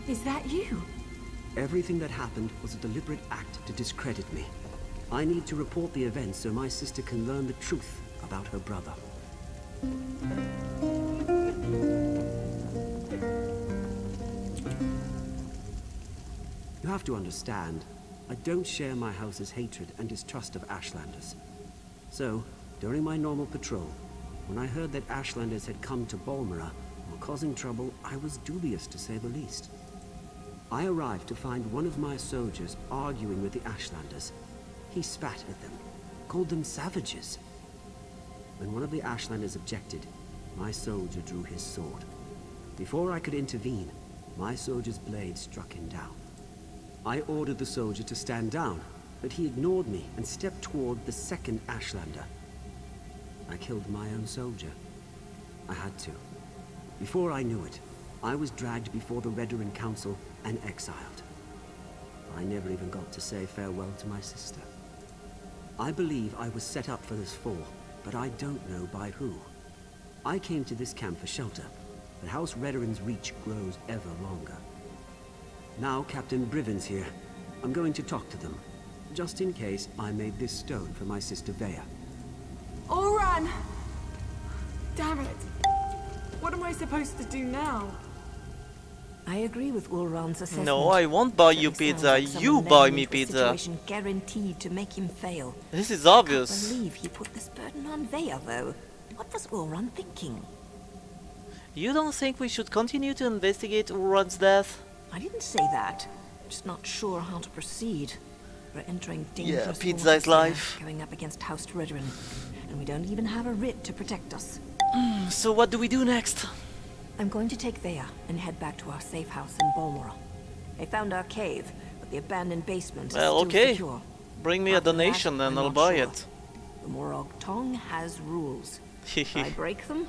is that you? Everything that happened was a deliberate act to discredit me. I need to report the events so my sister can learn the truth about her brother. You have to understand, I don't share my house's hatred and distrust of Ashlanders. So, during my normal patrol, when I heard that Ashlanders had come to Balmora while causing trouble, I was dubious to say the least. I arrived to find one of my soldiers arguing with the Ashlanders. He spat at them, called them savages. When one of the Ashlanders objected, my soldier drew his sword. Before I could intervene, my soldier's blade struck him down. I ordered the soldier to stand down, but he ignored me and stepped toward the second Ashlander. I killed my own soldier. I had to. Before I knew it, I was dragged before the Redoran Council and exiled. I never even got to say farewell to my sister. I believe I was set up for this fall, but I don't know by who. I came to this camp for shelter, but House Redoran's reach grows ever longer. Now Captain Briven's here. I'm going to talk to them, just in case I made this stone for my sister Vea. Oran! Damn it. What am I supposed to do now? I agree with Ulran's assessment. No, I won't buy you pizza. You buy me pizza. Situation guaranteed to make him fail. This is obvious. I can't believe he put this burden on Vea, though. What was Ulran thinking? You don't think we should continue to investigate Ulran's death? I didn't say that. I'm just not sure how to proceed. We're entering dangerous pizza is life. Going up against House Redoran, and we don't even have a writ to protect us. So what do we do next? I'm going to take Vea and head back to our safe house in Balmora. I found our cave, but the abandoned basement is still secure. Bring me a donation and I'll buy it. The Morag Tong has rules. If I break them,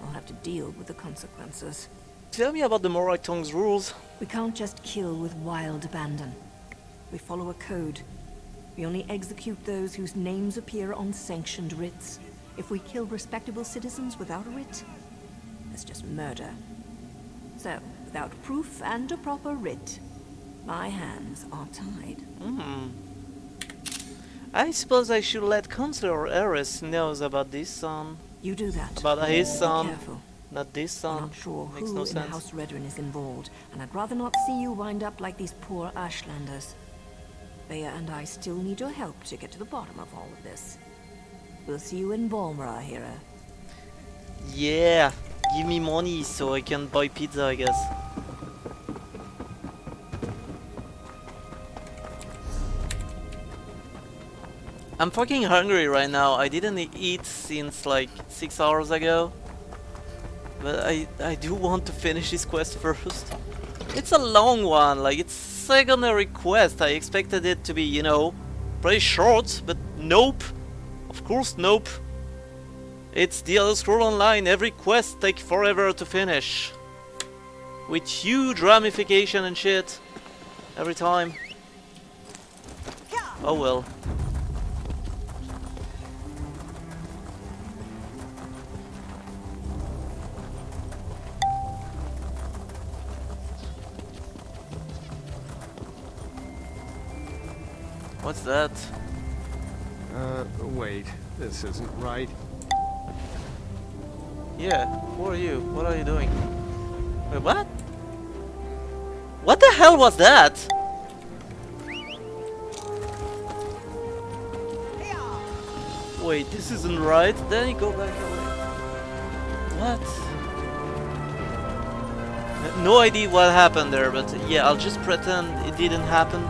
I'll have to deal with the consequences. Tell me about the Morag Tong's rules. We can't just kill with wild abandon. We follow a code. We only execute those whose names appear on sanctioned writs. If we kill respectable citizens without a writ, that's just murder. So, without proof and a proper writ, my hands are tied. I suppose I should let Councillor Eris knows about this son. You do that. About his son. Be careful. Not this son. I'm not sure Makes who no in sense. House Redoran is involved, and I'd rather not see you wind up like these poor Ashlanders. Vea and I still need your help to get to the bottom of all of this. We'll see you in Balmora, hero. Yeah, give me money so I can buy pizza, I guess. I'm fucking hungry right now. I didn't eat since like 6 hours ago. But I do want to finish this quest first. It's a long one, like it's secondary quest. I expected it to be, you know, pretty short, but nope. Of course, nope. It's the Elder Scrolls Online. Every quest takes forever to finish. With huge ramification and shit. Every time. Oh well. What's that? Wait. This isn't right. Yeah, who are you? What are you doing? Wait, what? What the hell was that? Wait, this isn't right. Then you go back away. What? No idea what happened there, but yeah, I'll just pretend it didn't happen.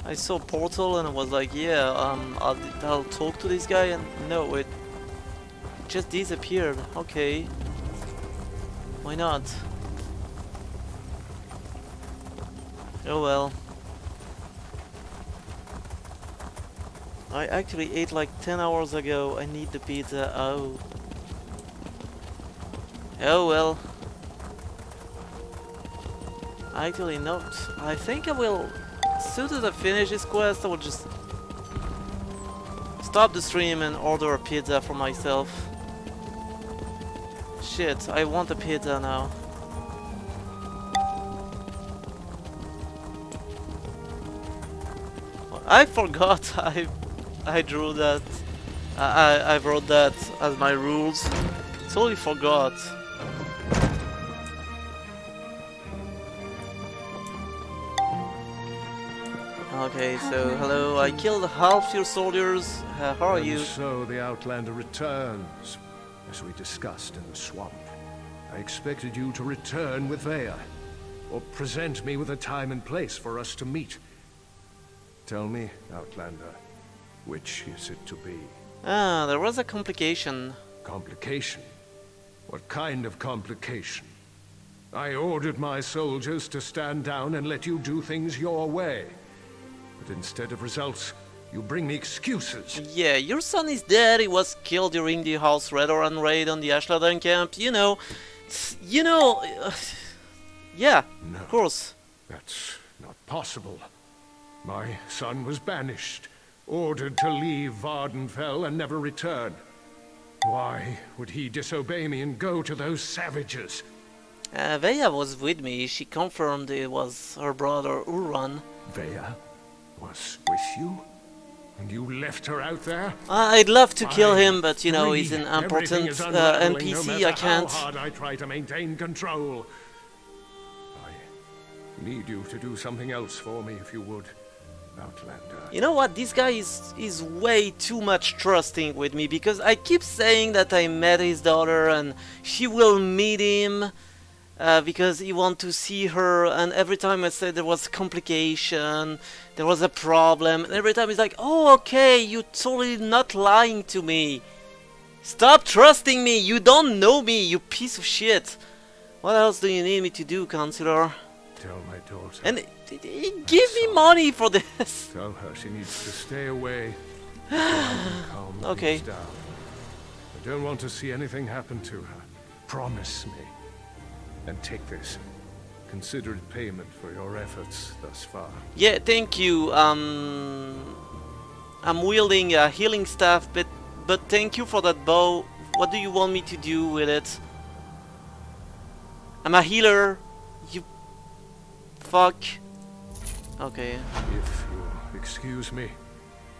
I saw Portal and I was like, yeah, I'll talk to this guy, and no, it just disappeared. Okay, why not? Oh well. I actually ate like 10 hours ago. I need the pizza. Oh. Oh well. Actually not. I think I will. As soon as I finish this quest, I will just stop the stream and order a pizza for myself. Shit, I want a pizza now. I forgot I drew that. I wrote that as my rules. Totally forgot. Okay, so hello, I killed half your soldiers. How are you? And so the Outlander returns, as we discussed in the swamp. I expected you to return with Vea, or present me with a time and place for us to meet. Tell me, Outlander, which is it to be? Ah, there was a complication. Complication? What kind of complication? I ordered my soldiers to stand down and let you do things your way. But instead of results, You bring me excuses. Yeah, your son is dead. He was killed during the House Redoran raid on the Ashlander camp. You know, yeah, No, of course. That's not possible. My son was banished, ordered to leave Vardenfell and never return. Why would he disobey me and go to those savages? Veya was with me. She confirmed it was her brother Uran. Veya was with you? And you left her out there? I'd love to kill him, but you know, Free. he's an Everything important is unraveling, no NPC. matter I can't. How hard I try to maintain control. I need you to do something else for me, if you would, Outlander. You know what? This guy is way too much trusting with me, because I keep saying that I met his daughter and she will meet him because he want to see her, and every time I said there was complication, there was a problem, and every time he's like, oh okay, you're totally not lying to me. Stop trusting me, you don't know me, you piece of shit. What else do you need me to do, Counselor? Tell my daughter. And he give me money for this. Tell her she needs to stay away. Calm Okay. things down. I don't want to see anything happen to her. Promise me. And take this. Consider it payment for your efforts thus far. Yeah, thank you. I'm wielding a healing staff, but thank you for that bow. What do you want me to do with it? I'm a healer. You fuck. Okay. If you'll excuse me,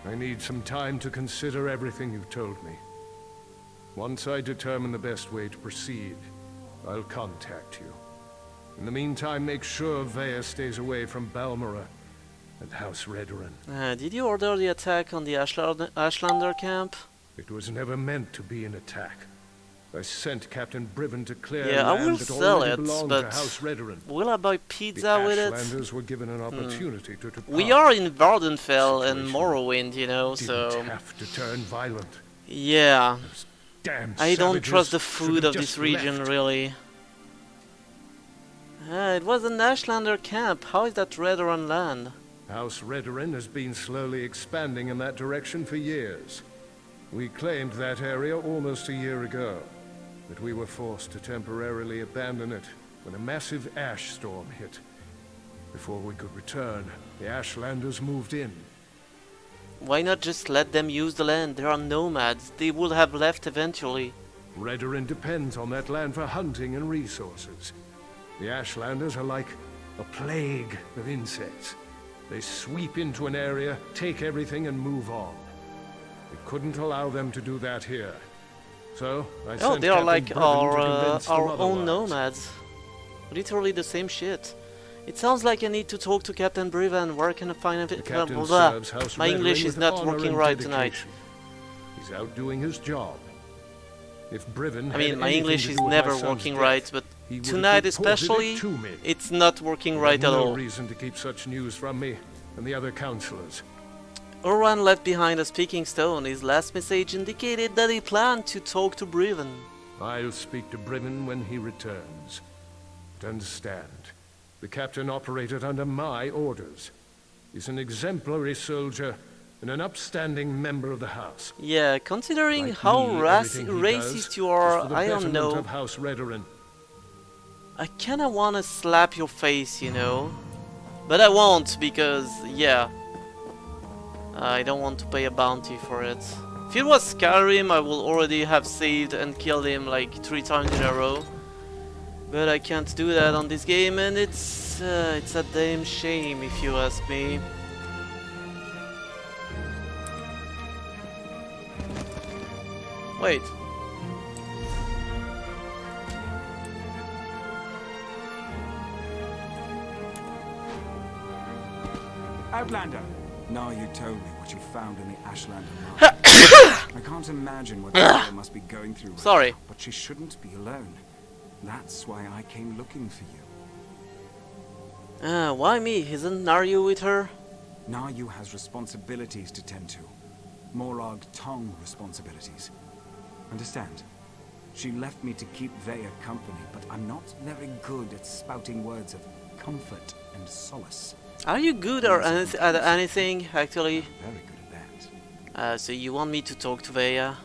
I need some time to consider everything you've told me. Once I determine the best way to proceed, I'll contact you. In the meantime, make sure Veya stays away from Balmora and House Redoran. Did you order the attack on the Ashlander camp? It was never meant to be an attack. I sent Captain Briven to clear Yeah, I land will that sell already it, belonged but to House Redoran. will I buy pizza with it? The Ashlanders were given an opportunity to depart. We are in Vardenfell and Morrowind, you know, so... Didn't have to turn violent. Yeah. Damn I don't savages trust the should food have of this just region, left. really. It was an Ashlander camp. How is that Redoran land? House Redoran has been slowly expanding in that direction for years. We claimed that area almost a year ago, but we were forced to temporarily abandon it when a massive ash storm hit. Before we could return, the Ashlanders moved in. Why not just let them use the land? They are nomads. They would have left eventually. Redoran depends on that land for hunting and resources. The Ashlanders are like a plague of insects. They sweep into an area, take everything, and move on. We couldn't allow them to do that here. So, I sent they are Captain like Briven to our convince them own otherwise. nomads. Literally the same shit. It sounds like I need to talk to Captain Briven. Where can I find it? The captain Blah. serves House My English Redoran is with not honor working and right tonight. dedication. He's out doing his job. If Briven I mean, had my anything English to is do with never my son's working death, right, but he would have tonight reported it especially, to me. it's not working You right have at no all. reason to keep such news from me and the other counselors. Uran left behind a speaking stone. His last message indicated that he planned to talk to Briven. I'll speak to Briven when he returns. But understand, the captain operated under my orders. He's an exemplary soldier and an upstanding member of the house. Yeah, considering Like how me, everything he racist does you is are, for the I don't betterment know. of House Redoran. I kinda wanna slap your face, you know. But I won't, because, yeah. I don't want to pay a bounty for it. If it was Skyrim, I will already have saved and killed him like 3 times in a row. But I can't do that on this game, and it's a damn shame if you ask me. Wait. Outlander! Now you told me what you found in the Ashlander mine. I can't imagine what the girl must be going through right Sorry. now, but she shouldn't be alone. That's why I came looking for you. Why me? Isn't Naryu with her? Naryu has responsibilities to tend to. Morag Tong responsibilities. Understand? She left me to keep Veya company, but I'm not very good at spouting words of comfort and solace. Are you good or at anything, actually? Very good at that. So you want me to talk to Veya?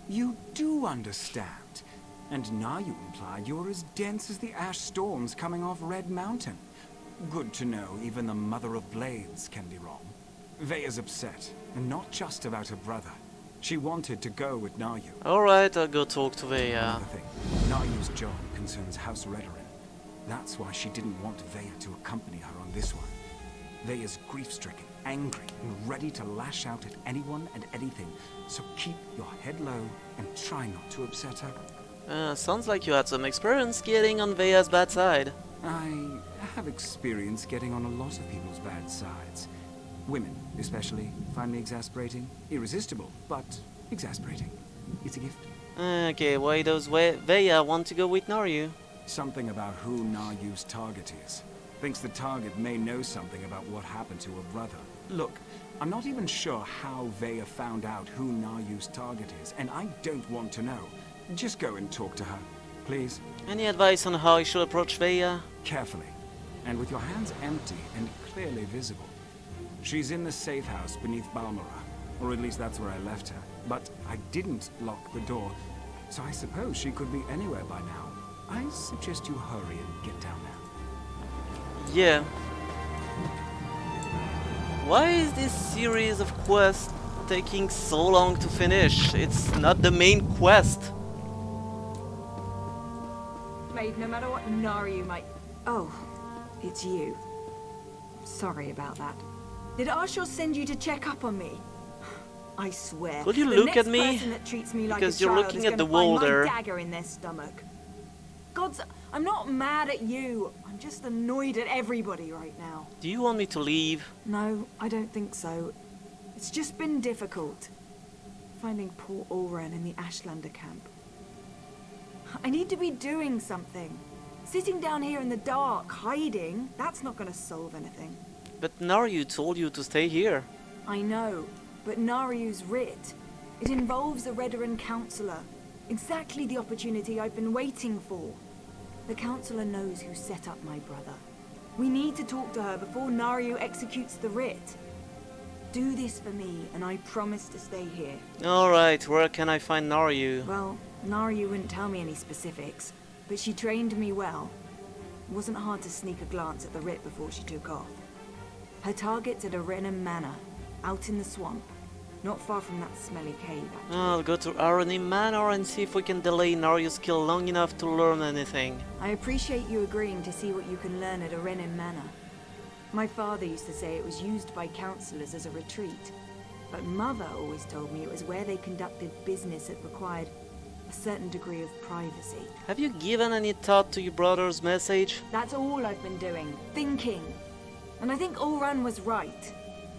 You do understand. And now you imply you're as dense as the ash storms coming off Red Mountain. Good to know even the Mother of Blades can be wrong. Veya's upset, and not just about her brother. She wanted to go with Naryu. Alright, I'll go talk to Veya. Another thing, Naryu's job concerns House Redoran. That's why she didn't want Veya to accompany her on this one. Veya's grief-stricken, angry, and ready to lash out at anyone and anything. So keep your head low and try not to upset her. Sounds like you had some experience getting on Veya's bad side. I have experience getting on a lot of people's bad sides. Women, especially, find me exasperating. Irresistible, but exasperating. It's a gift. Okay, why does Veya want to go with Naryu? Something about who Naryu's target is. Thinks the target may know something about what happened to her brother. Look, I'm not even sure how Veya found out who Naryu's target is, and I don't want to know. Just go and talk to her, please. Any advice on how I should approach Veya? Carefully, and with your hands empty and clearly visible. She's in the safe house beneath Balmora, or at least that's where I left her. But I didn't lock the door, so I suppose she could be anywhere by now. I suggest you hurry and get down there. Yeah. Why is this series of quests taking so long to finish? It's not the main quest. Maid, no matter what Naryu might... Oh, it's you. Sorry about that. Did Arshel send you to check up on me? I swear. Could you the look next at me? person that treats me like Because a you're child looking is at the gonna wall find there. my dagger in their stomach. Gods, I'm not mad at you. I'm just annoyed at everybody right now. Do you want me to leave? No, I don't think so. It's just been difficult. Finding poor Ulran in the Ashlander camp. I need to be doing something. Sitting down here in the dark, hiding, that's not going to solve anything. But Naryu told you to stay here. I know, but Naryu's writ. It involves a Redoran counselor. Exactly the opportunity I've been waiting for. The counselor knows who set up my brother. We need to talk to her before Naryu executes the writ. Do this for me, and I promise to stay here. Alright, where can I find Naryu? Well, Naryu wouldn't tell me any specifics, but she trained me well. It wasn't hard to sneak a glance at the writ before she took off. Her target's at Arenim Manor, out in the swamp. Not far from that smelly cave, actually. I'll go to Arenim Manor and see if we can delay Naryu's skill long enough to learn anything. I appreciate you agreeing to see what you can learn at Arenim Manor. My father used to say it was used by counselors as a retreat, but Mother always told me it was where they conducted business that required a certain degree of privacy. Have you given any thought to your brother's message? That's all I've been doing, thinking. And I think Ulran was right.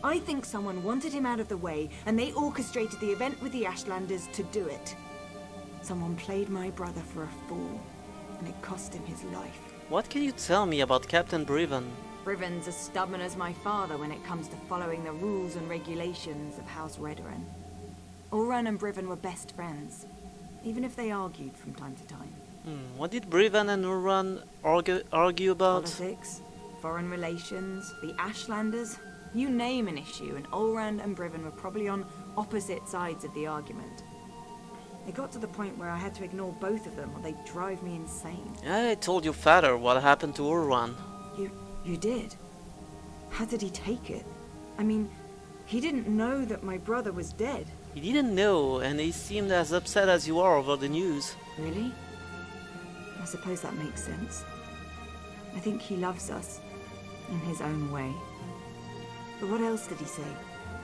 I think someone wanted him out of the way, and they orchestrated the event with the Ashlanders to do it. Someone played my brother for a fool, and it cost him his life. What can you tell me about Captain Briven? Briven's as stubborn as my father when it comes to following the rules and regulations of House Redoran. Ulran and Briven were best friends, even if they argued from time to time. What did Briven and Ulran argue about? Politics, foreign relations, the Ashlanders. You name an issue, and Ulran and Briven were probably on opposite sides of the argument. It got to the point where I had to ignore both of them or they'd drive me insane. I told your father what happened to Ulran. You did? How did he take it? I mean, he didn't know that my brother was dead. He didn't know, and he seemed as upset as you are over the news. Really? I suppose that makes sense. I think he loves us, in his own way. But what else did he say?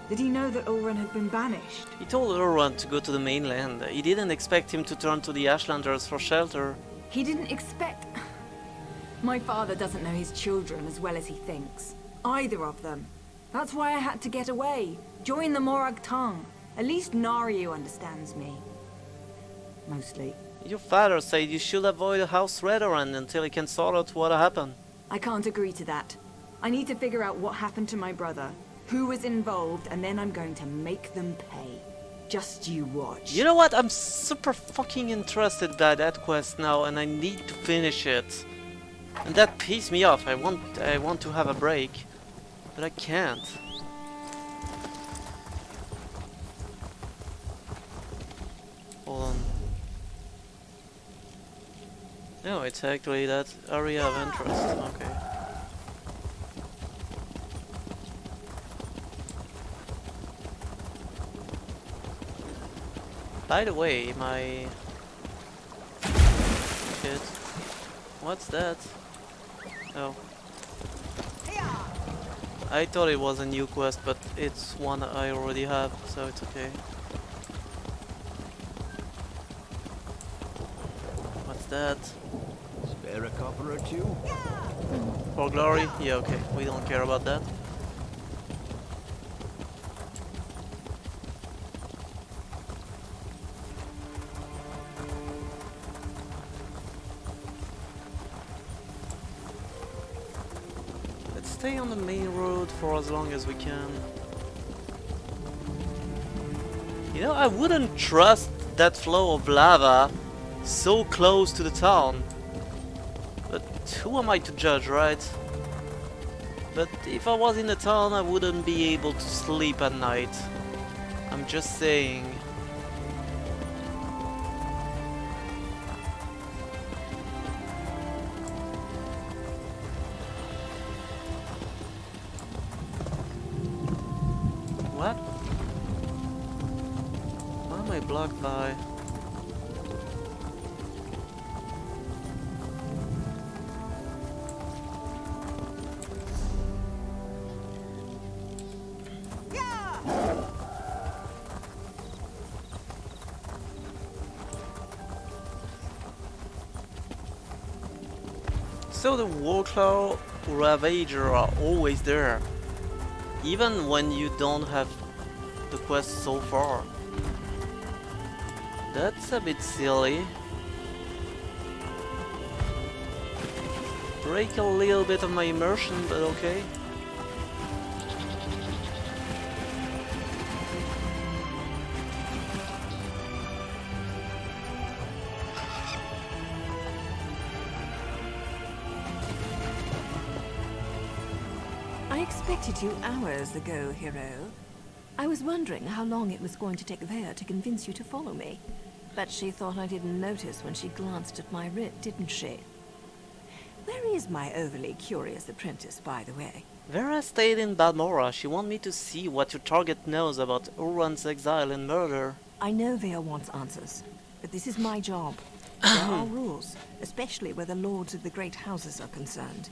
Did he know that Ulran had been banished? He told Ulran to go to the mainland. He didn't expect him to turn to the Ashlanders for shelter. He didn't expect... My father doesn't know his children as well as he thinks. Either of them. That's why I had to get away. Join the Morag Tong. At least Naryu understands me. Mostly. Your father said you should avoid House Redoran until he can sort out what happened. I can't agree to that. I need to figure out what happened to my brother, who was involved, and then I'm going to make them pay. Just you watch. You know what? I'm super fucking interested by that quest now, and I need to finish it. And that pissed me off. I want to have a break, but I can't. Hold on. No, it's actually that area of interest. Okay. By the way, my shit. What's that? Oh. I thought it was a new quest, but it's one I already have, so it's okay. What's that? Spare a copper or two? For glory? Yeah, okay. We don't care about that. Stay on the main road for as long as we can. You know, I wouldn't trust that flow of lava so close to the town. But who am I to judge, right? But if I was in the town, I wouldn't be able to sleep at night. I'm just saying. What? What am I blocked by? So the Warclaw Ravager are always there, even when you don't have the quest so far. That's a bit silly. Break a little bit of my immersion, but okay. I expected you hours ago, Hero. I was wondering how long it was going to take Vea to convince you to follow me. But she thought I didn't notice when she glanced at my writ, didn't she? Where is my overly curious apprentice, by the way? Vera stayed in Balmora. She wanted me to see what your target knows about Ulran's exile and murder. I know Vea wants answers, but this is my job. There are rules, especially where the lords of the great houses are concerned.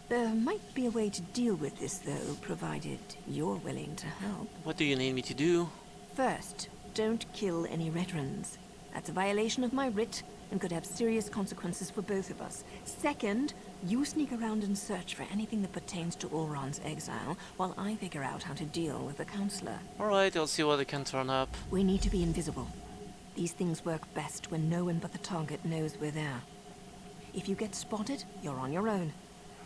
There might be a way to deal with this, though, provided you're willing to help. What do you need me to do? First, don't kill any Redrons. That's a violation of my writ and could have serious consequences for both of us. Second, you sneak around and search for anything that pertains to Ulran's exile, while I figure out how to deal with the Counselor. Alright, I'll see what I can turn up. We need to be invisible. These things work best when no one but the target knows we're there. If you get spotted, you're on your own.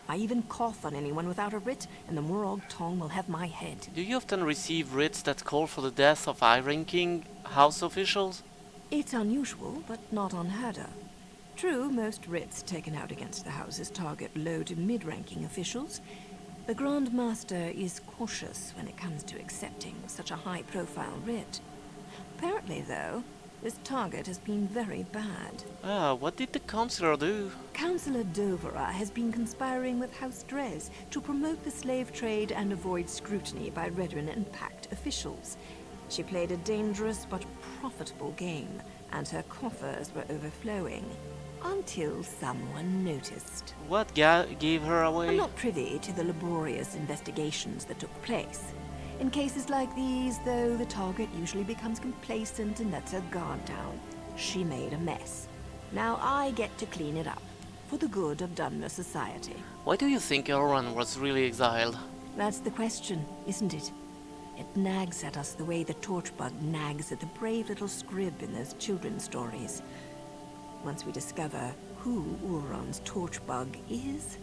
I even cough on anyone without a writ, and the Morag Tong will have my head. Do you often receive writs that call for the death of high-ranking house officials? It's unusual, but not unheard of. True, most writs taken out against the houses target low to mid-ranking officials. The Grand Master is cautious when it comes to accepting such a high-profile writ. Apparently, though, this target has been very bad. What did the Counselor do? Councillor Dovera has been conspiring with House Drez to promote the slave trade and avoid scrutiny by Redrin and Pact officials. She played a dangerous but profitable game, and her coffers were overflowing. Until someone noticed. What gave her away? I'm not privy to the laborious investigations that took place. In cases like these, though, the target usually becomes complacent and lets her guard down. She made a mess. Now I get to clean it up, for the good of Dunmer society. Why do you think Ulran was really exiled? That's the question, isn't it? It nags at us the way the Torchbug nags at the brave little scrib in those children's stories. Once we discover who Ulran's Torchbug is,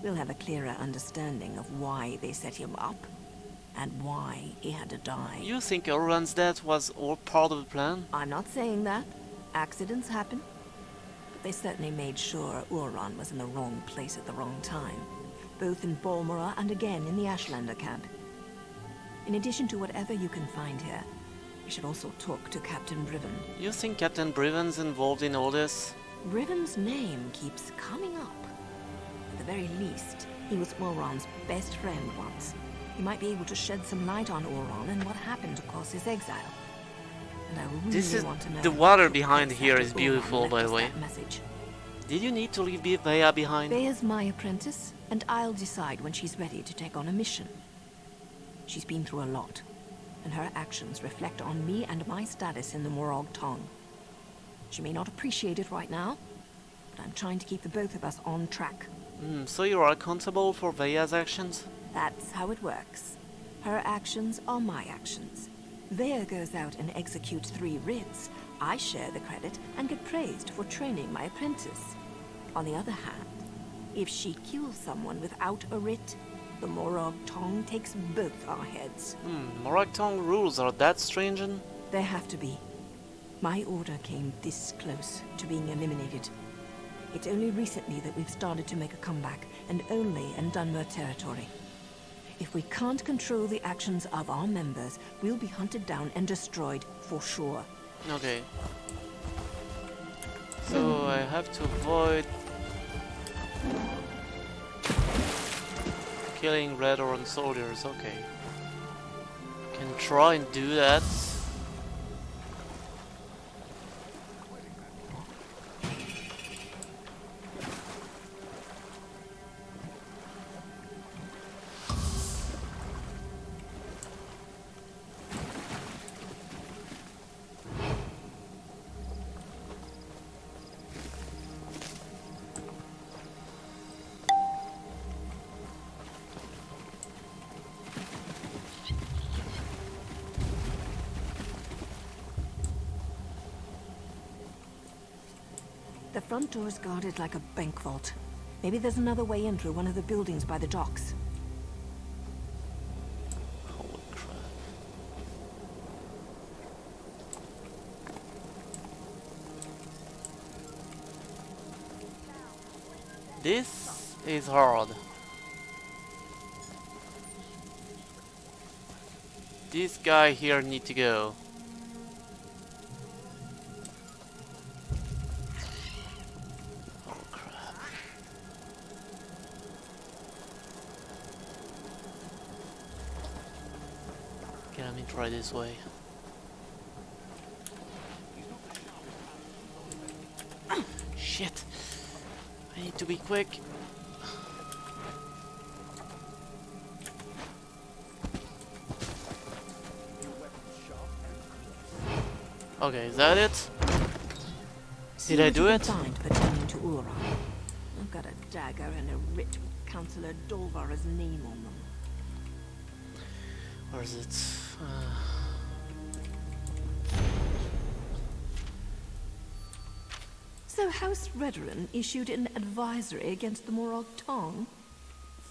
we'll have a clearer understanding of why they set him up, and why he had to die. You think Ulran's death was all part of the plan? I'm not saying that. Accidents happen. But they certainly made sure Ulran was in the wrong place at the wrong time, both in Balmora and again in the Ashlander camp. In addition to whatever you can find here, We should also talk to Captain Briven. You think Captain Briven's involved in all this? Briven's name keeps coming up. At the very least, he was Ulron's best friend once. He might be able to shed some light on Ulron and what happened to cause his exile. And I really This is want to know the water behind here is beautiful, by the way. message. Did you need to leave Vea behind? Vea's my apprentice, and I'll decide when she's ready to take on a mission. She's been through a lot, and her actions reflect on me and my status in the Morag Tong. She may not appreciate it right now, but I'm trying to keep the both of us on track. So you are accountable for Vea's actions? That's how it works. Her actions are my actions. Vea goes out and executes 3 writs. I share the credit and get praised for training my apprentice. On the other hand, if she kills someone without a writ, the Morag Tong takes both our heads. Morag Tong rules are that stringent? They have to be. My order came this close to being eliminated. It's only recently that we've started to make a comeback, and only in Dunmer territory. If we can't control the actions of our members, we'll be hunted down and destroyed for sure. Okay. So I have to avoid killing Red Orange soldiers, okay. Can try and do that. The front door's guarded like a bank vault. Maybe there's another way in through one of the buildings by the docks. Holy crap. This is hard. This guy here need to go. Let me try this way. Shit! I need to be quick. Okay, is that it? Did I do it? Find pertaining to Ulron. I've got a dagger and a writ with Councillor Dolvar's name on them. Where is it? So House Redoran issued an advisory against the Morag Tong?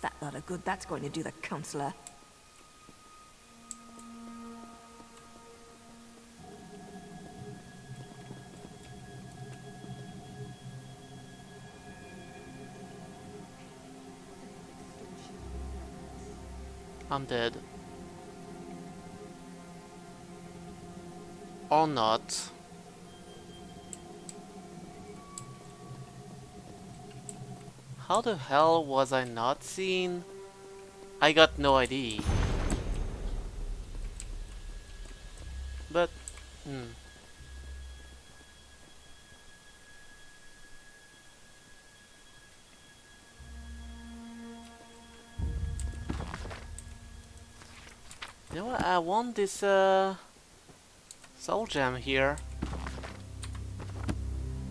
That lot of good that's going to do the Councillor. I'm dead. Or not. How the hell was I not seen? I got no ID. But, you know what? I want this soul gem here.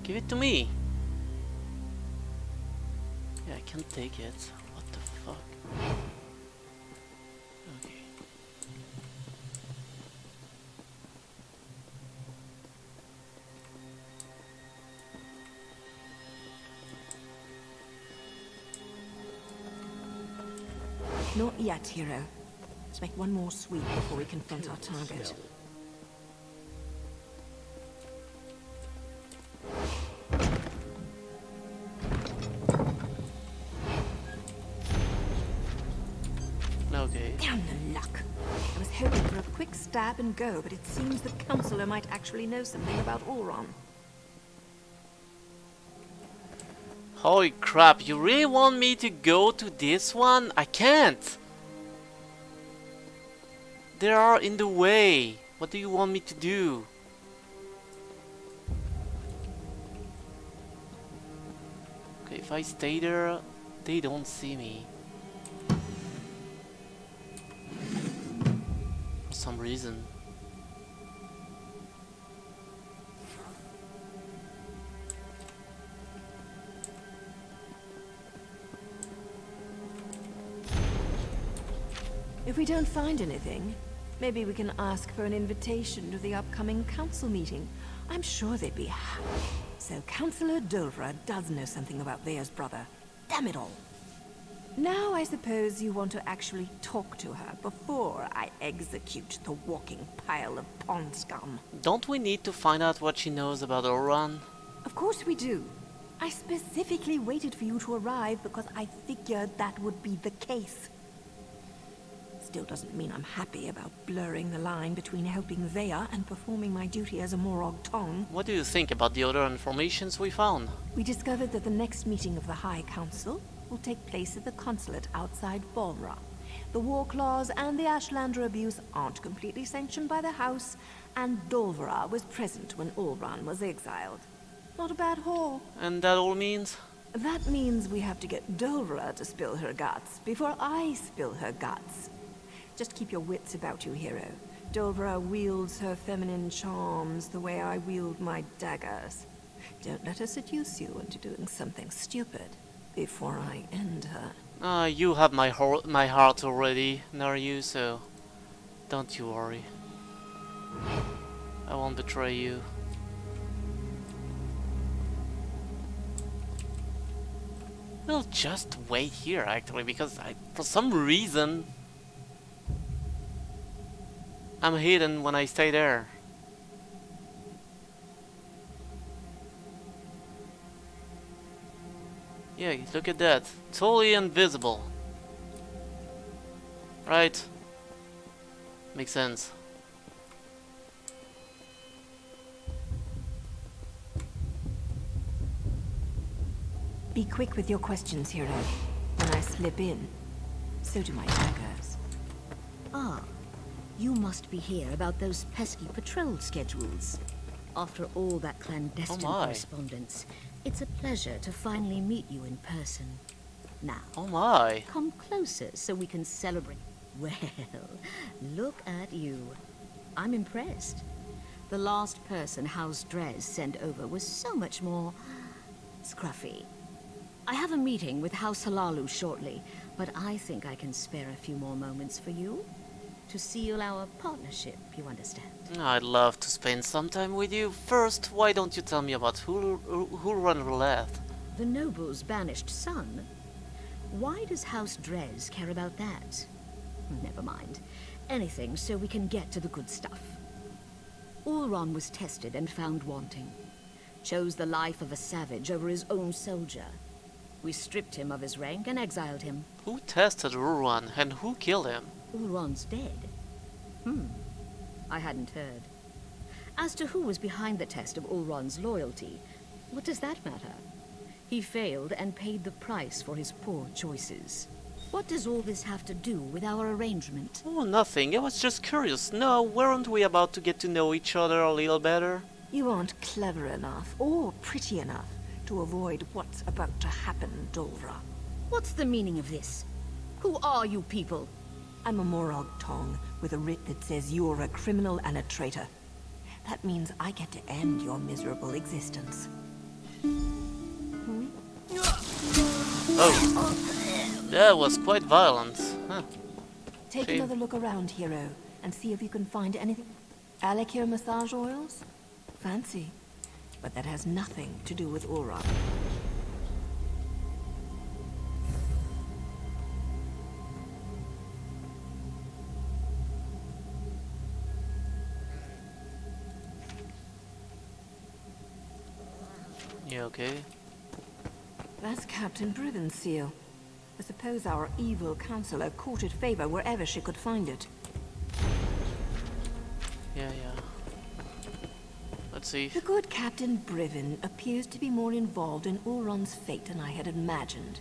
Give it to me. Yeah, I can't take it. What the fuck? Okay. Not yet, hero. Let's make one more sweep before we confront our target. Okay. Damn the luck. I was hoping for a quick stab and go, but it seems the Counselor might actually know something about Ulron. Holy crap, you really want me to go to this one? I can't! They are in the way. What do you want me to do? Okay, if I stay there, they don't see me. For some reason. If we don't find anything, maybe we can ask for an invitation to the upcoming council meeting. I'm sure they'd be happy. So Councillor Dovra does know something about Vea's brother. Damn it all. Now I suppose you want to actually talk to her before I execute the walking pile of pond scum. Don't we need to find out what she knows about Ulron? Of course we do. I specifically waited for you to arrive because I figured that would be the case. Still doesn't mean I'm happy about blurring the line between helping Vea and performing my duty as a Morag Tong. What do you think about the other informations we found? We discovered that the next meeting of the High Council will take place at the consulate outside Volra. The war clause and the Ashlander abuse aren't completely sanctioned by the House, and Dolvera was present when Ulron was exiled. Not a bad haul. And that all means? That means we have to get Dolvera to spill her guts before I spill her guts. Just keep your wits about you, hero. Dolvera wields her feminine charms the way I wield my daggers. Don't let her seduce you into doing something stupid before I end her. You have my heart already, Naryu, so don't you worry. I won't betray you. We'll just wait here, actually, because for some reason I'm hidden when I stay there. Yeah, look at that. Totally invisible. Right. Makes sense. Be quick with your questions, hero. When I slip in, so do my daggers. Ah, you must be here about those pesky patrol schedules. After all that clandestine correspondence, it's a pleasure to finally meet you in person. Now, come closer so we can celebrate. Well, look at you. I'm impressed. The last person House Dres sent over was so much more scruffy. I have a meeting with House Halalu shortly, but I think I can spare a few more moments for you. To seal our partnership, you understand? I'd love to spend some time with you. First, why don't you tell me about Ulron Releth? The noble's banished son? Why does House Dres care about that? Never mind. Anything so we can get to the good stuff. Ulron was tested and found wanting. Chose the life of a savage over his own soldier. We stripped him of his rank and exiled him. Who tested Ulron and who killed him? Ulron's dead. I hadn't heard. As to who was behind the test of Ulron's loyalty, what does that matter? He failed and paid the price for his poor choices. What does all this have to do with our arrangement? Oh, nothing. I was just curious. No, weren't we about to get to know each other a little better? You aren't clever enough or pretty enough to avoid what's about to happen, Dolvera. What's the meaning of this? Who are you people? I'm a Morag Tong with a writ that says you're a criminal and a traitor. That means I get to end your miserable existence. Oh, that was quite violent. Huh. Take another look around, hero, and see if you can find anything. Alakir massage oils? Fancy. But that has nothing to do with Ulron. You okay? That's Captain Bruthen's seal. I suppose our evil counselor courted favor wherever she could find it. Yeah. Let's see. The good Captain Brivin appears to be more involved in Ulron's fate than I had imagined.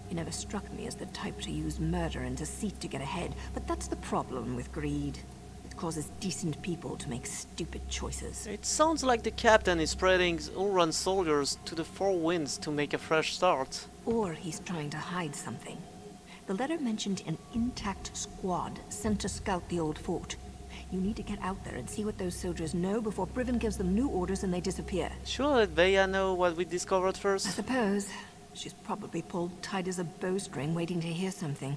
He never struck me as the type to use murder and deceit to get ahead, but that's the problem with greed. It causes decent people to make stupid choices. It sounds like the captain is spreading Ulron's soldiers to the four winds to make a fresh start. Or he's trying to hide something. The letter mentioned an intact squad sent to scout the old fort. You need to get out there and see what those soldiers know before Brivin gives them new orders and they disappear. Sure, let Veya know what we discovered first. I suppose. She's probably pulled tight as a bowstring waiting to hear something.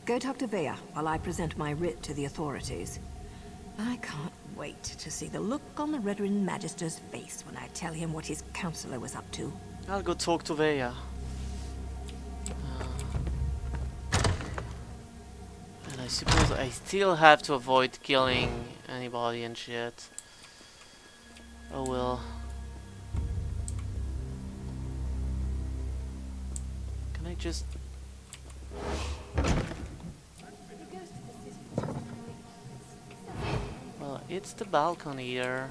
Go talk to Veya while I present my writ to the authorities. I can't wait to see the look on the Redoran Magister's face when I tell him what his counselor was up to. I'll go talk to Veya. And I suppose I still have to avoid killing anybody and shit. Oh well. Can I just... Well, it's the balcony here.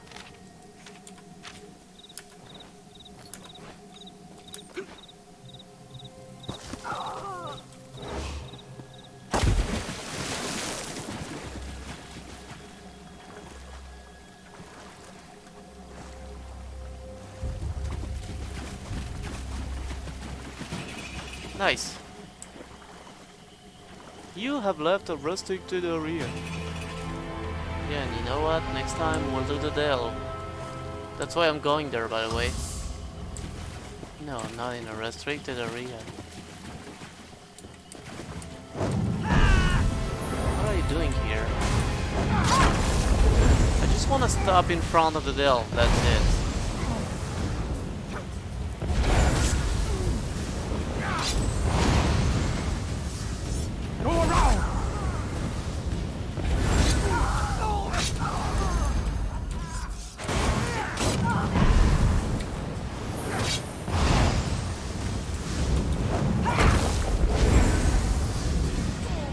Nice. You have left a restricted area. Yeah, and you know what? Next time we'll do the Dell. That's why I'm going there, by the way. No, not in a restricted area. What are you doing here? I just want to stop in front of the Dell, that's it.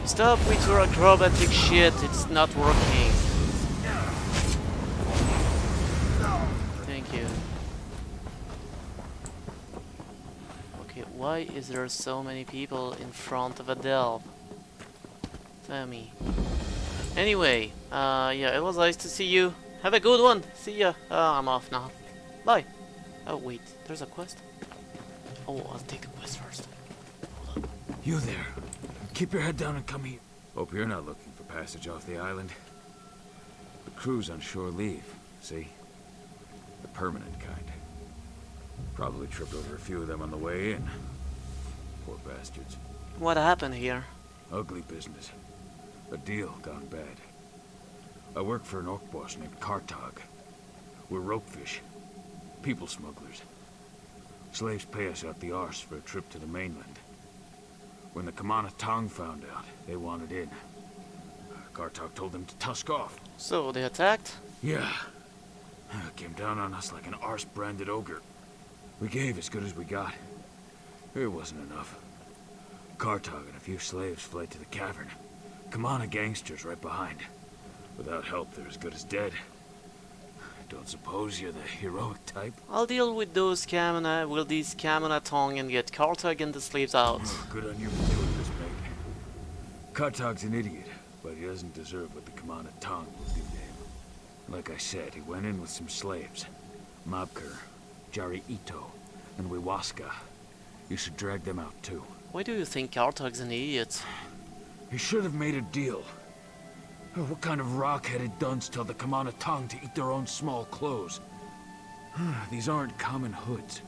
Stop with your acrobatic shit, it's not working. Thank you. Okay, why is there so many people in front of a delve? Tell me. Anyway, yeah, it was nice to see you. Have a good one. See ya. I'm off now. Bye. Oh wait, there's a quest. Oh, I'll take the quest first. You there. Keep your head down and come here. Hope you're not looking for passage off the island. The crew's on shore leave, see? The permanent kind. Probably tripped over a few of them on the way in. Poor bastards. What happened here? Ugly business. A deal gone bad. I work for an orc boss named Kartag. We're ropefish. People smugglers. Slaves pay us out the arse for a trip to the mainland. When the Kamana Tong found out, they wanted in. Kartag told them to tusk off. So they attacked? Yeah. Came down on us like an arse-branded ogre. We gave as good as we got. It wasn't enough. Kartag and a few slaves fled to the cavern. Kamana gangsters right behind. Without help, they're as good as dead. Don't suppose you're the heroic type? I'll deal with these Kamana Tong and get Kartag and the slaves out. Good on you for doing this, mate. Kartag's an idiot, but he doesn't deserve what the Kamana Tong will do to him. Like I said, he went in with some slaves. Mabkur, Jari Ito, and Wiwaska. You should drag them out too. Why do you think Kartag's an idiot? He should have made a deal. What kind of rock-headed dunce tell the Kamana Tong to eat their own small clothes? These aren't common hoods.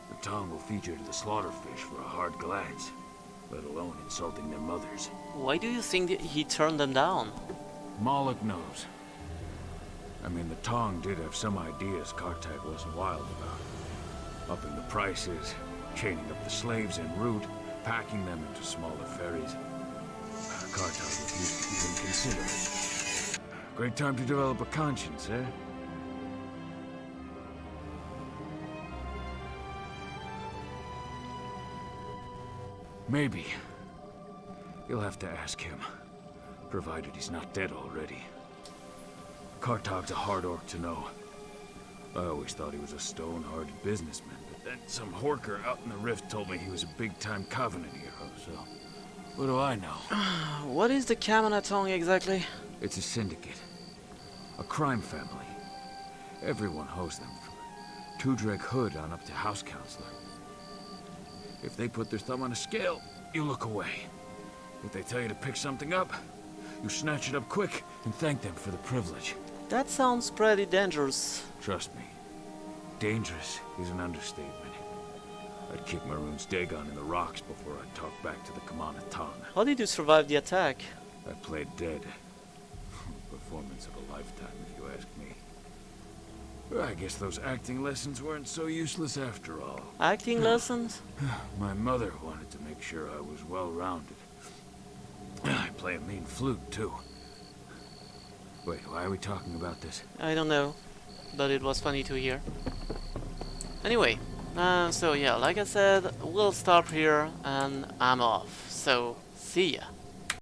The Tong will feed you to the slaughterfish for a hard glance, let alone insulting their mothers. Why do you think that he turned them down? Moloch knows. I mean, the Tong did have some ideas Kartag wasn't wild about. Upping the prices, chaining up the slaves en route, packing them into smaller ferries. Kartag refused to even consider it. Great time to develop a conscience, eh? Maybe. You'll have to ask him, provided he's not dead already. Kartog's a hard orc to know. I always thought he was a stone-hearted businessman, but then some horker out in the rift told me he was a big-time Covenant hero, so... What do I know? What is the Kamanatong exactly? It's a syndicate. A crime family. Everyone hosts them, from Tudreg Hood on up to House Counselor. If they put their thumb on a scale, you look away. If they tell you to pick something up, you snatch it up quick and thank them for the privilege. That sounds pretty dangerous. Trust me, dangerous is an understatement. I'd kick Maroon's Dagon in the rocks before I'd talk back to the Kamanatong. How did you survive the attack? I played dead. Performance of a lifetime, if you ask me. I guess those acting lessons weren't so useless after all. Acting lessons? My mother wanted to make sure I was well-rounded. I play a mean flute, too. Wait, why are we talking about this? I don't know, but it was funny to hear. Anyway, so yeah, like I said, we'll stop here and I'm off. So, see ya.